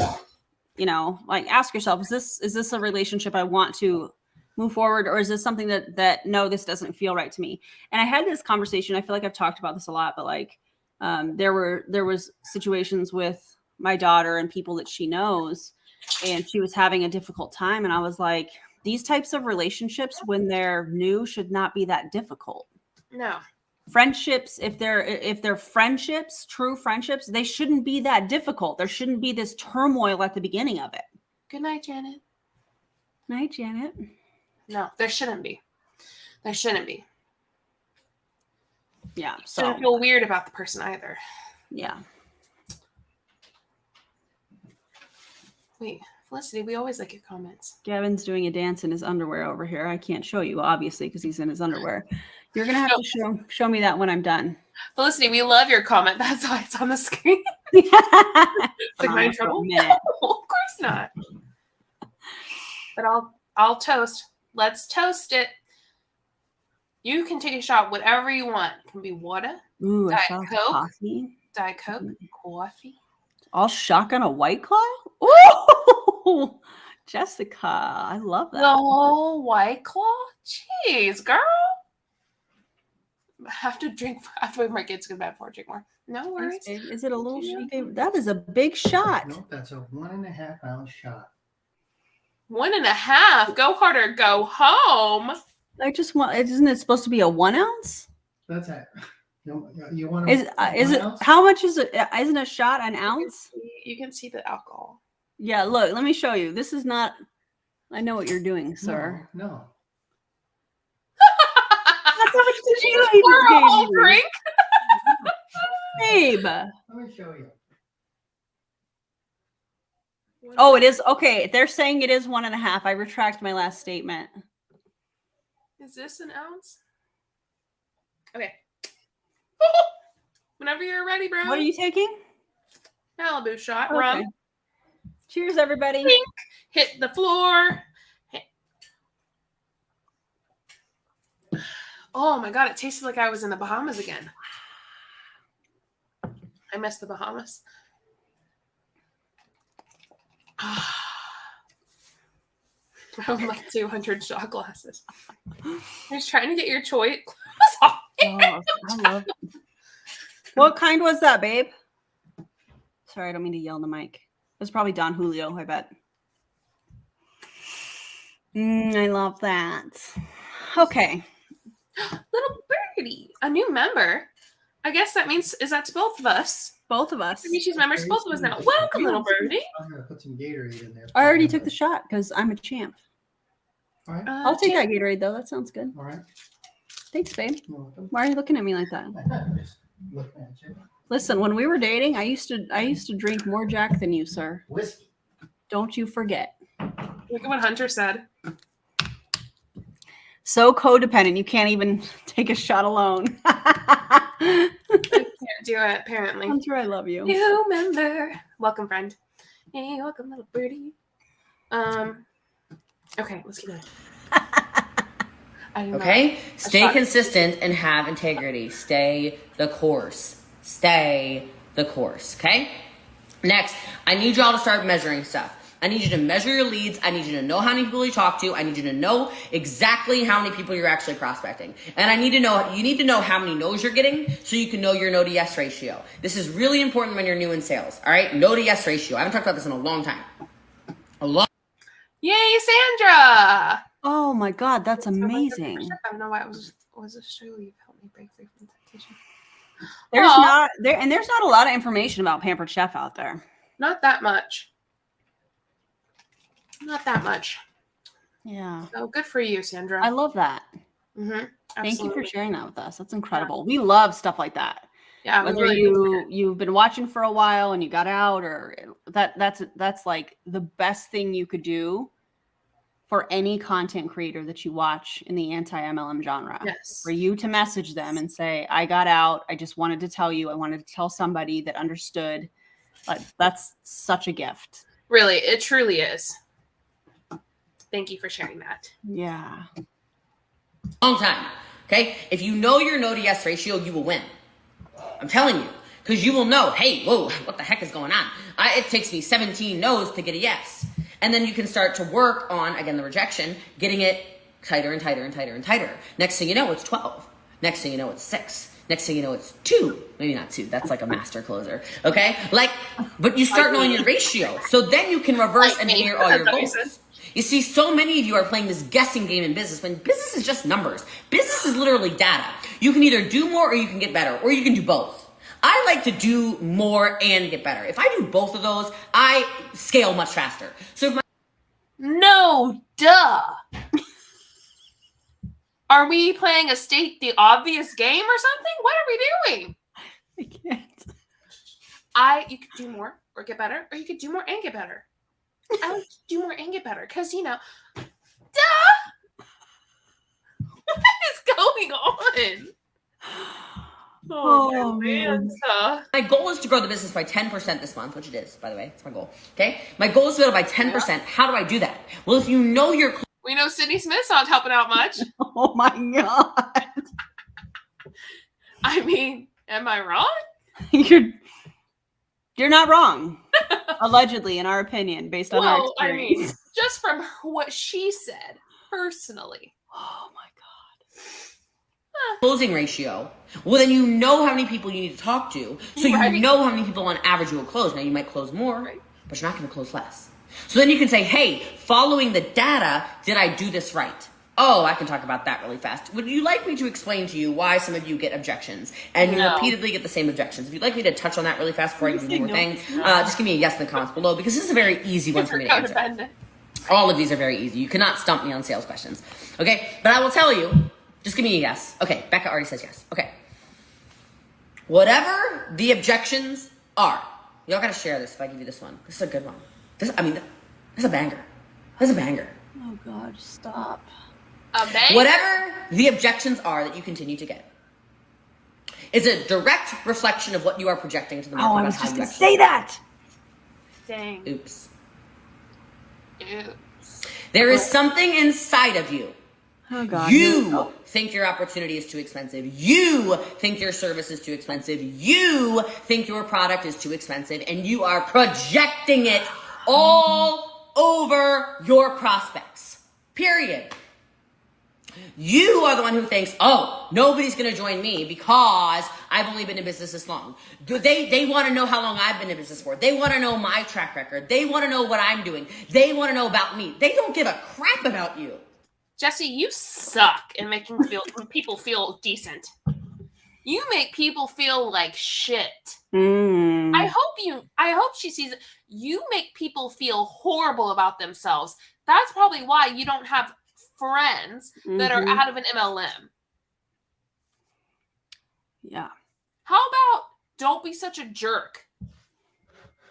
you know, like, ask yourself, is this a relationship I want to move forward, or is this something that no, this doesn't feel right to me? And I had this conversation, I feel like I've talked about this a lot, but like, there was situations with my daughter and people that she knows, and she was having a difficult time. And I was like, these types of relationships, when they're new, should not be that difficult. No. Friendships, if they're friendships, true friendships, they shouldn't be that difficult. There shouldn't be this turmoil at the beginning of it. Good night, Janet. Night, Janet. No, there shouldn't be. There shouldn't be. Yeah. So don't feel weird about the person either. Yeah. Wait, Felicity, we always like your comments. Gavin's doing a dance in his underwear over here. I can't show you, obviously, because he's in his underwear. You're going to have to show me that when I'm done. Felicity, we love your comment. That's why it's on the screen. Like, am I in trouble? No, of course not. But I'll toast. Let's toast it. You can take a shot, whatever you want. It can be water, Ooh, Diet a shot of Coke. coffee. Diet Coke, coffee. All shotgun a White Claw? Ooh, Jessica, I love that. The whole White Claw? Jeez, girl. I have to drink after my kids go to bed before I drink more. No worries. Is it a little shot? That is a big shot. No, that's a 1.5 ounce shot. 1.5. Go harder, go home. I just want. Isn't it supposed to be a 1 ounce? That's it. You want Is it? How much is it? Isn't a shot an ounce? You can see the alcohol. Yeah. Look, let me show you. This is not. I know what you're doing, sir. No. That's how much did you pour a whole drink? Babe. Let me show you. Oh, it is. Okay. They're saying it is 1.5. I retract my last statement. Is this an ounce? Okay. Whenever you're ready, bro. What are you taking? Malibu shot. Okay. Rum. Cheers, everybody. Pink. Hit the floor. Oh my God, it tasted like I was in the Bahamas again. I miss the Bahamas. I have like 200 shot glasses. I was trying to get your choice. Oh, I love it. What kind was that, babe? Sorry, I don't mean to yell in the mic. It was probably Don Julio, I bet. I love that. Okay. Little birdie, a new member. I guess that means, is that to both of us? Both of us. Maybe she's members, both of us now. Welcome, little birdie. I'm going to put some Gatorade in there. I already took the shot because I'm a champ. All right. I'll take that Gatorade, though. That sounds good. All right. Thanks, babe. You're welcome. Why are you looking at me like that? Just looking at you. Listen, when we were dating, I used to drink more Jack than you, sir. So codependent, you can't even take a shot alone. I can't do it, apparently. Hunter, I love you. New member. Welcome, friend. Hey, welcome, little birdie. Okay, let's keep going. Okay? Stay consistent and have integrity. Stay the course. Stay the course. Okay? Next, I need y'all to start measuring stuff. I need you to measure your leads. I need you to know how many people you talk to. I need you to know exactly how many people you're actually prospecting. And you need to know how many no's you're getting so you can know your no to yes ratio. This is really important when you're new in sales. All right? No to yes ratio. I haven't talked about this in a long time. Yay, Sandra! Oh my God, that's amazing. I don't know why it was Australia. You've helped me break free from temptation. There's not a lot of information about Pampered Chef out there. Not that much. Not that much. Yeah. So good for you, Sandra. I love that. Mm-hmm. Thank you for sharing that with us. That's incredible. Yeah. We love stuff like that. Yeah. Whether you've been watching for a while and you got out, or that's like the best thing you could do for any content creator that you watch in the anti-MLM genre. Yes. For you to message them and say, I got out. I just wanted to tell you. I wanted to tell somebody that understood. Like, that's such a gift. Really, it truly is. Thank you for sharing that. Yeah. Long time. Okay? If you know your no to yes ratio, you will win. I'm telling you. Because you will know, hey, whoa, what the heck is going on? It takes me 17 no's to get a yes. And then you can start to work on, again, the rejection, getting it tighter and tighter and tighter and tighter. Next thing you know, it's 12. Next thing you know, it's 6. Next thing you know, it's 2. Maybe not 2. That's like a master closer. Okay? But you start knowing your ratio. So then you can reverse engineer all your goals. You see, so many of you are playing this guessing game in business when business is just numbers. Business is literally data. You can either do more or you can get better, or you can do both. I like to do more and get better. If I do both of those, I scale much faster. So No, duh. Are we playing a state the obvious game or something? What are we doing? I can't. You could do more or get better, or you could do more and get better. I like to do more and get better because, duh. What is going on? Oh man. My goal is to grow the business by 10% this month, which it is, by the way. It's my goal. Okay? My goal is to grow by 10%. Yeah. How do I do that? Well, if you know your... We know Sydney Smith's not helping out much. Oh my God. I mean, am I wrong? You're not wrong. Allegedly, in our opinion, based on our experience. I mean, just from what she said, personally. Oh my God. Closing ratio. Well, then you know how many people you need to talk to. So you know how many people on average you will close. Now, you might close more, but you're not going to close less. So then you can say, hey, following the data, did I do this right? Oh, I can talk about that really fast. Would you like me to explain to you why some of you get objections? And you repeatedly get the same objections. If you'd like me to touch on that really fast before I do more things, just give me a yes in the comments below, because this is a very easy one for me to answer. All of these are very easy. You cannot stump me on sales questions. Okay? But I will tell you, just give me a yes. Okay, Becca already says yes. Okay. Whatever the objections are, y'all gotta share this if I give you this one. This is a good one. This is a banger. This is a banger. Oh God, stop. Whatever the objections are that you continue to get is a direct reflection of what you are projecting to the market. Oh, I was just going to say that. Dang. Oops. There is something inside of you. Oh God. You think your opportunity is too expensive. You think your service is too expensive. You think your product is too expensive, and you are projecting it all over your prospects. Period. You are the one who thinks, oh, nobody's going to join me because I've only been in business this long. They want to know how long I've been in business for. They want to know my track record. They want to know what I'm doing. They want to know about me. They don't give a crap about you. Jesse, you suck in making people feel decent. You make people feel like shit. I hope she sees it. You make people feel horrible about themselves. That's probably why you don't have friends that are out of an MLM. Yeah. How about don't be such a jerk?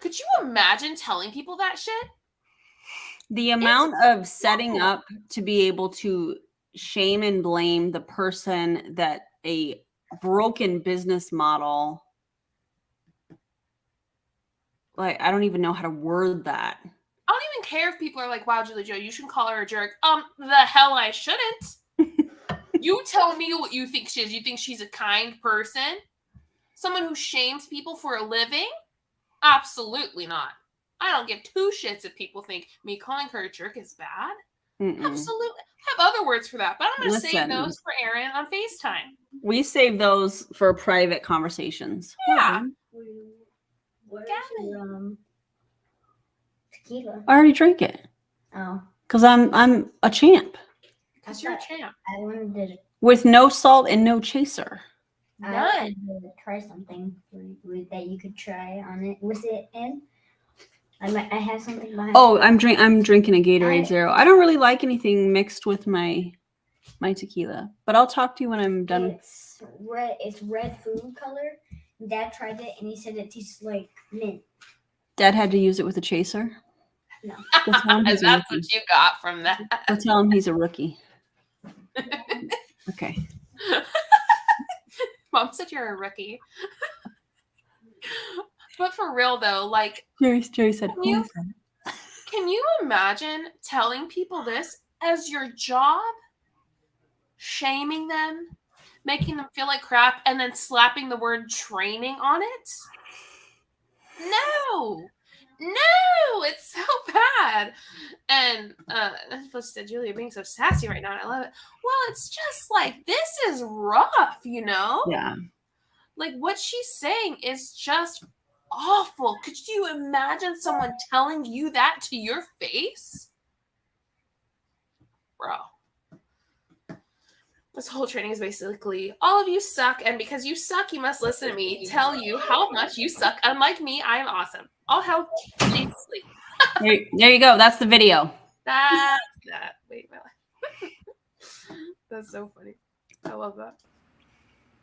Could you imagine telling people that shit? The amount of setting up to be able to shame and blame the person that a broken business model, like, I don't even know how to word that. I don't even care if people are like, wow, Julie Joe, you shouldn't call her a jerk. The hell I shouldn't. You tell me what you think she is. You think she's a kind person? Someone who shames people for a living? Absolutely not. I don't give two shits if people think me calling her a jerk is bad. Absolutely. I have other words for that, but I'm going to save those for Erin on FaceTime. We save those for private conversations. Yeah. What is your tequila? I already drank it. Oh. Because I'm a champ. Because you're a champ. I wanted to With no salt and no chaser. None. I wanted to try something that you could try on it. Was it in? I have something behind. Oh, I'm drinking a Gatorade Zero. I don't really like anything mixed with my tequila, but I'll talk to you when I'm done. It's red. It's red food color. Dad tried it and he said it tastes like mint. Dad had to use it with a chaser. No. That's what you got from that. I'll tell him he's a rookie. Okay. Mom said you're a rookie. But for real though, like Jerry said, can you imagine telling people this as your job? Shaming them, making them feel like crap, and then slapping the word training on it? No, it's so bad. And she said, Julia, you're being so sassy right now, and I love it. Well, it's just like, this is rough, you know? Yeah. Like, what she's saying is just awful. Could you imagine someone telling you that to your face? Bro. This whole training is basically, all of you suck, and because you suck, you must listen to me tell you how much you suck. Unlike me, I am awesome. All hell sleep. There you go. That's the video. That. Wait, my life. That's so funny. I love that.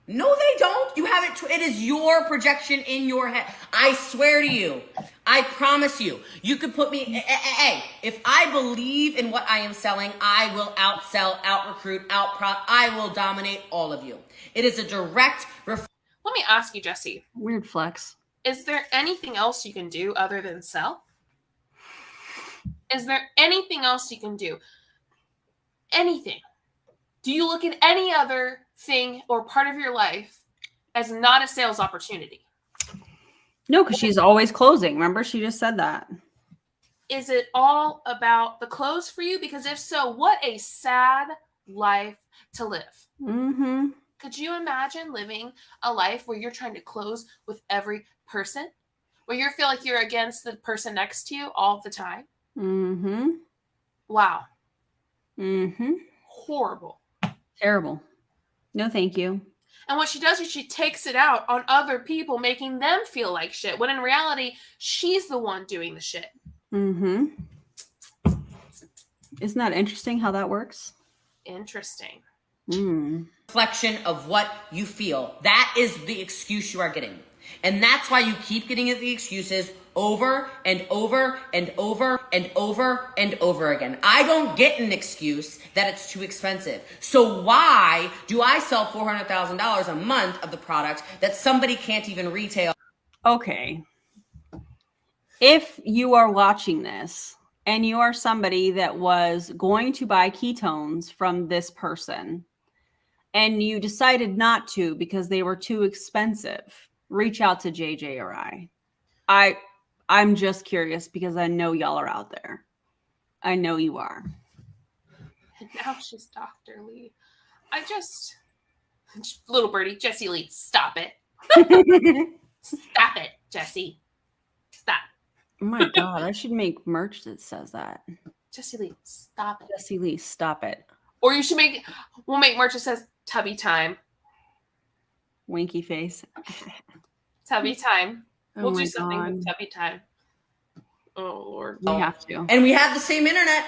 No, they don't. You have it. It is your projection in your head. I swear to you. I promise you. You could put me. Hey, if I believe in what I am selling, I will outsell, out-recruit, out-prop. I will dominate all of you. It is a direct. Let me ask you, Jesse. Weird flex. Is there anything else you can do other than sell? Is there anything else you can do? Anything? Do you look at any other thing or part of your life as not a sales opportunity? No, because she's always closing. Remember, she just said that. Is it all about the close for you? Because if so, what a sad life to live. Mm-hmm. Could you imagine living a life where you're trying to close with every person? Where you feel like you're against the person next to you all the time? Mm-hmm. Wow. Mm-hmm. Horrible. Terrible. No, thank you. And what she does is she takes it out on other people, making them feel like shit, when in reality, she's the one doing the shit. Mm-hmm. Isn't that interesting how that works? Interesting. Reflection of what you feel. That is the excuse you are getting. And that's why you keep getting the excuses over and over and over and over and over again. I don't get an excuse that it's too expensive. So why do I sell $400,000 a month of the product that somebody can't even retail? Okay. If you are watching this and you are somebody that was going to buy ketones from this person and you decided not to because they were too expensive, reach out to JJ or I'm just curious because I know y'all are out there. I know you are. And now she's Dr. Lee. Little birdie, Jessie Lee, stop it. Stop it, Jessie. Stop. Oh my God, I should make merch that says that. Jessie Lee, stop it. Jessie Lee, stop it. Or we'll make merch that says Tubby Time. Winky face. Tubby Time. Oh We'll my do something God. with Tubby Time. Oh, Lord. We have to. And we have the same internet.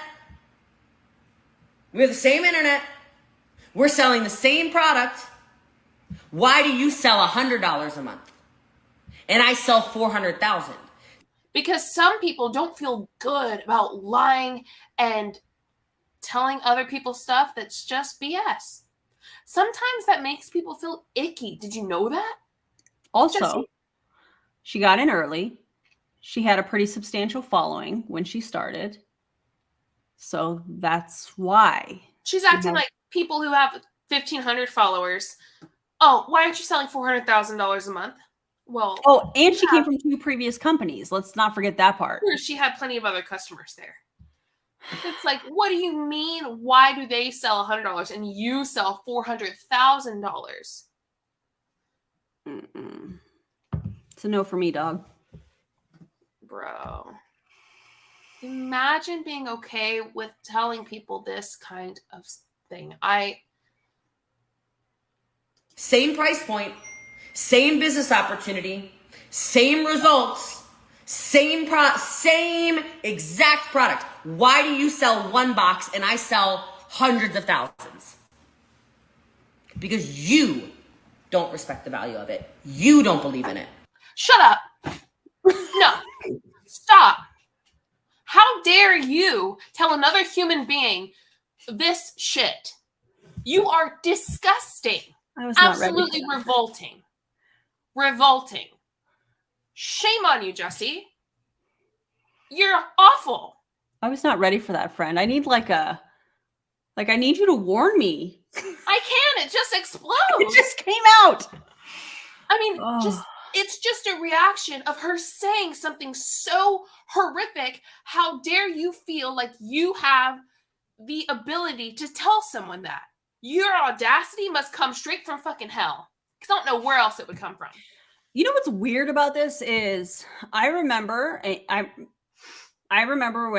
We have the same internet. We're selling the same product. Why do you sell $100 a month? And I sell $400,000. Because some people don't feel good about lying and telling other people stuff that's just BS. Sometimes that makes people feel icky. Did you know that? Also, Jesse? she got in early. She had a pretty substantial following when she started. So that's why. She's acting like people who have 1,500 followers. Oh, why aren't you selling $400,000 a month? Well, oh, and she came from 2 previous companies. Let's not forget that part. She had plenty of other customers there. It's like, what do you mean? Why do they sell $100 and you sell $400,000? It's a no for me, dog. Bro. Imagine being okay with telling people this kind of thing. Same price point, same business opportunity, same results, same exact product. Why do you sell 1 box and I sell hundreds of thousands? Because you don't respect the value of it. You don't believe in it. Shut up. No. Stop. How dare you tell another human being this shit? You are disgusting. I was not ready. Absolutely revolting. Revolting. Shame on you, Jesse. You're awful. I was not ready for that, friend. I need I need you to warn me. I can. It just explodes. It just came out. I mean, it's just a reaction of her saying something so horrific. How dare you feel like you have the ability to tell someone that? Your audacity must come straight from fucking hell. Because I don't know where else it would come from. You know what's weird about this is I remember when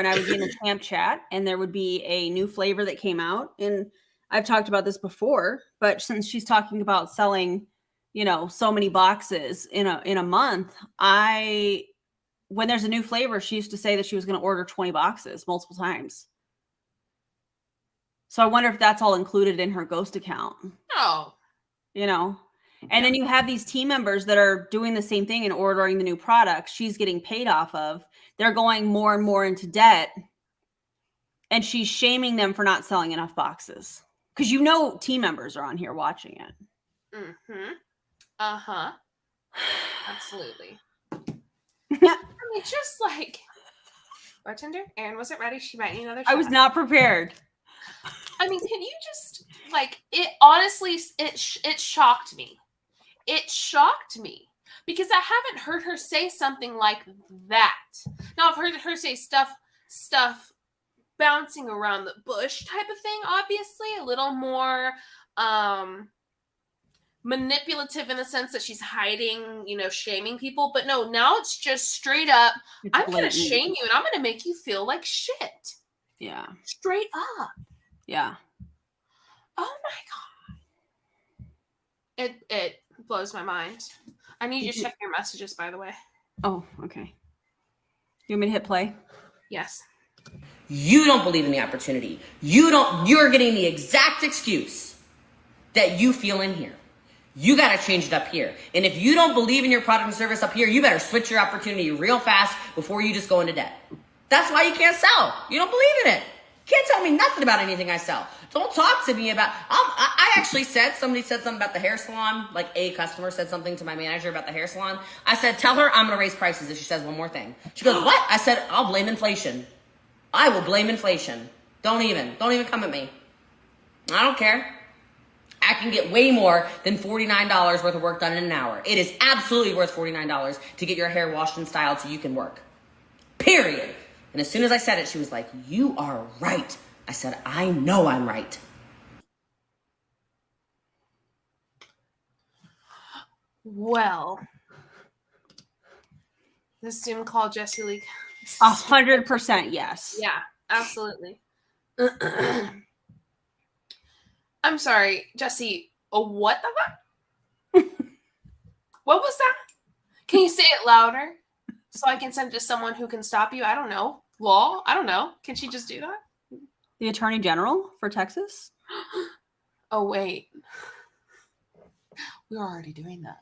I would be in a champ chat and there would be a new flavor that came out. And I've talked about this before, but since she's talking about selling, so many boxes in a month, when there's a new flavor, she used to say that she was going to order 20 boxes multiple times. So I wonder if that's all included in her ghost account. Oh. And then you have these team members that are doing the same thing and ordering the new products she's getting paid off of. They're going more and more into debt. And she's shaming them for not selling enough boxes. Because team members are on here watching it. Mm-hmm. Uh-huh. Absolutely. Yeah. I mean, just like bartender, Erin wasn't ready. She might need another shot. I was not prepared. I mean, can you just it honestly, it shocked me. It shocked me because I haven't heard her say something like that. Now I've heard her say stuff bouncing around the bush type of thing, obviously a little more manipulative in the sense that she's hiding, shaming people. But no, now it's just straight up, I'm going to shame you and I'm going to make you feel like shit. Yeah. Straight up. Yeah. Oh my God. It blows my mind. I need you to check your messages, by the way. Oh, okay. You want me to hit play? Yes. You don't believe in the opportunity. You're getting the exact excuse that you feel in here. You got to change it up here. And if you don't believe in your product and service up here, you better switch your opportunity real fast before you just go into debt. That's why you can't sell. You don't believe in it. Can't tell me nothing about anything I sell. Don't talk to me about, I actually somebody said something about the hair salon, like a customer said something to my manager about the hair salon. I said, tell her I'm going to raise prices if she says one more thing. She goes, what? I said, I'll blame inflation. I will blame inflation. Don't even come at me. I don't care. I can get way more than $49 worth of work done in an hour. It is absolutely worth $49 to get your hair washed and styled so you can work. Period. And as soon as I said it, she was like, you are right. I said, I know I'm right. Well, this Zoom call, Jesse Lee. 100% yes. Yeah, absolutely. I'm sorry, Jesse. What the fuck? What was that? Can you say it louder so I can send it to someone who can stop you? I don't know. Law? I don't know. Can she just do that? The Attorney General for Texas? Oh, wait. We were already doing that.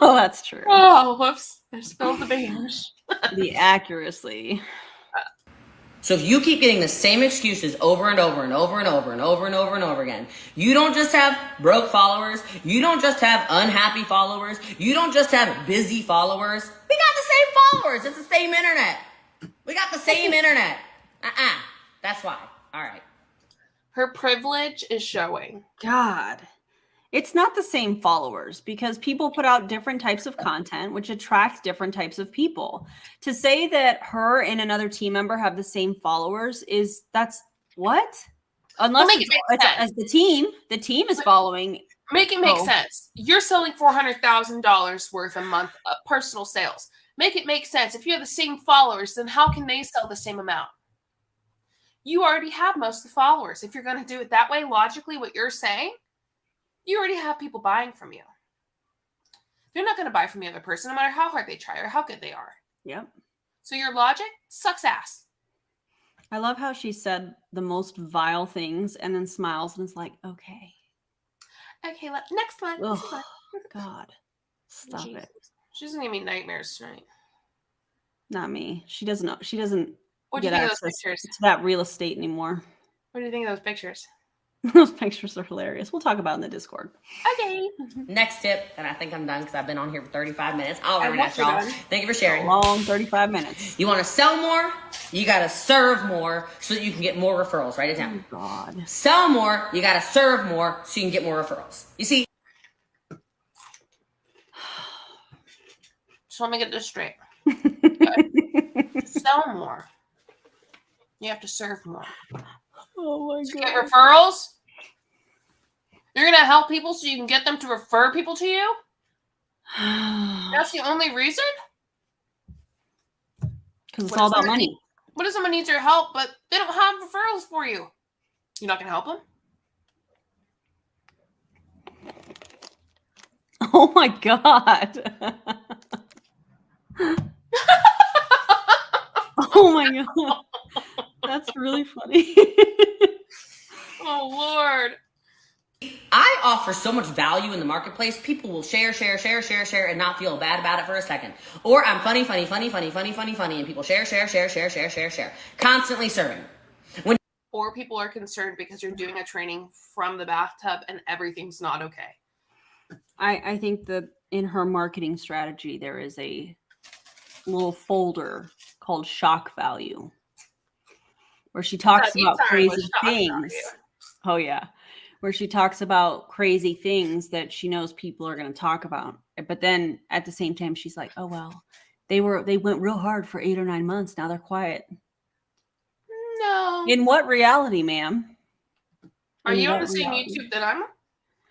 Oh, that's true. Oh, whoops. I spilled the beige. The accuracy. So if you keep getting the same excuses over and over and over and over and over and over and over again, you don't just have broke followers, you don't just have unhappy followers, you don't just have busy followers. We got the same followers. It's the same internet. We got the same internet. That's why. All right. Her privilege is showing. God. It's not the same followers because people put out different types of content, which attracts different types of people. To say that her and another team member have the same followers that's what? Unless Well, it's as the team is following. Make it make sense. You're selling $400,000 worth a month of personal sales. Make it make sense. If you have the same followers, then how can they sell the same amount? You already have most of the followers. If you're going to do it that way, logically, what you're saying, you already have people buying from you. They're not going to buy from the other person, no matter how hard they try or how good they are. Yep. So your logic sucks ass. I love how she said the most vile things and then smiles and is like, okay. Okay, next one. Oh, God. Stop it. She's going to give me nightmares tonight. Not me. She doesn't know. She doesn't What do you get think of those access pictures? to that real estate anymore. What do you think of those pictures? Those pictures are hilarious. We'll talk about it in the Discord. Okay. Next tip, and I think I'm done because I've been on here for 35 minutes. All I right, hope you're y'all. done. Thank you for sharing. Long 35 minutes. You want to sell more? You got to serve more so that you can get more referrals. Write it down. Oh, God. Sell more, you got to serve more so you can get more referrals. You see? So let me get this straight. Sell more. You have to serve more. Oh, my To God. get referrals? You're going to help people so you can get them to refer people to you? That's the only reason? Because it's all about money. What if someone needs your help, but they don't have referrals for you? You're not going to help them? Oh, my God. Oh, my God. That's really funny. Oh, Lord. I offer so much value in the marketplace, people will share, and not feel bad about it for a second. Or I'm funny, and people share. Constantly serving. Or people are concerned because you're doing a training from the bathtub and everything's not okay. I think that in her marketing strategy, there is a little folder called shock value where she talks about crazy things. Oh, yeah. Where she talks about crazy things that she knows people are going to talk about. But then at the same time, she's like, oh, well, they went real hard for 8 or 9 months. Now they're quiet. No. In what reality, ma'am? Are you on the same YouTube that I'm on?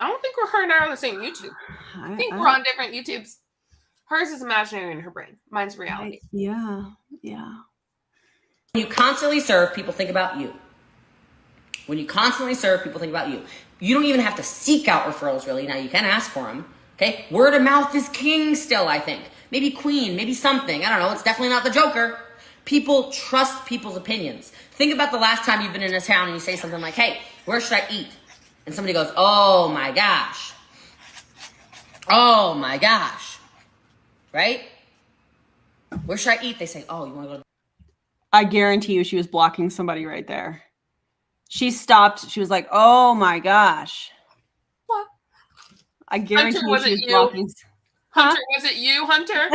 I don't think her and I are on the same YouTube. I think we're on different YouTubes. Hers is imaginary in her brain. Mine's reality. Yeah. When you constantly serve, people think about you. When you constantly serve, people think about you. You don't even have to seek out referrals, really. Now, you can ask for them, okay? Word of mouth is king still, I think. Maybe queen, maybe something. I don't know. It's definitely not the Joker. People trust people's opinions. Think about the last time you've been in a town and you say something like, hey, where should I eat? And somebody goes, oh, my gosh. Oh, my gosh. Right? Where should I eat? They say, oh, you want to go to... I guarantee you she was blocking somebody right there. She stopped. She was like, oh my gosh. What? I guarantee Hunter, you was she it was you? blocking. Hunter, was it you, Hunter?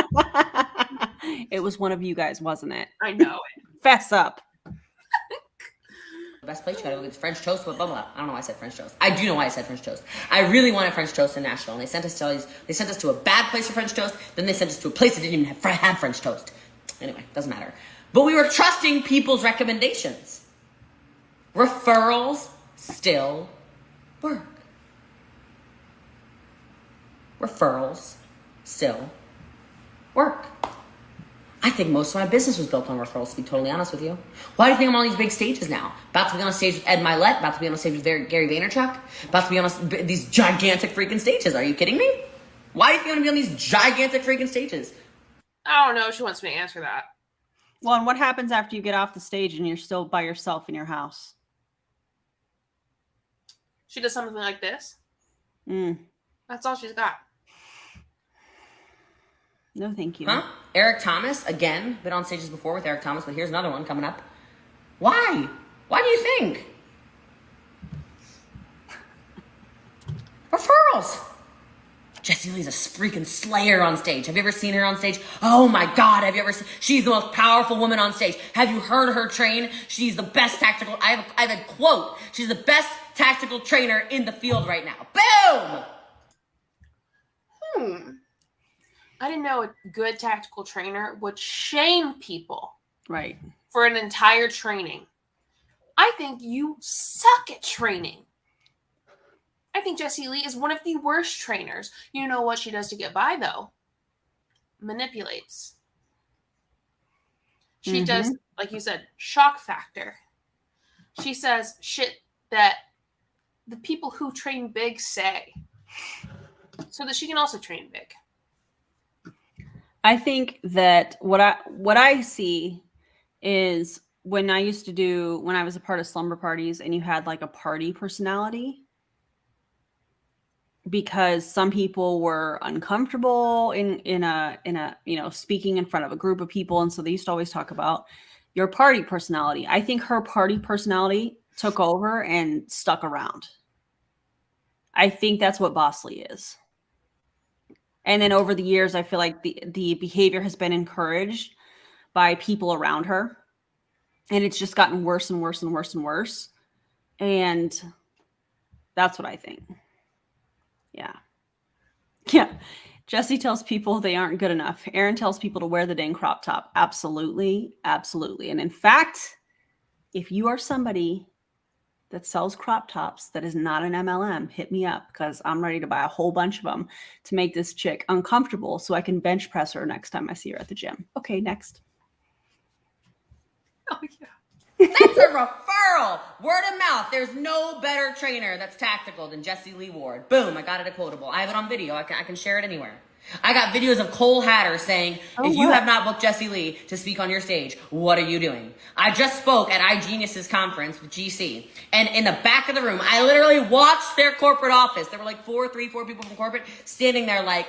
It was one of you guys, wasn't it? I know it. Fess up. Best place you gotta go get French toast with blah blah. I don't know why I said French toast. I do know why I said French toast. I really wanted French toast in Nashville, and they sent us to a bad place for French toast. Then they sent us to a place that didn't even have French toast. Anyway, doesn't matter. But we were trusting people's recommendations. Referrals still work. Referrals still work. I think most of my business was built on referrals, to be totally honest with you. Why do you think I'm on these big stages now? About to be on a stage with Ed Milet, about to be on a stage with Gary Vaynerchuk, about to be on these gigantic freaking stages. Are you kidding me? Why do you think I'm going to be on these gigantic freaking stages? I don't know. She wants me to answer that. Well, and what happens after you get off the stage and you're still by yourself in your house? She does something like this. Mm. That's all she's got. No, thank you. Huh? Eric Thomas, again, been on stages before with Eric Thomas, but here's another one coming up. Why? Why do you think? Referrals. Jessie Lee's a freaking slayer on stage. Have you ever seen her on stage? Oh my God, have you ever seen? She's the most powerful woman on stage. Have you heard her train? She's the best tactical. I have a quote. She's the best tactical trainer in the field right now. Boom! I didn't know a good tactical trainer would shame people. Right. For an entire training. I think you suck at training. I think Jessie Lee is one of the worst trainers. You know what she does to get by, though? Manipulates. She does, like you said, shock factor. She says shit that the people who train big say, so that she can also train big. I think that what I see is when I was a part of slumber parties and you had like a party personality, because some people were uncomfortable in a speaking in front of a group of people, and so they used to always talk about your party personality. I think her party personality took over and stuck around. I think that's what Boss Lee is. And then over the years, I feel like the behavior has been encouraged by people around her. And it's just gotten worse and worse and worse and worse. And that's what I think. Yeah. Yeah. Jessie tells people they aren't good enough. Erin tells people to wear the dang crop top. Absolutely. Absolutely. And in fact, if you are somebody that sells crop tops that is not an MLM, hit me up, because I'm ready to buy a whole bunch of them to make this chick uncomfortable so I can bench press her next time I see her at the gym. Okay, next. Oh, yeah. That's a referral. Word of mouth. There's no better trainer that's tactical than Jessie Lee Ward. Boom. I got it a quotable. I have it on video. I can share it anywhere. I got videos of Cole Hatter saying, if you have not booked Jessie Lee to speak on your stage, what are you doing? I just spoke at iGenius's conference with GC. And in the back of the room, I literally watched their corporate office. There were like four people from corporate standing there like.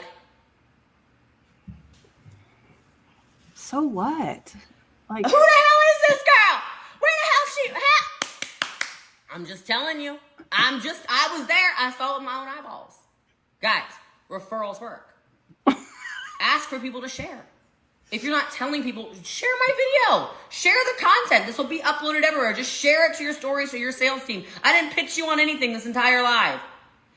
So what? Like, who the hell is this girl? Where the hell she? I'm just telling you. I was there. I saw it with my own eyeballs. Guys, referrals work. Ask for people to share. If you're not telling people, share my video. Share the content. This will be uploaded everywhere. Just share it to your stories, to your sales team. I didn't pitch you on anything this entire live.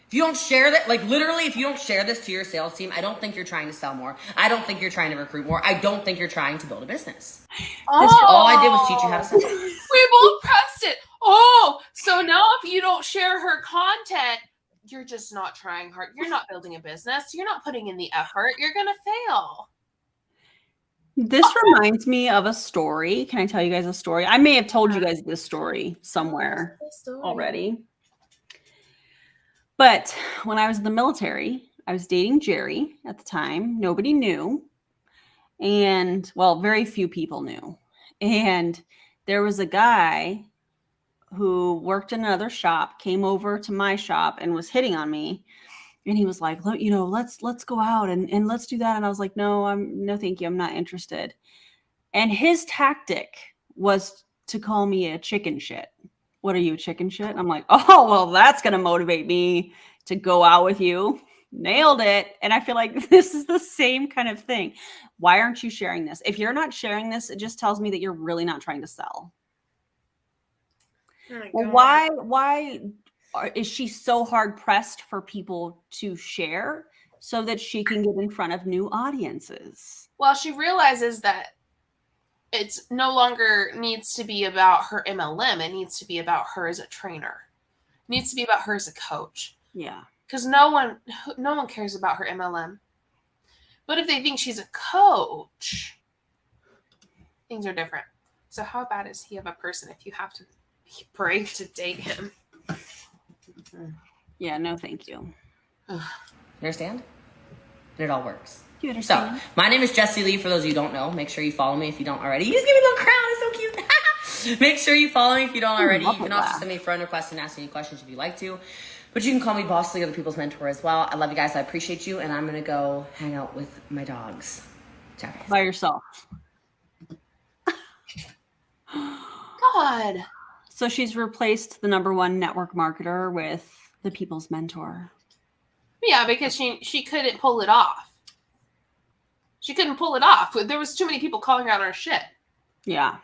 If you don't share that, like literally, if you don't share this to your sales team, I don't think you're trying to sell more. I don't think you're trying to recruit more. I don't think you're trying to build a business. All I did was teach you how to sell. We both pressed it. Oh, so now if you don't share her content, you're just not trying hard. You're not building a business. You're not putting in the effort. You're going to fail. This reminds me of a story. Can I tell you guys a story? I may have told you guys this story somewhere already. But when I was in the military, I was dating Jerry at the time. Nobody knew. And, well, very few people knew. And there was a guy who worked in another shop, came over to my shop and was hitting on me. And he was like, let's go out and let's do that. And I was like, no, thank you. I'm not interested. And his tactic was to call me a chicken shit. What are you, chicken shit? And I'm like, oh, well, that's going to motivate me to go out with you. Nailed it. And I feel like this is the same kind of thing. Why aren't you sharing this? If you're not sharing this, it just tells me that you're really not trying to sell. Well, why is she so hard pressed for people to share so that she can get in front of new audiences? Well, she realizes that it's no longer needs to be about her MLM. It needs to be about her as a trainer. It needs to be about her as a coach. Yeah. Because no one cares about her MLM. But if they think she's a coach, things are different. So how bad is he of a person if you have to be brave to date him? Yeah, no, thank you. You understand? And it all works. You understand? So, my name is Jessie Lee. For those of you who don't know, make sure you follow me if you don't already. You just give me a little crown. It's so cute. Make sure you follow me if you don't already. You can also send me a friend request and ask me any questions if you'd like to. But you can call me Boss Lee, other people's mentor as well. I love you guys. I appreciate you. And I'm going to go hang out with my dogs. Ciao, guys. By yourself. God. So she's replaced the #1 network marketer with the people's mentor. Yeah, because she couldn't pull it off. She couldn't pull it off. There was too many people calling out her shit. Yeah.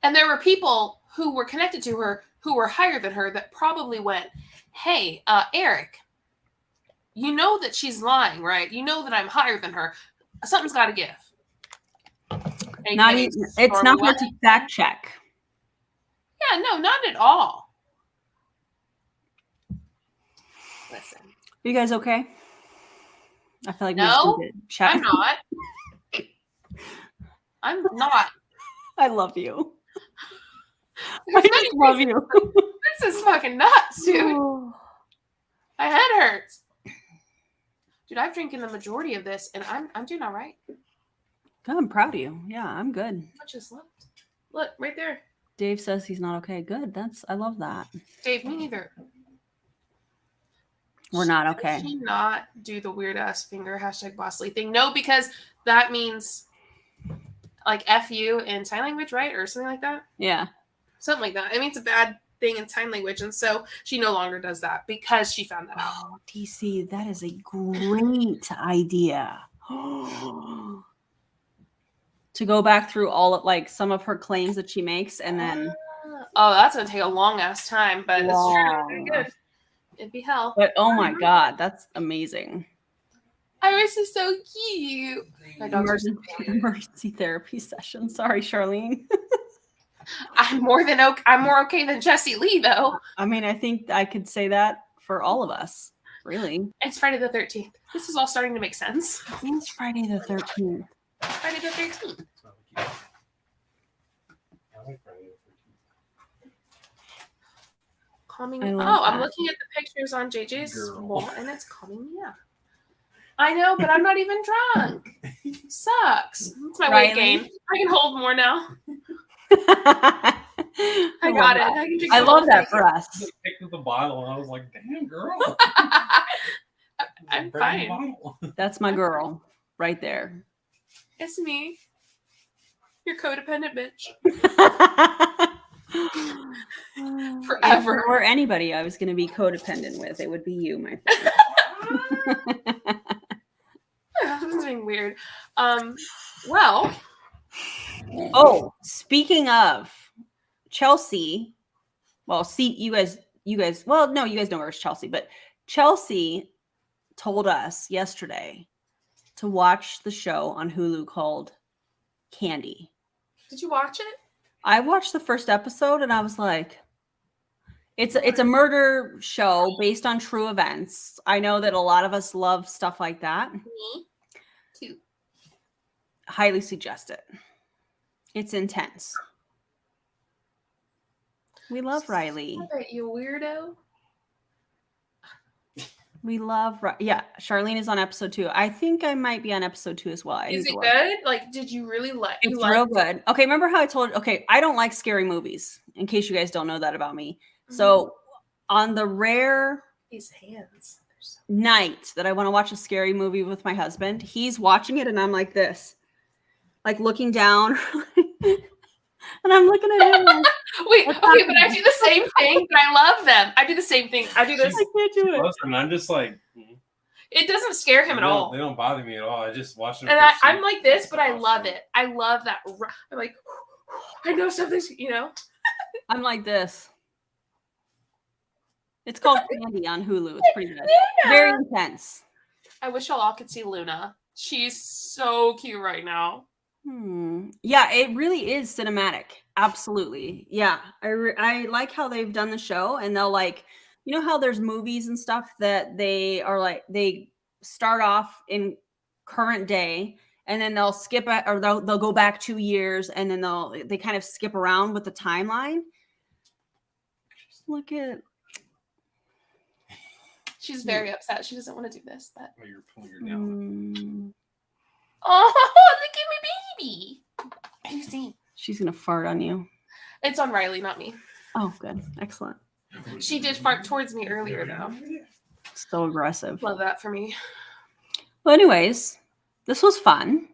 And there were people who were connected to her who were higher than her that probably went, hey, Eric, you know that she's lying, right? You know that I'm higher than her. Something's got to give. It's not hard to fact check. Yeah, no, not at all. Listen. Are you guys okay? I feel like No, we just need to chat. I'm not. I'm not. I love you. I just love you. This is fucking nuts, dude. My head hurts. Dude, I've drinking the majority of this, and I'm doing all right. God, I'm proud of you. Yeah, I'm good. What just left? Look, right there. Dave says he's not okay. Good. I love that. Dave, me neither. We're not okay. Should she not do the weird ass finger #Bossly thing? No, because that means like F you in sign language, right? Or something like that. Yeah. Something like that. It means a bad thing in sign language. And so she no longer does that because she found that out. Oh, DC, that is a great idea. To go back through all of like some of her claims that she makes and then oh, that's gonna take a long ass time, but it's true. It'd be good. It'd be hell. But oh my god, that's amazing. Iris is so cute. My dog's Emergency therapy session. Sorry, Charlene. I'm more okay than Jesse Lee, though. I mean, I think I could say that for all of us. Really. It's Friday the 13th. This is all starting to make sense. It's Friday the 13th. Friday the 13th. I like Friday the 13th. Calming. I Oh, love I'm that. looking at the pictures on JJ's Girl. wall, and it's calming me up. I know, but I'm not even drunk. Sucks. It's my weight gain. I can hold more now. I got it. I can drink I the love whole that thing. for us. I picked up the bottle and I was like, damn, girl. I'm Bring the fine. bottle. That's my girl right there. It's me. Your codependent bitch. Forever. If there were anybody I was going to be codependent with, it would be you, my friend. This is being weird. Well. Oh, speaking of Chelsea, well, see, you guys, well, no, you guys know where's Chelsea, but Chelsea told us yesterday to watch the show on Hulu called Candy. Did you watch it? I watched the first episode and I was like, it's a murder show based on true events. I know that a lot of us love stuff like that. Me too. Highly suggest it. It's intense. We love Riley. You weirdo. We love, yeah. Charlene is on episode 2. I think I might be on episode 2 as well. Is it good? Like, did you really like? It's real good. Okay, remember how I told? Okay, I don't like scary movies. In case you guys don't know that about me, so on the rare These hands. night that I want to watch a scary movie with my husband, he's watching it and I'm like this, like looking down, and I'm looking at him. Like, wait, okay, but I do the same thing, but I love them. I do the same thing. I do this. I can't do it. And I'm just like, It doesn't scare him at all. They don't bother me at all. I just watch them. And I'm like this, but I love it. I love that. I'm like, I know something's, I'm like this. It's called Candy on Hulu. It's pretty good. Very intense. I wish y'all all could see Luna. She's so cute right now. Yeah, it really is cinematic. Absolutely. Yeah. I like how they've done the show, and they'll like, you know how there's movies and stuff that they are like, they start off in current day and then they'll skip it, or they'll go back 2 years and then they kind of skip around with the timeline. Just look at. She's very upset. She doesn't want to do this, but You're pulling her down. oh, look at me, baby. Have you seen? She's gonna fart on you. It's on Riley, not me. Oh, good. Excellent. She did fart towards me earlier, though. So aggressive. Love that for me. Well, anyways, this was fun.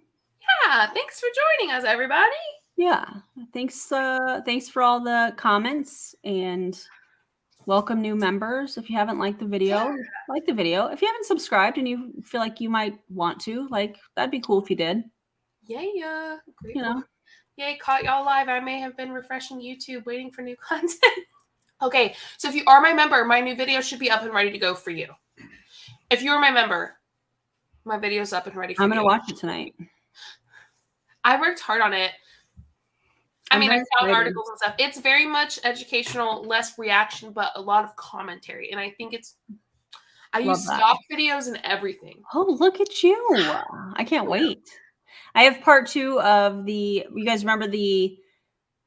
Yeah, thanks for joining us, everybody. Yeah. Thanks for all the comments and welcome new members. If you haven't liked the video, like the video. If you haven't subscribed and you feel like you might want to, like, that'd be cool if you did. Yeah. Grateful. You know. Yay, caught y'all live. I may have been refreshing YouTube waiting for new content. Okay, so if you are my member, my new video should be up and ready to go for you. If you are my member, my video's up and ready for you. I'm going to watch it tonight. I worked hard on it. I I'm found excited. articles and stuff. It's very much educational, less reaction, but a lot of commentary. And I think I use stock videos and everything. Oh, look at you. I can't wait. I have part 2 of you guys remember the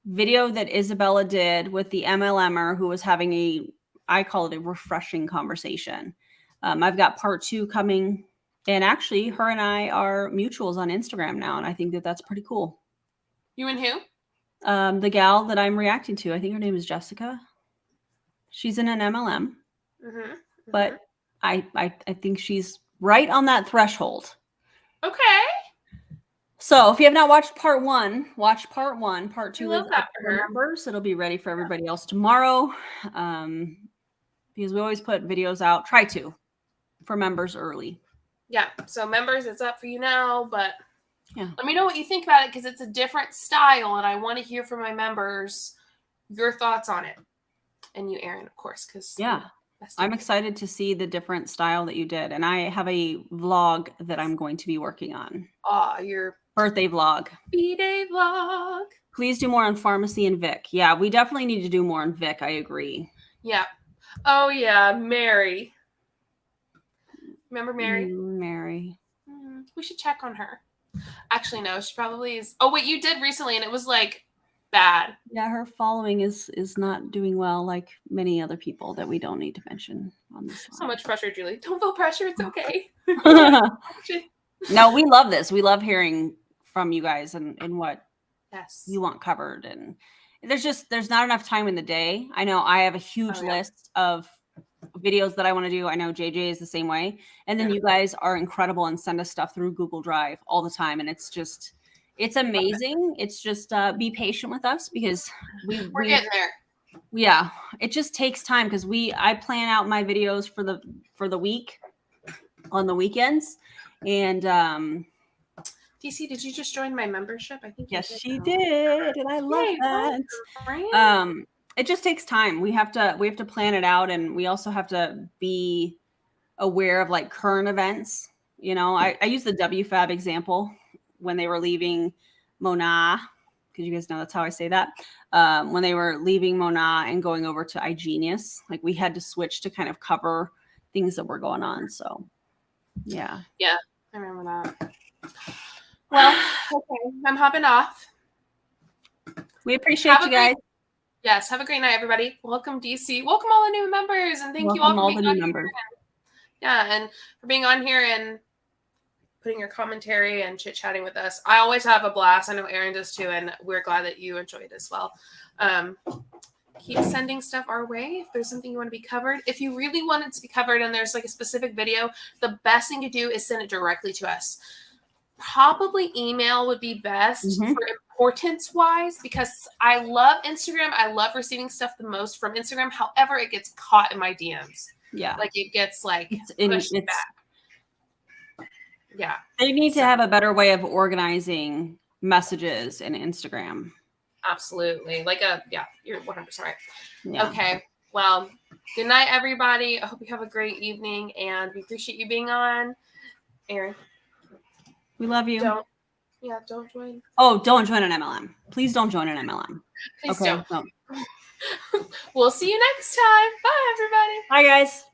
video that Isabella did with the MLMer who was having I call it a refreshing conversation. I've got part 2 coming, and actually her and I are mutuals on Instagram now, and I think that that's pretty cool. You and who? The gal that I'm reacting to, I think her name is Jessica. She's in an MLM, but I think she's right on that threshold. Okay. So if you have not watched part 1, watch part 1. Part 2 is up for her. members. It'll be ready for everybody else tomorrow. Because we always put videos out, try to, for members early. Yeah. So members, it's up for you now, but yeah, let me know what you think about it because it's a different style and I want to hear from my members your thoughts on it. And you, Erin, of course, because I'm excited to see the different style that you did. And I have a vlog that I'm going to be working on. Your birthday vlog. B-Day vlog. Please do more on pharmacy and Vic. Yeah, we definitely need to do more on Vic. I agree. Yeah. Oh, yeah. Mary. Remember Mary? Mary. We should check on her. Actually, no. She probably is. Oh, wait. You did recently, and it was, like, bad. Yeah, her following is not doing well like many other people that we don't need to mention on this one. So much pressure, Julie. Don't feel pressure. It's okay. No, we love this. We love hearing from you guys and what you want covered. And there's not enough time in the day. I know I have a huge list of videos that I want to do. I know JJ is the same way. And then you guys are incredible and send us stuff through Google Drive all the time. And it's amazing. It's just be patient with us because we're getting there. Yeah, it just takes time because I plan out my videos for the week on the weekends. And DC, did you just join my membership? I think yes, she did, and I love that. It just takes time. We have to plan it out, and we also have to be aware of like current events. You know, I use the WFAB example when they were leaving Mona, because you guys know that's how I say that. When they were leaving Mona and going over to iGenius, like we had to switch to kind of cover things that were going on. So, yeah. Yeah, I remember that. Well, okay, I'm hopping off. We appreciate you guys. Yes, have a great night, everybody. Welcome, DC. Welcome all the new members, and thank you all for being on here. Yeah, and for being on here and putting your commentary and chit-chatting with us. I always have a blast. I know Erin does too, and we're glad that you enjoyed as well. Keep sending stuff our way if there's something you want to be covered. If you really want it to be covered and there's like a specific video, the best thing to do is send it directly to us. Probably email would be best for importance-wise because I love Instagram. I love receiving stuff the most from Instagram. However, it gets caught in my DMs. Yeah. Like it gets like pushed back. Yeah. They need to have a better way of organizing messages in Instagram. Absolutely. You're 100% right. Yeah. Okay. Well, good night, everybody. I hope you have a great evening, and we appreciate you being on. Erin. We love you. Don't join. Oh, don't join an MLM. Please don't join an MLM. Please don't. We'll see you next time. Bye, everybody. Bye, guys.